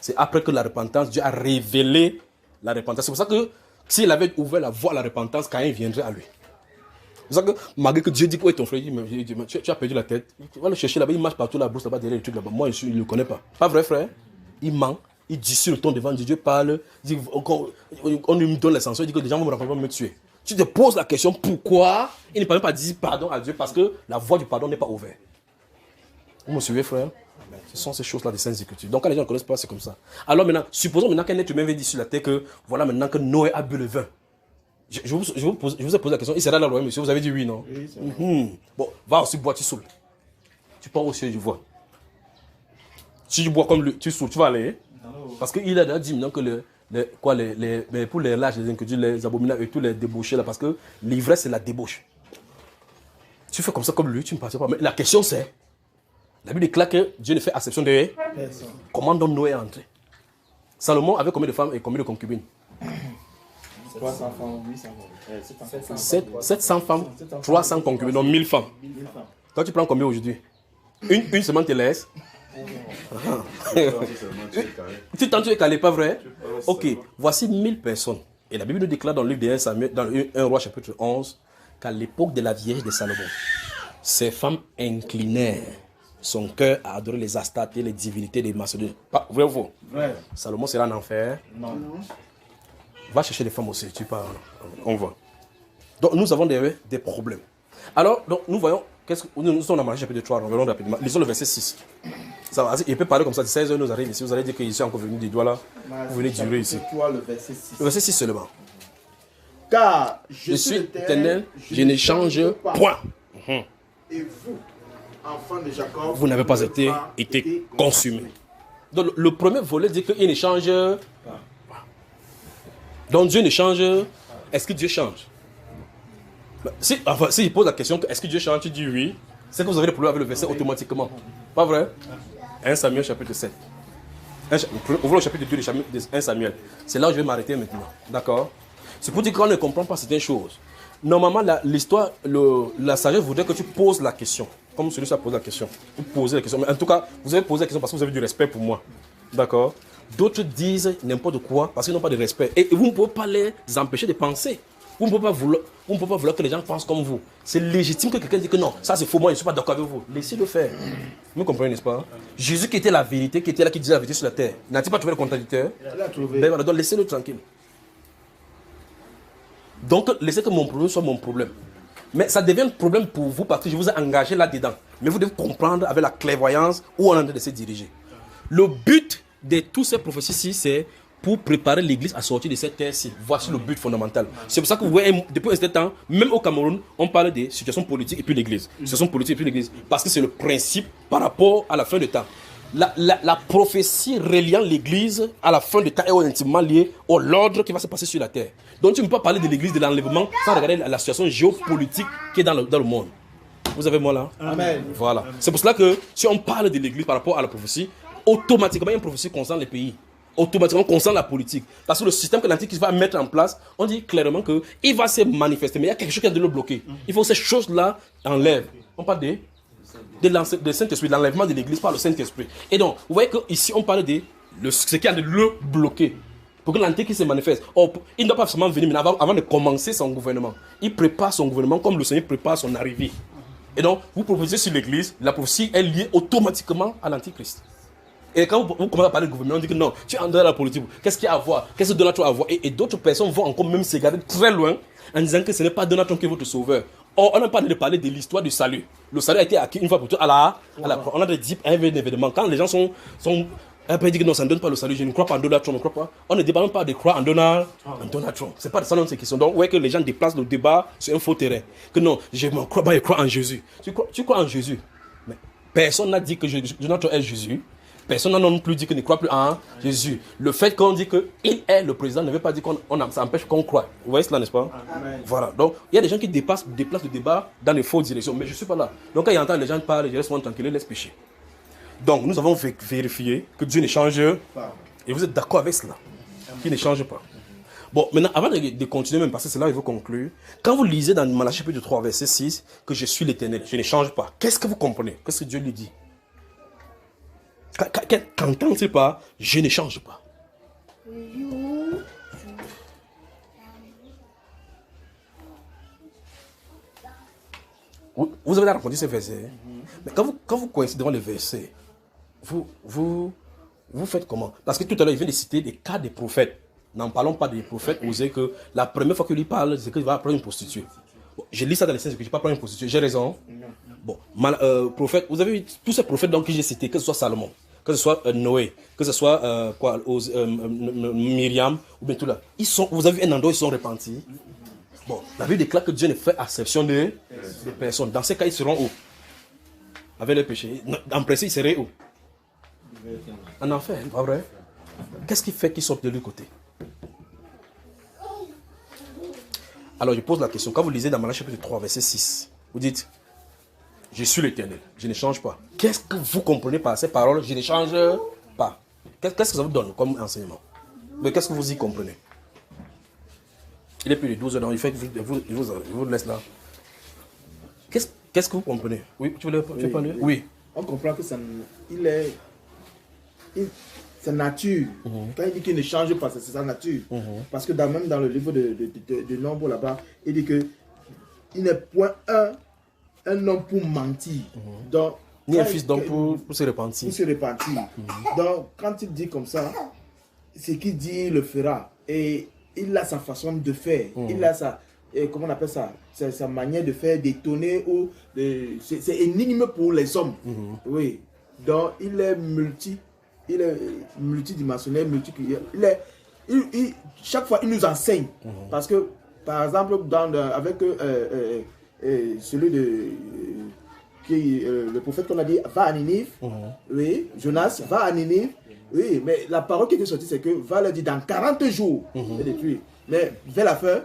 C'est après que la repentance, Dieu a révélé la repentance. C'est pour ça que s'il avait ouvert la voie à la repentance, Caïn viendrait à lui. C'est pour ça que malgré que Dieu dit où est ton frère, il dit, tu as perdu la tête. Tu vas le chercher là-bas, il marche partout la brousse là-bas, derrière les trucs là-bas. Moi, je ne le connais pas. Pas vrai, frère? Il ment. Il dit sur le ton devant Dieu. Dieu parle. Il dit, on lui donne les sanctions. Il dit que les gens vont me tuer. Tu te poses la question pourquoi il ne peut même pas dire pardon à Dieu parce que la voie du pardon n'est pas ouverte. Vous me suivez, frère? Ce sont ces choses-là des Saintes Écritures. Donc quand les gens ne connaissent pas, c'est comme ça. Alors maintenant, supposons maintenant qu'un être humain vient dire sur la terre que voilà maintenant que Noé a bu le vin. Je vous ai posé la question, il sera dans le royaume, monsieur. Vous avez dit oui, non? Oui, c'est vrai. Bon, va aussi boire, tu saoules. Tu pars au ciel, tu vois. Si tu bois comme lui, tu saoules, tu vas aller. Parce qu'il a déjà dit maintenant que pour les lâches, les incrédules, les abominables et tous les débauchés là, parce que l'ivresse c'est la débauche. Tu fais comme ça comme lui, tu ne passes pas. Mais la question c'est, la Bible déclare que Dieu ne fait exception de personne. Comment donc Noé est entré? Salomon avait combien de femmes et combien de concubines?
300 femmes, 800 femmes.
700 femmes, 300 concubines, donc 1000 femmes. Toi tu prends combien aujourd'hui? Une semaine te laisse. Tu es calé, pas vrai? Ok, voici 1000 personnes. Et la Bible nous déclare dans le livre de 1 Samuel, dans 1 Roi chapitre 11, qu'à l'époque de la vierge de Salomon, ces femmes inclinèrent son cœur à adorer les astates et les divinités des Macédoniens. Pas vrai ou faux? Vrai. Salomon sera en enfer? Non. Va chercher des femmes aussi, tu parles. On va. Donc nous avons des problèmes. Alors, donc, nous voyons Nous sommes dans Malachie chapitre 3, revenons rapidement. Lisons le verset 6. Ça va, il peut parler comme ça, de 16h nous arrive ici, vous allez dire qu'il est encore venu des doigts là, vous venez durer ici.
3, le verset 6.
Le verset 6 seulement.
Car
je suis éternel, je ne change point.
Et vous, enfants de Jacob,
vous n'avez pas été consumés. Donc le premier volet dit qu'il ne change pas. Donc Dieu ne change. Est-ce que Dieu change? Si il pose la question, est-ce que Dieu change, tu dis oui, c'est que vous avez le problème avec le verset automatiquement. Pas vrai? 1 Samuel chapitre 7. Ouvrons le chapitre 2 de 1 Samuel. C'est là où je vais m'arrêter maintenant. D'accord? C'est pour dire qu'on ne comprend pas certaines choses. Normalement, l'histoire, la sagesse voudrait que tu poses la question. Comme celui-ci a posé la question. Vous posez la question. Mais en tout cas, vous avez posé la question parce que vous avez du respect pour moi. D'accord? D'autres disent n'importe quoi parce qu'ils n'ont pas de respect. Et vous ne pouvez pas les empêcher de penser. Vous ne pouvez pas vouloir que les gens pensent comme vous. C'est légitime que quelqu'un dise que non, ça c'est faux, moi je ne suis pas d'accord avec vous. Laissez-le faire. Vous comprenez, n'est-ce pas? Jésus qui était la vérité, qui était là, qui disait la vérité sur la terre, n'a-t-il pas trouvé le contradicteur?
Il a trouvé.
Ben voilà, donc laissez-le tranquille. Donc laissez que mon problème soit mon problème. Mais ça devient un problème pour vous parce que je vous ai engagé là-dedans. Mais vous devez comprendre avec la clairvoyance où on est en train de se diriger. Le but de toutes ces prophéties-ci, c'est pour préparer l'Église à sortir de cette terre-ci. Voici le but fondamental. C'est pour ça que vous voyez, depuis un certain temps, même au Cameroun, on parle des situations politiques et puis l'Église. Situations politiques et puis l'Église. Parce que c'est le principe par rapport à la fin de temps. La prophétie reliant l'Église à la fin de temps est intimement liée à l'ordre qui va se passer sur la terre. Donc tu ne peux pas parler de l'Église, de l'enlèvement, sans regarder la situation géopolitique qui est dans le monde. Vous avez moi là?
Amen.
Voilà. C'est pour cela que si on parle de l'Église par rapport à la prophétie, automatiquement, il y a une prophétie concernant les pays. Automatiquement concernant la politique. Parce que le système que l'Antichrist va mettre en place, on dit clairement qu'il va se manifester. Mais il y a quelque chose qui a de le bloquer. Il faut que ces choses-là enlèvent. On parle de Saint-Esprit, de l'enlèvement de l'Église par le Saint-Esprit. Et donc, vous voyez qu'ici, on parle de ce qui a de le bloquer. Pour que l'Antichrist se manifeste. Il ne doit pas seulement venir avant de commencer son gouvernement. Il prépare son gouvernement comme le Seigneur prépare son arrivée. Et donc, vous prophétisez sur l'Église, la prophétie est liée automatiquement à l'Antichrist. Et quand vous commencez à parler de gouvernement, on dit que non, tu es en dehors de la politique. Qu'est-ce qu'il y a à voir? Qu'est-ce que Donald Trump a à voir? Et d'autres personnes vont encore même se garder très loin en disant que ce n'est pas Donald Trump qui est votre sauveur. Or, on n'a pas de parler de l'histoire du salut. Le salut a été acquis une fois pour toutes à la croix. On a dit un événement. Quand les gens sont un peu dit que non, ça ne donne pas le salut. Je ne crois pas en Donald Trump. Je ne crois pas. On ne débat même pas de croire en Donald Trump. C'est pas de ça dont c'est question. Donc, ouais, que les gens déplacent le débat sur un faux terrain. Que non, je ne crois pas, je crois en Jésus. Tu crois en Jésus. Mais personne n'a dit que Donald Trump est Jésus. Personne n'a non plus dit qu'il ne croit plus en Jésus. Le fait qu'on dit qu'il est le président ne veut pas dire ça empêche qu'on croit. Vous voyez cela, n'est-ce pas? Amen. Voilà. Donc, il y a des gens qui déplacent le débat dans les fausses directions. Mais je ne suis pas là. Donc, quand il entend les gens parler, je laisse moi tranquille, laisse pécher. Donc, nous avons vérifié que Dieu ne change pas. Et vous êtes d'accord avec cela? Qu'il ne change pas. Bon, maintenant, avant de continuer, même parce que c'est là où il faut conclure, quand vous lisez dans Malachie chapitre 3, verset 6, que je suis l'Éternel, je ne change pas. Qu'est-ce que vous comprenez? Qu'est-ce que Dieu lui dit? Qu'entend-il pas, je ne change pas. Vous avez rencontré ces versets. Mais quand vous coïncidez devant les versets, vous faites comment? Parce que tout à l'heure, il vient de citer des cas des prophètes. N'en parlons pas des prophètes, osez que la première fois qu'il lui parle, c'est qu'il va prendre une prostituée. Bon, je lis ça dans les scènes, que je ne vais pas prendre une prostituée. J'ai raison. Bon, prophète, vous avez vu tous ces prophètes donc, que j'ai cités, que ce soit Salomon, que ce soit Noé, que ce soit Myriam, ou bien tout là. Vous avez vu un endroit où ils sont repentis. Bon, la Bible déclare que Dieu ne fait exception de personnes. Dans ces cas, ils seront où? Avec le péché. En principe, ils seraient où? En enfer, pas vrai? Qu'est-ce qui fait qu'ils sortent de l'autre côté? Alors, je pose la question. Quand vous lisez dans Malachie chapitre 3, verset 6, vous dites, je suis l'Éternel, je ne change pas. Qu'est-ce que vous comprenez par ces paroles? Je ne change pas. Qu'est-ce que ça vous donne comme enseignement? Mais qu'est-ce que vous y comprenez? Il est plus de 12 heures, donc il fait que je vous laisse là. Qu'est-ce que vous comprenez? Oui, tu veux parler? Oui.
On comprend que sa nature. Quand il dit qu'il ne change pas, c'est sa nature. Parce que même dans le livre de Nombre là-bas, il dit que il n'est point un homme pour mentir. Donc,
ni un fils d'homme pour se repentir.
Donc, quand il dit comme ça, ce qu'il dit, il le fera. Et il a sa façon de faire. Il a comment on appelle ça, sa manière de faire détonner ou c'est énigme pour les hommes. Oui. Donc il est multidimensionnel, chaque fois il nous enseigne. Parce que par exemple avec celui de le prophète qu'on a dit va à Ninive, oui, Jonas va à Ninive, oui, mais la parole qui était sortie c'est que va leur dire dans 40 jours c'est détruit. Mais vers la fin,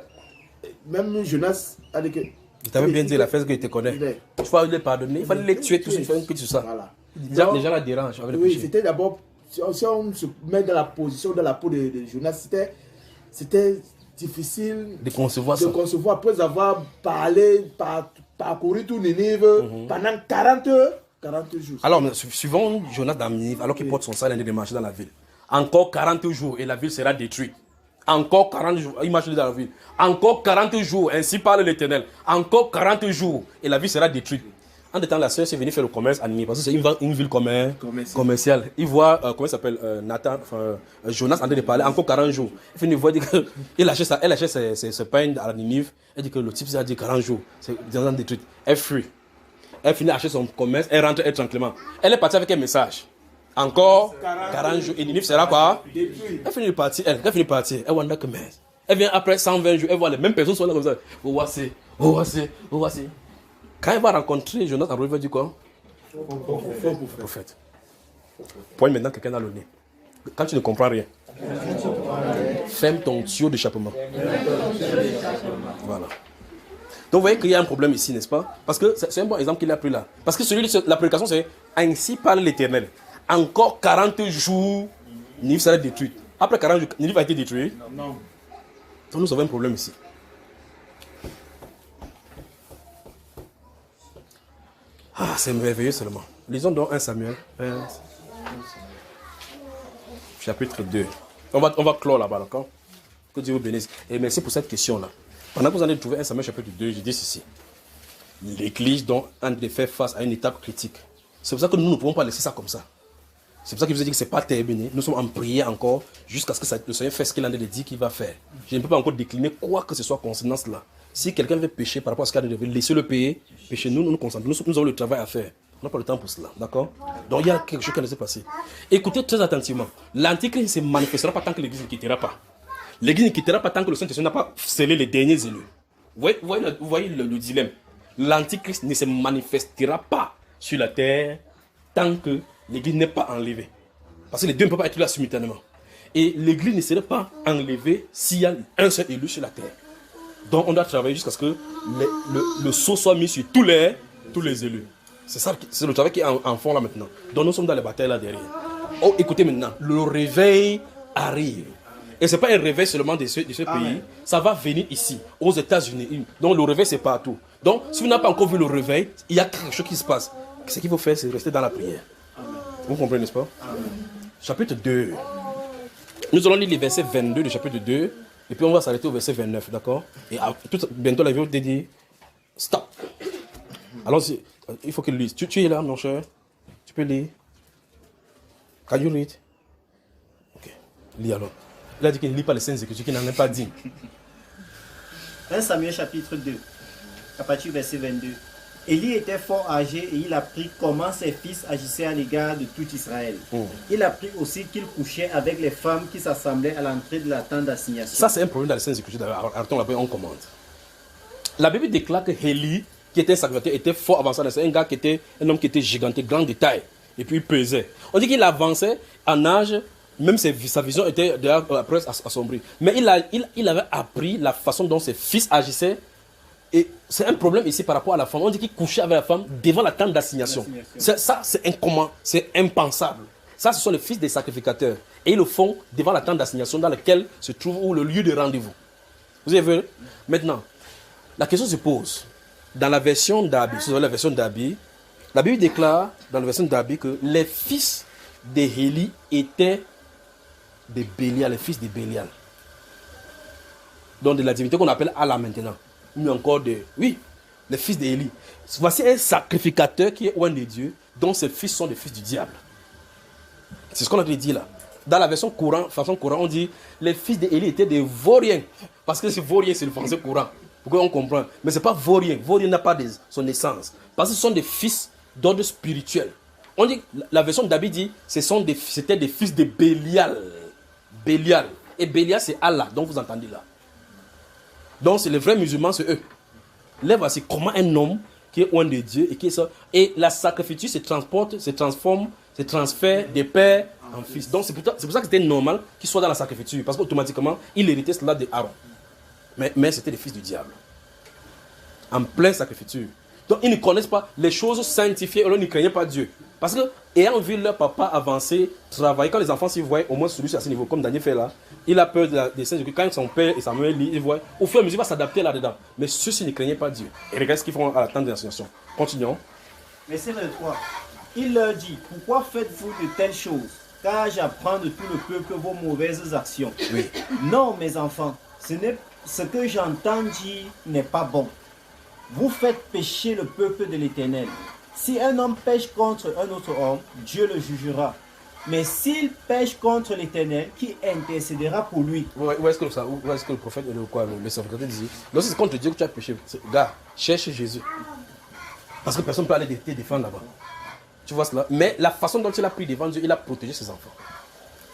même Jonas a dit que
il t'avait bien dit la fête que tu te connais. Tu vas les pardonner, il fallait les tuer tous, il fallait que tu ça. Voilà. Les gens la dérangent avec le péché.
Oui, c'était d'abord, si on se met dans la position, dans la peau de Jonas, c'était difficile
de concevoir ça.
Après avoir parcouru tout Ninive pendant 40 jours.
Alors, suivant Jonas dans Ninive, alors qu'il porte son sac, il est de marcher dans la ville. Encore 40 jours et la ville sera détruite. Encore 40 jours, il marche dans la ville. Encore 40 jours, ainsi parle l'Éternel. Encore 40 jours et la ville sera détruite. En temps, la sœur est venue faire le commerce à Ninive parce que c'est une ville commerciale. Il voit, comment il s'appelle, Jonas en train de parler, encore 40 jours. Il finit de voir elle achète ses pains à Ninive. Elle dit que le type a dit 40 jours, c'est détruit. Elle fuit. Elle finit d'acheter son commerce, elle rentre tranquillement. Elle est partie avec un message. Encore 40 jours et Ninive sera quoi? Elle finit de partir, elle voit un commerce. Elle vient après 120 jours, elle voit les mêmes personnes sont là comme ça. Voici. Quand elle va rencontrer Jonas, elle va dire quoi? Prophète. Point maintenant quelqu'un dans le nez. Quand tu ne comprends rien, ferme ton tuyau d'échappement. Voilà. Donc vous voyez qu'il y a un problème ici, n'est-ce pas? Parce que c'est un bon exemple qu'il a pris là. Parce que la prédication c'est ainsi parle l'Éternel. Encore 40 jours, Ninive sera détruite. Après 40 jours, Ninive a été détruite. Non. Donc nous avons un problème ici. Ah, c'est merveilleux seulement. Lisons donc 1 Samuel, chapitre 2. On va clore là-bas, d'accord? Que Dieu vous bénisse. Et merci pour cette question-là. Pendant que vous allez trouver 1 Samuel, chapitre 2, je dis ceci. L'Église doit faire face à une étape critique. C'est pour ça que nous ne pouvons pas laisser ça comme ça. C'est pour ça que je vous ai dit que ce n'est pas terminé. Nous sommes en prière encore jusqu'à ce que le Seigneur fasse ce qu'il en a dit qu'il va faire. Je ne peux pas encore décliner quoi que ce soit concernant cela. Si quelqu'un veut pécher par rapport à ce qu'il a dit, laissez-le payer. Pécher, nous nous concentrons. Nous avons le travail à faire. On n'a pas le temps pour cela. D'accord? Donc il y a quelque chose qui va se passer. Écoutez très attentivement. L'Antichrist ne se manifestera pas tant que l'Église ne quittera pas. L'Église ne quittera pas tant que le Saint-Esprit n'a pas scellé les derniers élus. Vous voyez le dilemme. L'Antichrist ne se manifestera pas sur la terre tant que l'Église n'est pas enlevée. Parce que les deux ne peuvent pas être là simultanément. Et l'Église ne sera pas enlevée s'il y a un seul élu sur la terre. Donc on doit travailler jusqu'à ce que le sceau soit mis sur tous les élus. C'est ça, c'est le travail qui est en fond là maintenant. Donc nous sommes dans les batailles là derrière. Oh, écoutez maintenant, le réveil arrive. Et ce n'est pas un réveil seulement de ce pays. Ça va venir ici, aux États-Unis. Donc le réveil c'est partout. Donc si vous n'avez pas encore vu le réveil, il y a quelque chose qui se passe. Ce qu'il faut faire, c'est rester dans la prière. Amen. Vous comprenez, n'est-ce pas? Amen. Chapitre 2. Nous allons lire les versets 22 du chapitre 2. Et puis on va s'arrêter au verset 29, d'accord? Et bientôt la vidéo te dit stop. Alors il faut qu'il lise. Tu es là, mon cher? Tu peux lire? Can you read? Ok. Lis alors. Il a dit qu'il ne lit pas les Saintes Écritures, qu'il n'en est pas dit.
1 Samuel chapitre 2, à partir du verset 22. Élie était fort âgé et il apprit comment ses fils agissaient à l'égard de tout Israël. Il apprit aussi qu'il couchait avec les femmes qui s'assemblaient à l'entrée de la tente d'assignation.
Ça, c'est un problème dans les Saintes Écritures. Arrêtons là-bas, on commente. La Bible déclare que Élie, qui était un sacrificateur, était fort avançant. C'est un homme qui était gigantique, grand de taille. Et puis il pesait. On dit qu'il avançait en âge, même sa vision était presque assombrie. Mais il avait appris la façon dont ses fils agissaient. Et c'est un problème ici par rapport à la femme. On dit qu'il couchait avec la femme devant la tente d'assignation. Ça, c'est incommun, c'est impensable. Ça, ce sont les fils des sacrificateurs. Et ils le font devant la tente d'assignation dans laquelle se trouve le lieu de rendez-vous. Vous avez vu? Maintenant, la question se pose. Dans la version d'Abi, la Bible déclare dans la version d'Abi que les fils d'Élie étaient des Bélial, les fils de Bélial. Donc de la divinité qu'on appelle Allah maintenant. Mais encore oui, les fils d'Élie. Voici un sacrificateur qui est loin de Dieu, dont ses fils sont des fils du diable. C'est ce qu'on a dit là. Dans la version courant, on dit les fils d'Élie étaient des vauriens. Parce que ce vaurien, c'est le français courant. pour qu'on comprenne. Mais ce n'est pas vaurien. Vaurien n'a pas son essence. Parce que ce sont des fils d'ordre spirituel. On dit, la version d'Abi dit, c'était des fils de Bélial. Bélial. Et Bélial, c'est Allah, donc vous entendez là. Donc, c'est les vrais musulmans, c'est eux. Là, voici comment un homme qui est loin de Dieu et qui est ça. Et la sacrifice se transforme, se transfère des pères en fils. Donc, c'est pour ça que c'était normal qu'il soit dans la sacrifice. Parce qu'automatiquement, il héritait cela de Aaron. Mais c'était des fils du diable. En plein sacrifice. Donc, ils ne connaissent pas les choses sanctifiées, alors ils ne craignaient pas Dieu. Parce que, ayant vu leur papa avancer, travailler, quand les enfants s'y voient, au moins celui à ce niveau, comme Daniel fait là, il a peur des scènes de quand son père et Samuel lisent, ils voient, au fur et à mesure, il va s'adapter là-dedans. Mais ceux-ci ne craignaient pas Dieu. Et regarde ce qu'ils font à la tente de l'assignation. Continuons.
Verset 23. Il leur dit, pourquoi faites-vous de telles choses? Car j'apprends de tout le peuple vos mauvaises actions.
Oui.
Non, mes enfants, ce que j'entends dire n'est pas bon. Vous faites pécher le peuple de l'Éternel. Si un homme pêche contre un autre homme, Dieu le jugera. Mais s'il pêche contre l'Éternel, qui intercédera pour lui?
Où est-ce que le prophète et le serviteur dit? Non, c'est contre Dieu que tu as péché. Gars, cherche Jésus. Parce que personne ne peut aller te défendre là-bas. Tu vois cela? Mais la façon dont il a pris devant Dieu, il a protégé ses enfants.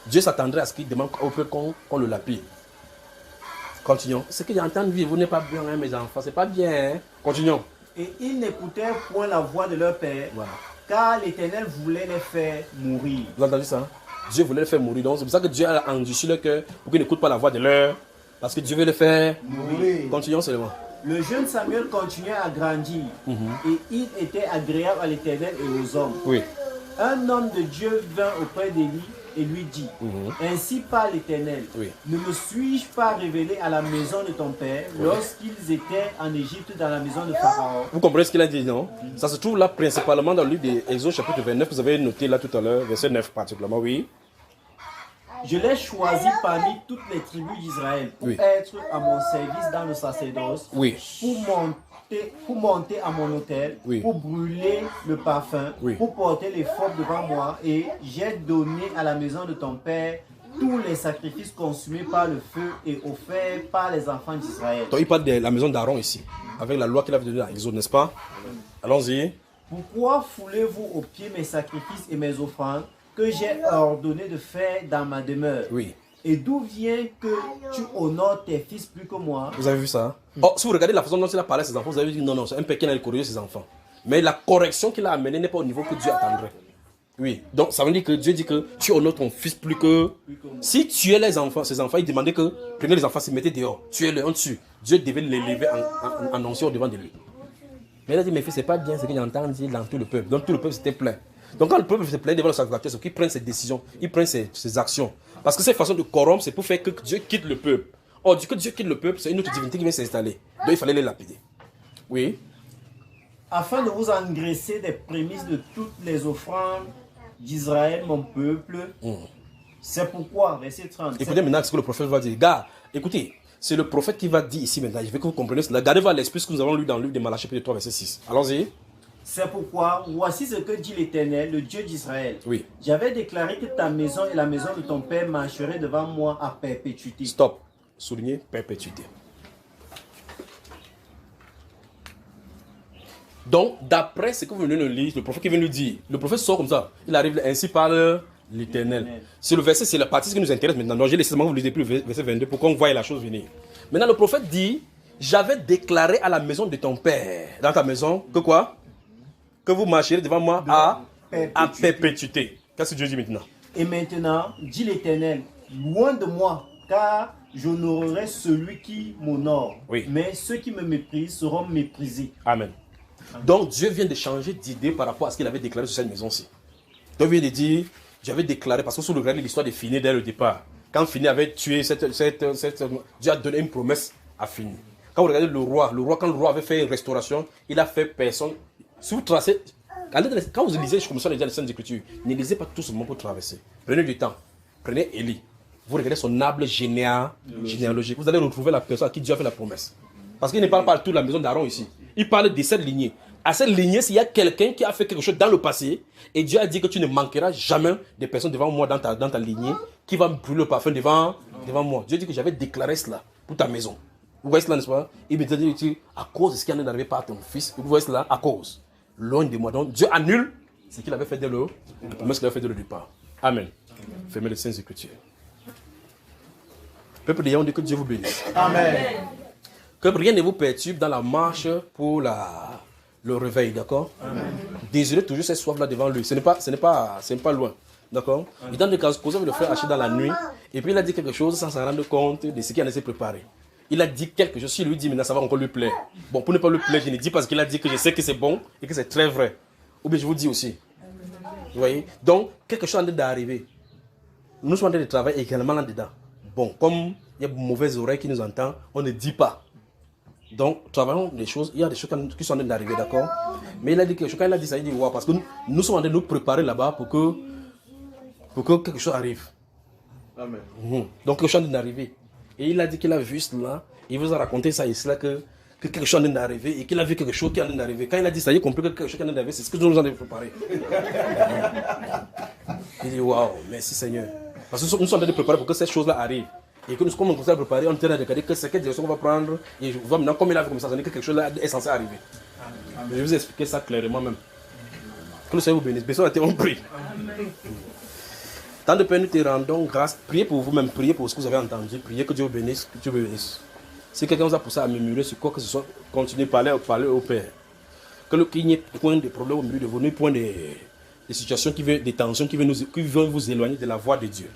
Dieu s'attendrait à ce qu'il demande au peu qu'on le lapide. Continuons. Ce que j'entends dire, vous n'êtes pas bien, hein, mes enfants. C'est pas bien. Hein? Continuons.
Et ils n'écoutèrent point la voix de leur père,
voilà.
Car l'Éternel voulait les faire mourir.
Vous avez entendu ça? Dieu voulait les faire mourir. Donc c'est pour ça que Dieu a endurci leur cœur pour qu'ils n'écoutent pas la voix de leur. Parce que Dieu veut les faire mourir. Continuons seulement.
Le jeune Samuel continuait à grandir et il était agréable à l'Éternel et aux hommes.
Oui.
Un homme de Dieu vint auprès d'Élie et lui dit, ainsi parle l'Éternel, ne me suis-je pas révélé à la maison de ton père lorsqu'ils étaient en Égypte dans la maison de Pharaon?
Vous comprenez ce qu'il a dit, non? Ça se trouve là principalement dans le livre d'Exode chapitre 29, vous avez noté là tout à l'heure, verset 9 particulièrement, oui.
Je l'ai choisi parmi toutes les tribus d'Israël pour être à mon service dans le sacerdoce, pour monter à mon autel, pour brûler le parfum, pour porter les formes devant moi, et j'ai donné à la maison de ton père tous les sacrifices consumés par le feu et offerts par les enfants d'Israël.
Donc il parle de la maison d'Aaron ici, avec la loi qu'il avait donnée dans Exode, n'est-ce pas? Allons-y.
Pourquoi foulez-vous aux pieds mes sacrifices et mes offrandes que j'ai ordonné de faire dans ma demeure?
Oui.
Et d'où vient que tu honores tes fils plus que moi?
Vous avez vu ça? Oh, si vous regardez la façon dont il a parlé à ses enfants, vous avez dit non, c'est un père qui a corrigé ses enfants. Mais la correction qu'il a amenée n'est pas au niveau que Dieu attendrait. Oui. Donc ça veut dire que Dieu dit que tu honores ton fils plus que... Si tu es les enfants, ses enfants, il demandait que prenez les enfants, se mettez dehors, tuez-les en dessus. Dieu devait les lever en ancien au devant de lui. Mais il a dit, mes fils, c'est pas bien ce que j'entends dire dans tout le peuple. Donc tout le peuple s'était plaint. Donc quand le peuple se plaint devant le sacrificateur, c'est qu'il prenne ses décisions, il prenne ses actions. Parce que cette façon de corrompre, c'est pour faire que Dieu quitte le peuple. Or, du coup, Dieu quitte le peuple, c'est une autre divinité qui vient s'installer. Donc il fallait les lapider. Oui.
Afin de vous engraisser des prémices de toutes les offrandes d'Israël, mon peuple. C'est pourquoi, verset 30.
Écoutez maintenant ce que le prophète va dire. Gars, écoutez, c'est le prophète qui va dire ici maintenant. Je veux que vous compreniez cela. Gardez-vous à l'esprit ce que nous avons lu dans le livre de Malachie, chapitre 3, verset 6. Allons-y.
C'est pourquoi, voici ce que dit l'Éternel, le Dieu d'Israël.
Oui.
J'avais déclaré que ta maison et la maison de ton père marcheraient devant moi à perpétuité.
Stop. Soulignez perpétuité. Donc, d'après ce que vous venez de lire, le prophète qui vient nous dire, le prophète sort comme ça. Il arrive ainsi par l'Éternel. C'est le verset, c'est la partie qui nous intéresse maintenant. Donc, j'ai laissé vous lisez plus le verset 22 pour qu'on voie la chose venir. Maintenant, le prophète dit, j'avais déclaré à la maison de ton père, dans ta maison, que quoi? Que vous marcherez devant moi à perpétuité. Qu'est-ce que Dieu dit maintenant?
Et maintenant, dit l'Éternel, loin de moi, car j'honorerai celui qui m'honore.
Oui.
Mais ceux qui me méprisent seront méprisés.
Amen. Donc Dieu vient de changer d'idée par rapport à ce qu'il avait déclaré sur cette maison-ci. Dieu vient de dire, j'avais déclaré, parce que si vous regardez l'histoire de Finé dès le départ, quand Finé avait tué Dieu a donné une promesse à Finé. Quand vous regardez le roi, quand le roi avait fait une restauration, il a fait personne. Si vous tracez, quand vous lisez, je commence à lire les Saintes Écritures, ne lisez pas tout seulement pour traverser. Prenez du temps. Prenez Élie. Vous regardez son arbre généalogique. Vous allez retrouver la personne à qui Dieu a fait la promesse. Parce qu'il ne parle pas de toute la maison d'Aaron ici. Il parle de cette lignée. À cette lignée, s'il y a quelqu'un qui a fait quelque chose dans le passé, et Dieu a dit que tu ne manqueras jamais des personnes devant moi dans ta lignée qui va brûler le parfum devant moi. Dieu dit que j'avais déclaré cela pour ta maison. Vous voyez cela, n'est-ce pas? Il me dit, à cause de ce qui en est arrivé par ton fils, vous voyez cela, à cause. Loin de moi. Donc, Dieu annule ce qu'il avait fait dès le départ. Amen. Fermez les Saintes Écritures. Peuple de Yaoundé, que Dieu vous bénisse.
Amen.
Que rien ne vous perturbe dans la marche pour le réveil, d'accord? Désirez toujours cette soif là devant lui. Ce n'est pas loin. D'accord? Il tente de causer avec le frère Haché dans la nuit. Et puis il a dit quelque chose sans s'en rendre compte de ce qu'il en s'est préparé. Il a dit quelque chose. Si lui dit maintenant ça va encore lui plaire. Bon, pour ne pas lui plaire, je ne dis pas parce qu'il a dit que je sais que c'est bon et que c'est très vrai. Ou bien je vous dis aussi. Vous voyez? Donc, quelque chose est en train d'arriver. Nous sommes en train de travailler également là-dedans. Bon, comme il y a de mauvaises oreilles qui nous entendent, on ne dit pas. Donc, travaillons des choses. Il y a des choses qui sont en train d'arriver, d'accord? Mais il a dit quelque chose. Quand il a dit ça, il dit wow, parce que nous sommes en train de nous préparer là-bas pour que quelque chose arrive.
Amen.
Donc, quelque chose est en train d'arriver. Et il a dit qu'il a vu cela. Il vous a raconté ça et cela que quelque chose est en train d'arriver et qu'il a vu quelque chose qui est en train d'arriver. Quand il a dit ça, il a compris que quelque chose qui est en train d'arriver, c'est ce que nous nous en avons préparé. Il dit waouh, merci Seigneur. Parce que nous sommes en train de préparer pour que cette chose-là arrive. Et que nous, comme on commence à préparer, on est en train de regarder que c'est quelle direction on va prendre. Et je vois maintenant, comme il a vu comme ça, que quelque chose là est censé arriver. Je vais vous expliquer ça clairement même. Que le Seigneur vous bénisse. Personne n'a été compris. Tant de Père, nous te rendons grâce. Priez pour vous-même, priez pour ce que vous avez entendu. Priez que Dieu vous bénisse, que Dieu vous bénisse. Si quelqu'un vous a poussé à murmurer sur quoi que ce soit, continuez à parler au Père. Qu'il n'y ait point de problème au milieu de vous, ni point de situations, des tensions qui veulent vous éloigner de la voie de Dieu.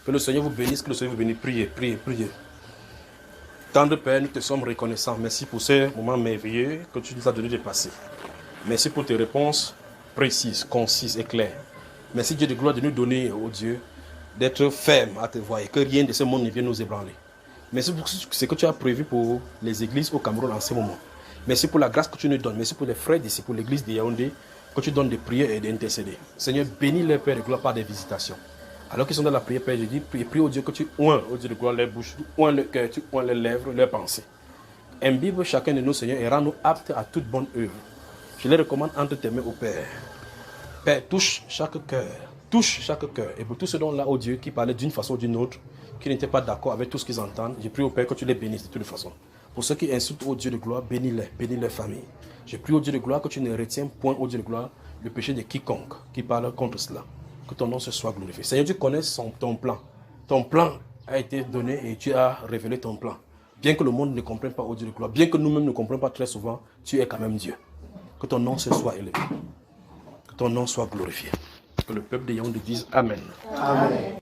Que le Seigneur vous bénisse, que le Seigneur vous bénisse. Priez, priez, priez. Tendre Père, nous te sommes reconnaissants. Merci pour ce moment merveilleux que tu nous as donné de passer. Merci pour tes réponses précises, concises et claires. Merci Dieu de gloire de nous donner, oh Dieu, d'être ferme à te voir et que rien de ce monde ne vienne nous ébranler. Merci pour ce que tu as prévu pour les églises au Cameroun en ce moment. Merci pour la grâce que tu nous donnes. Merci pour les frères d'ici, pour l'église de Yaoundé, que tu donnes de prier et d'intercéder. Seigneur, bénis les pères de gloire par des visitations. Alors qu'ils sont dans la prière, Père, je dis, prie au Dieu que tu oins, au Dieu de gloire, leur bouche, tu oins le cœur, tu oins les lèvres, leurs pensées. Imbibe chacun de nous, Seigneur, et rends-nous aptes à toute bonne œuvre. Je les recommande entre tes mains au Père. Père, touche chaque cœur. Touche chaque cœur. Et pour tous ceux là, oh Dieu, qui parlaient d'une façon ou d'une autre, qui n'étaient pas d'accord avec tout ce qu'ils entendent, je prie au Père que tu les bénisses de toutes les façons. Pour ceux qui insultent, oh Dieu de gloire, bénis-les, bénis leur famille. Je prie au Dieu de gloire que tu ne retiens point, oh Dieu de gloire, le péché de quiconque qui parle contre cela. Que ton nom se soit glorifié. Seigneur, tu connais ton plan. Ton plan a été donné et tu as révélé ton plan. Bien que le monde ne comprenne pas, oh Dieu de gloire, bien que nous-mêmes ne comprenions pas très souvent, tu es quand même Dieu. Que ton nom se soit élevé. Que ton nom soit glorifié. Que le peuple de Yaoundé dise Amen.
Amen.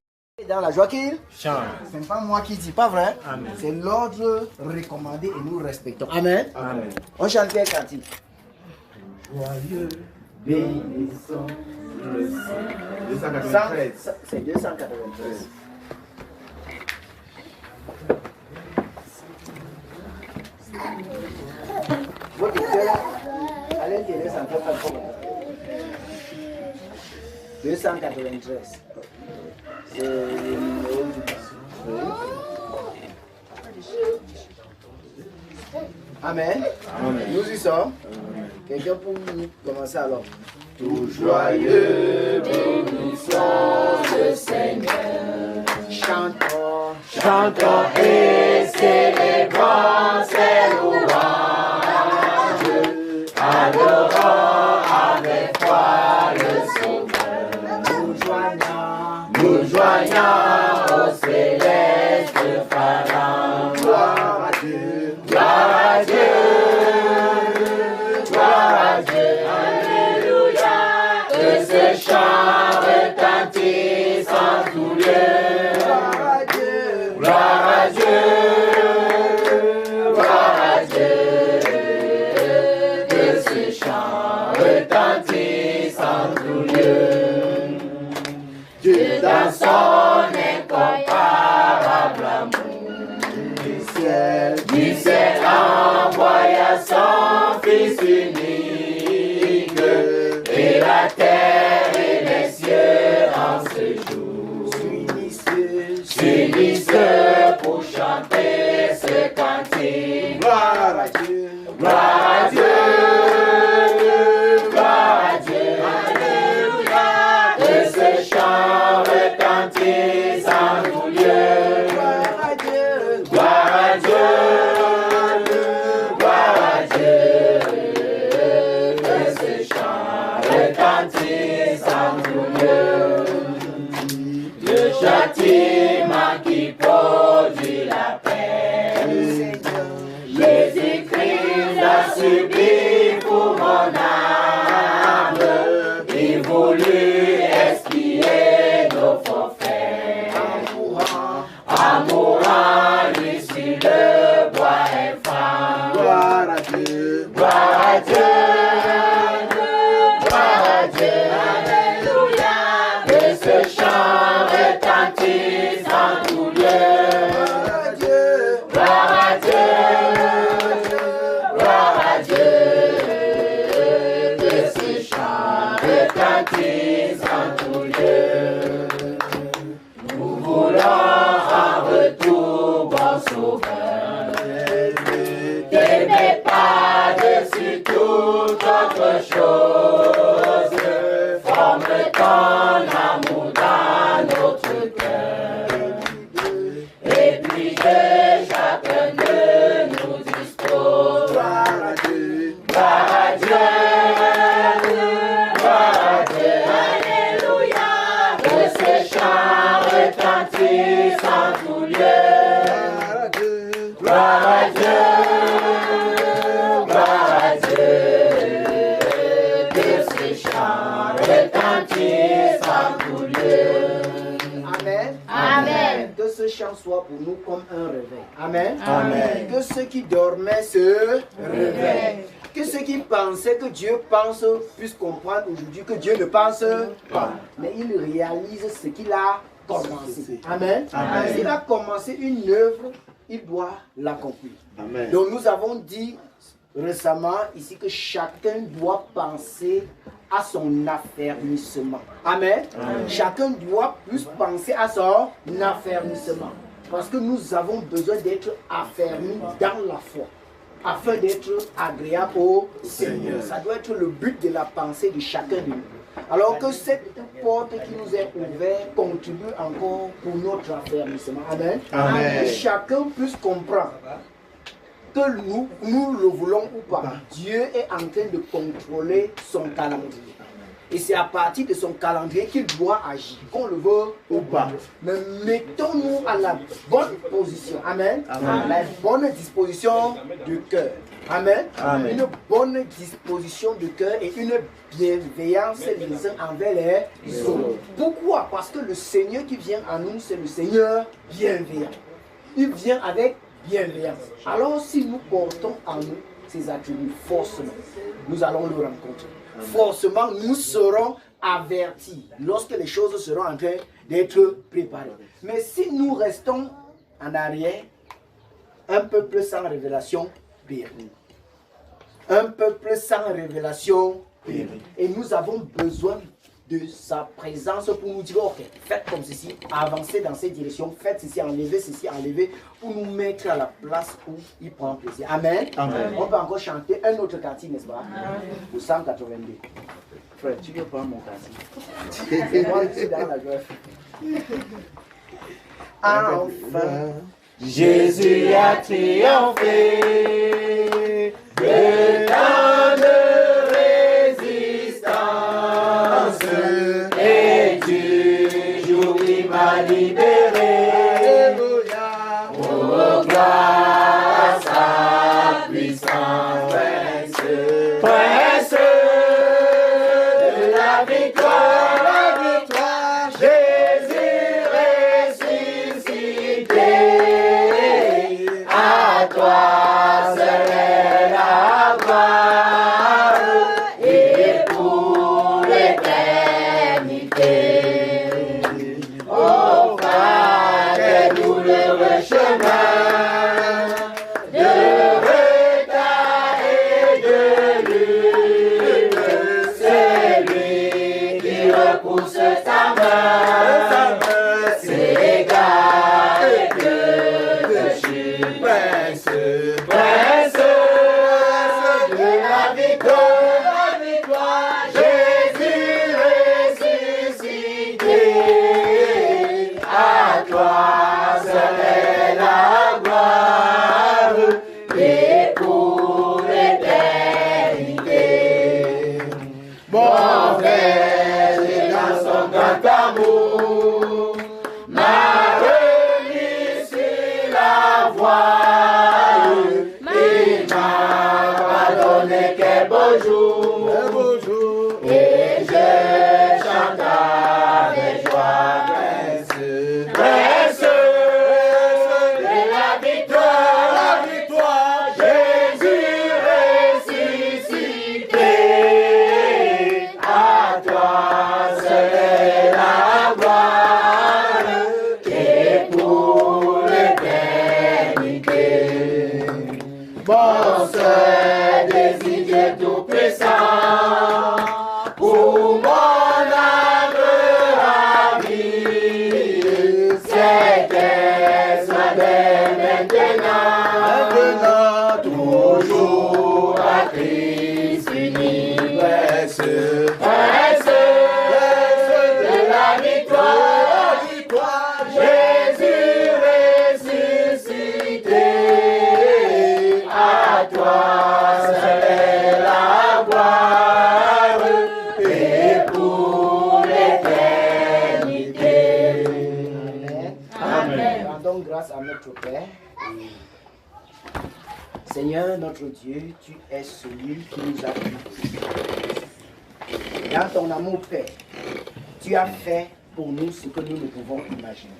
Dans la joie qu'il
chante.
Ce n'est pas moi qui dis, pas vrai? C'est l'ordre recommandé et nous respectons. Amen.
Amen.
On chante quel cantique?
Joyeux,
bénissons le Seigneur. 293. C'est 293. Votre cœur, allez tirer ça pour pas trop. 293. C'est le numéro du Amen. Amen. Nous y sommes. Quelqu'un pour nous commencer alors. Tout joyeux, bénissons le Seigneur. Chantons, chantons et célébrons ses louanges. Adorons avec foi le Sauveur. Nous joignons au céleste Pharaon. Gloire à Dieu, gloire à Dieu, gloire à Dieu. Alléluia, que ce chant retentisse en tout lieu. Gloire à Dieu, gloire à Dieu, gloire à Dieu. Que ce chant retentisse en tout lieu. Dieu dans son incomparable amour du ciel envoya son Fils unique et la terre et les cieux en ce jour s'unissent pour chanter ce cantique. Gloire à Dieu, gloire à Dieu, gloire à Dieu. Alléluia, que ce chant retentisse en tout lieu. Gloire à Dieu, gloire à Dieu,
gloire à Dieu, gloire à Dieu. Que ce chant retentisse en tout lieu.
Amen.
Amen.
Que ce chant soit pour nous comme un réveil. Amen.
Amen.
Que ceux qui dormaient se réveillent. Que ceux qui pensaient que Dieu pense puissent comprendre aujourd'hui que Dieu ne pense pas. Mais ils réalisent ce qu'il a commencé. Amen.
Amen.
S'il a commencé une œuvre, il doit l'accomplir.
Amen.
Donc nous avons dit récemment ici que chacun doit penser à son affermissement. Amen.
Amen.
Chacun doit plus penser à son affermissement. Parce que nous avons besoin d'être affermis dans la foi, afin d'être agréable au Seigneur. Ça doit être le but de la pensée de chacun de nous. Alors que cette porte qui nous est ouverte contribue encore pour notre affermissement. Amen.
Amen.
Que chacun puisse comprendre que nous le voulons ou pas, Dieu est en train de contrôler son calendrier. Et c'est à partir de son calendrier qu'il doit agir, qu'on le veut ou pas. Mais mettons-nous à la bonne position. Amen.
Amen.
La bonne disposition du cœur. Amen.
Amen.
Une bonne disposition du cœur et une bienveillance les uns envers les autres. Pourquoi? Parce que le Seigneur qui vient à nous, c'est le Seigneur bienveillant. Il vient avec bienveillance. Alors si nous portons en nous ces attributs, forcément, nous allons le rencontrer. Forcément, nous serons avertis lorsque les choses seront en train d'être préparées. Mais si nous restons en arrière, un peuple sans révélation périt. Un peuple sans révélation périt. Et nous avons besoin de sa présence pour nous dire, ok, faites comme ceci, avancez dans cette direction, faites ceci, enlevez, pour nous mettre à la place où il prend plaisir. Amen.
Amen.
On peut encore chanter un autre cantique, n'est-ce pas? Le 182. Frère, tu veux prendre mon cantique? Moi, je suis dans la joie. Enfin,
Jésus a triomphé de tant de résistance et du jour il m'a libéré. Oh, gloire à sa puissance, prince de la victoire, Jésus ressuscité. À toi seul est la gloire et pour l'éternité. Oh, par des douloureux chemins de retard et de lutte, c'est lui qui repousse sa main, s'égare et que je suis prince de la victoire, Jésus ressuscité. À toi seul est la gloire et pour l'éternité. Mon frère, j'ai dans son grand amour m'a remis sur la voie. Il m'a pardonné quel beau jour, et je chante avec joie, prince de la victoire, Jésus ressuscité. À toi seul est la gloire et pour l'éternité. Mon seul désir, Dieu tout-puissant, pour mon âme ravie, c'est qu'elle soit belle maintenant, toujours à Christ uni, prince de la victoire, Jésus ressuscité. À toi seul est la gloire et pour l'éternité.
Amen. Rendons grâce à notre Père. Seigneur notre Dieu, tu es celui qui nous a pris. Dans ton amour, Père, tu as fait pour nous ce que nous ne pouvons imaginer.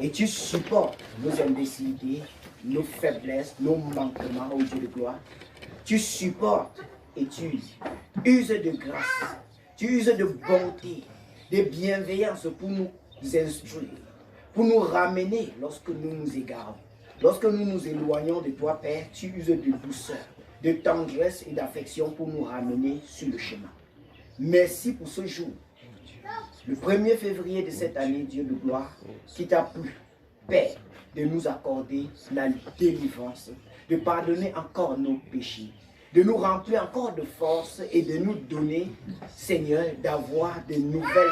Et tu supportes nos imbécilités, nos faiblesses, nos manquements, ô Dieu de gloire. Tu supportes et tu uses de grâce, tu uses de bonté, de bienveillance pour nous instruire, pour nous ramener lorsque nous nous égarons. Lorsque nous nous éloignons de toi, Père, tu uses de douceur, de tendresse et d'affection pour nous ramener sur le chemin. Merci pour ce jour, le 1er février de cette année, Dieu de gloire, qui t'a plu, Père, de nous accorder la délivrance, de pardonner encore nos péchés, de nous remplir encore de force et de nous donner, Seigneur, d'avoir de nouvelles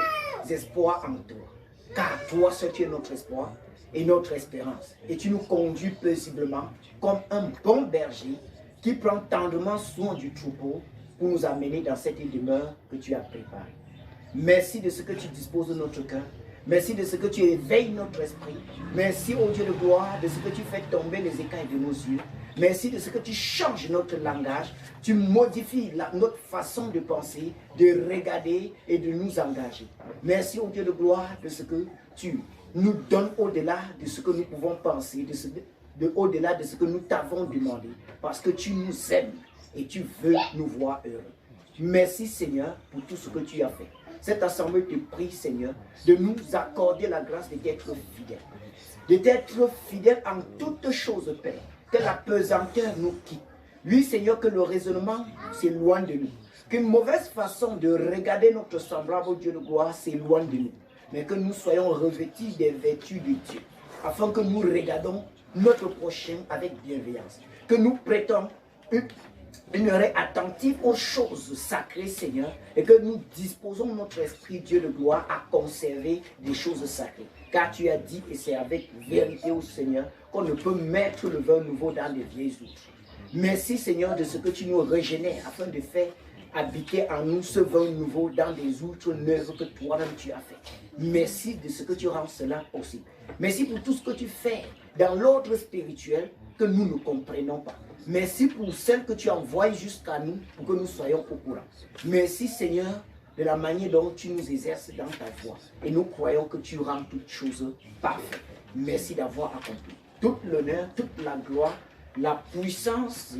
espoirs en toi. Car toi seul tu es notre espoir et notre espérance. Et tu nous conduis paisiblement comme un bon berger qui prend tendrement soin du troupeau pour nous amener dans cette demeure que tu as préparée. Merci de ce que tu disposes de notre cœur. Merci de ce que tu éveilles notre esprit. Merci, ô Dieu de gloire, de ce que tu fais tomber les écailles de nos yeux. Merci de ce que tu changes notre langage. Tu modifies notre façon de penser, de regarder et de nous engager. Merci, ô Dieu de gloire, de ce que tu nous donnes au-delà de ce que nous pouvons penser, au-delà de ce que nous t'avons demandé. Parce que tu nous aimes et tu veux nous voir heureux. Merci, Seigneur, pour tout ce que tu as fait. Cette assemblée te prie, Seigneur, de nous accorder la grâce d'être fidèles. D'être fidèles en toutes choses, Père. Que la pesanteur nous quitte. Oui, Seigneur, que le raisonnement s'éloigne de nous. Qu'une mauvaise façon de regarder notre semblable au Dieu de gloire s'éloigne de nous. Mais que nous soyons revêtus des vertus de Dieu. Afin que nous regardons notre prochain avec bienveillance. Que nous prêtons une oreille attentive aux choses sacrées, Seigneur, et que nous disposons notre esprit, Dieu de gloire, à conserver des choses sacrées. Car tu as dit, et c'est avec vérité, ô Seigneur, qu'on ne peut mettre le vin nouveau dans les vieilles outres. Merci, Seigneur, de ce que tu nous régénères, afin de faire habiter en nous ce vin nouveau dans des outres neuves que toi-même tu as fait. Merci de ce que tu rends cela possible. Merci pour tout ce que tu fais dans l'ordre spirituel que nous ne comprenons pas. Merci pour celle que tu envoies jusqu'à nous pour que nous soyons au courant. Merci, Seigneur, de la manière dont tu nous exerces dans ta voie. Et nous croyons que tu rends toutes choses parfaites. Merci d'avoir accompli. Toute l'honneur, toute la gloire, la puissance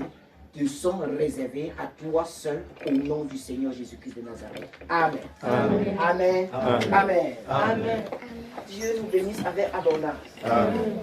te sont réservées à toi seul au nom du Seigneur Jésus-Christ de Nazareth. Amen. Amen. Amen. Amen. Amen. Amen. Dieu nous bénisse avec abondance. Amen.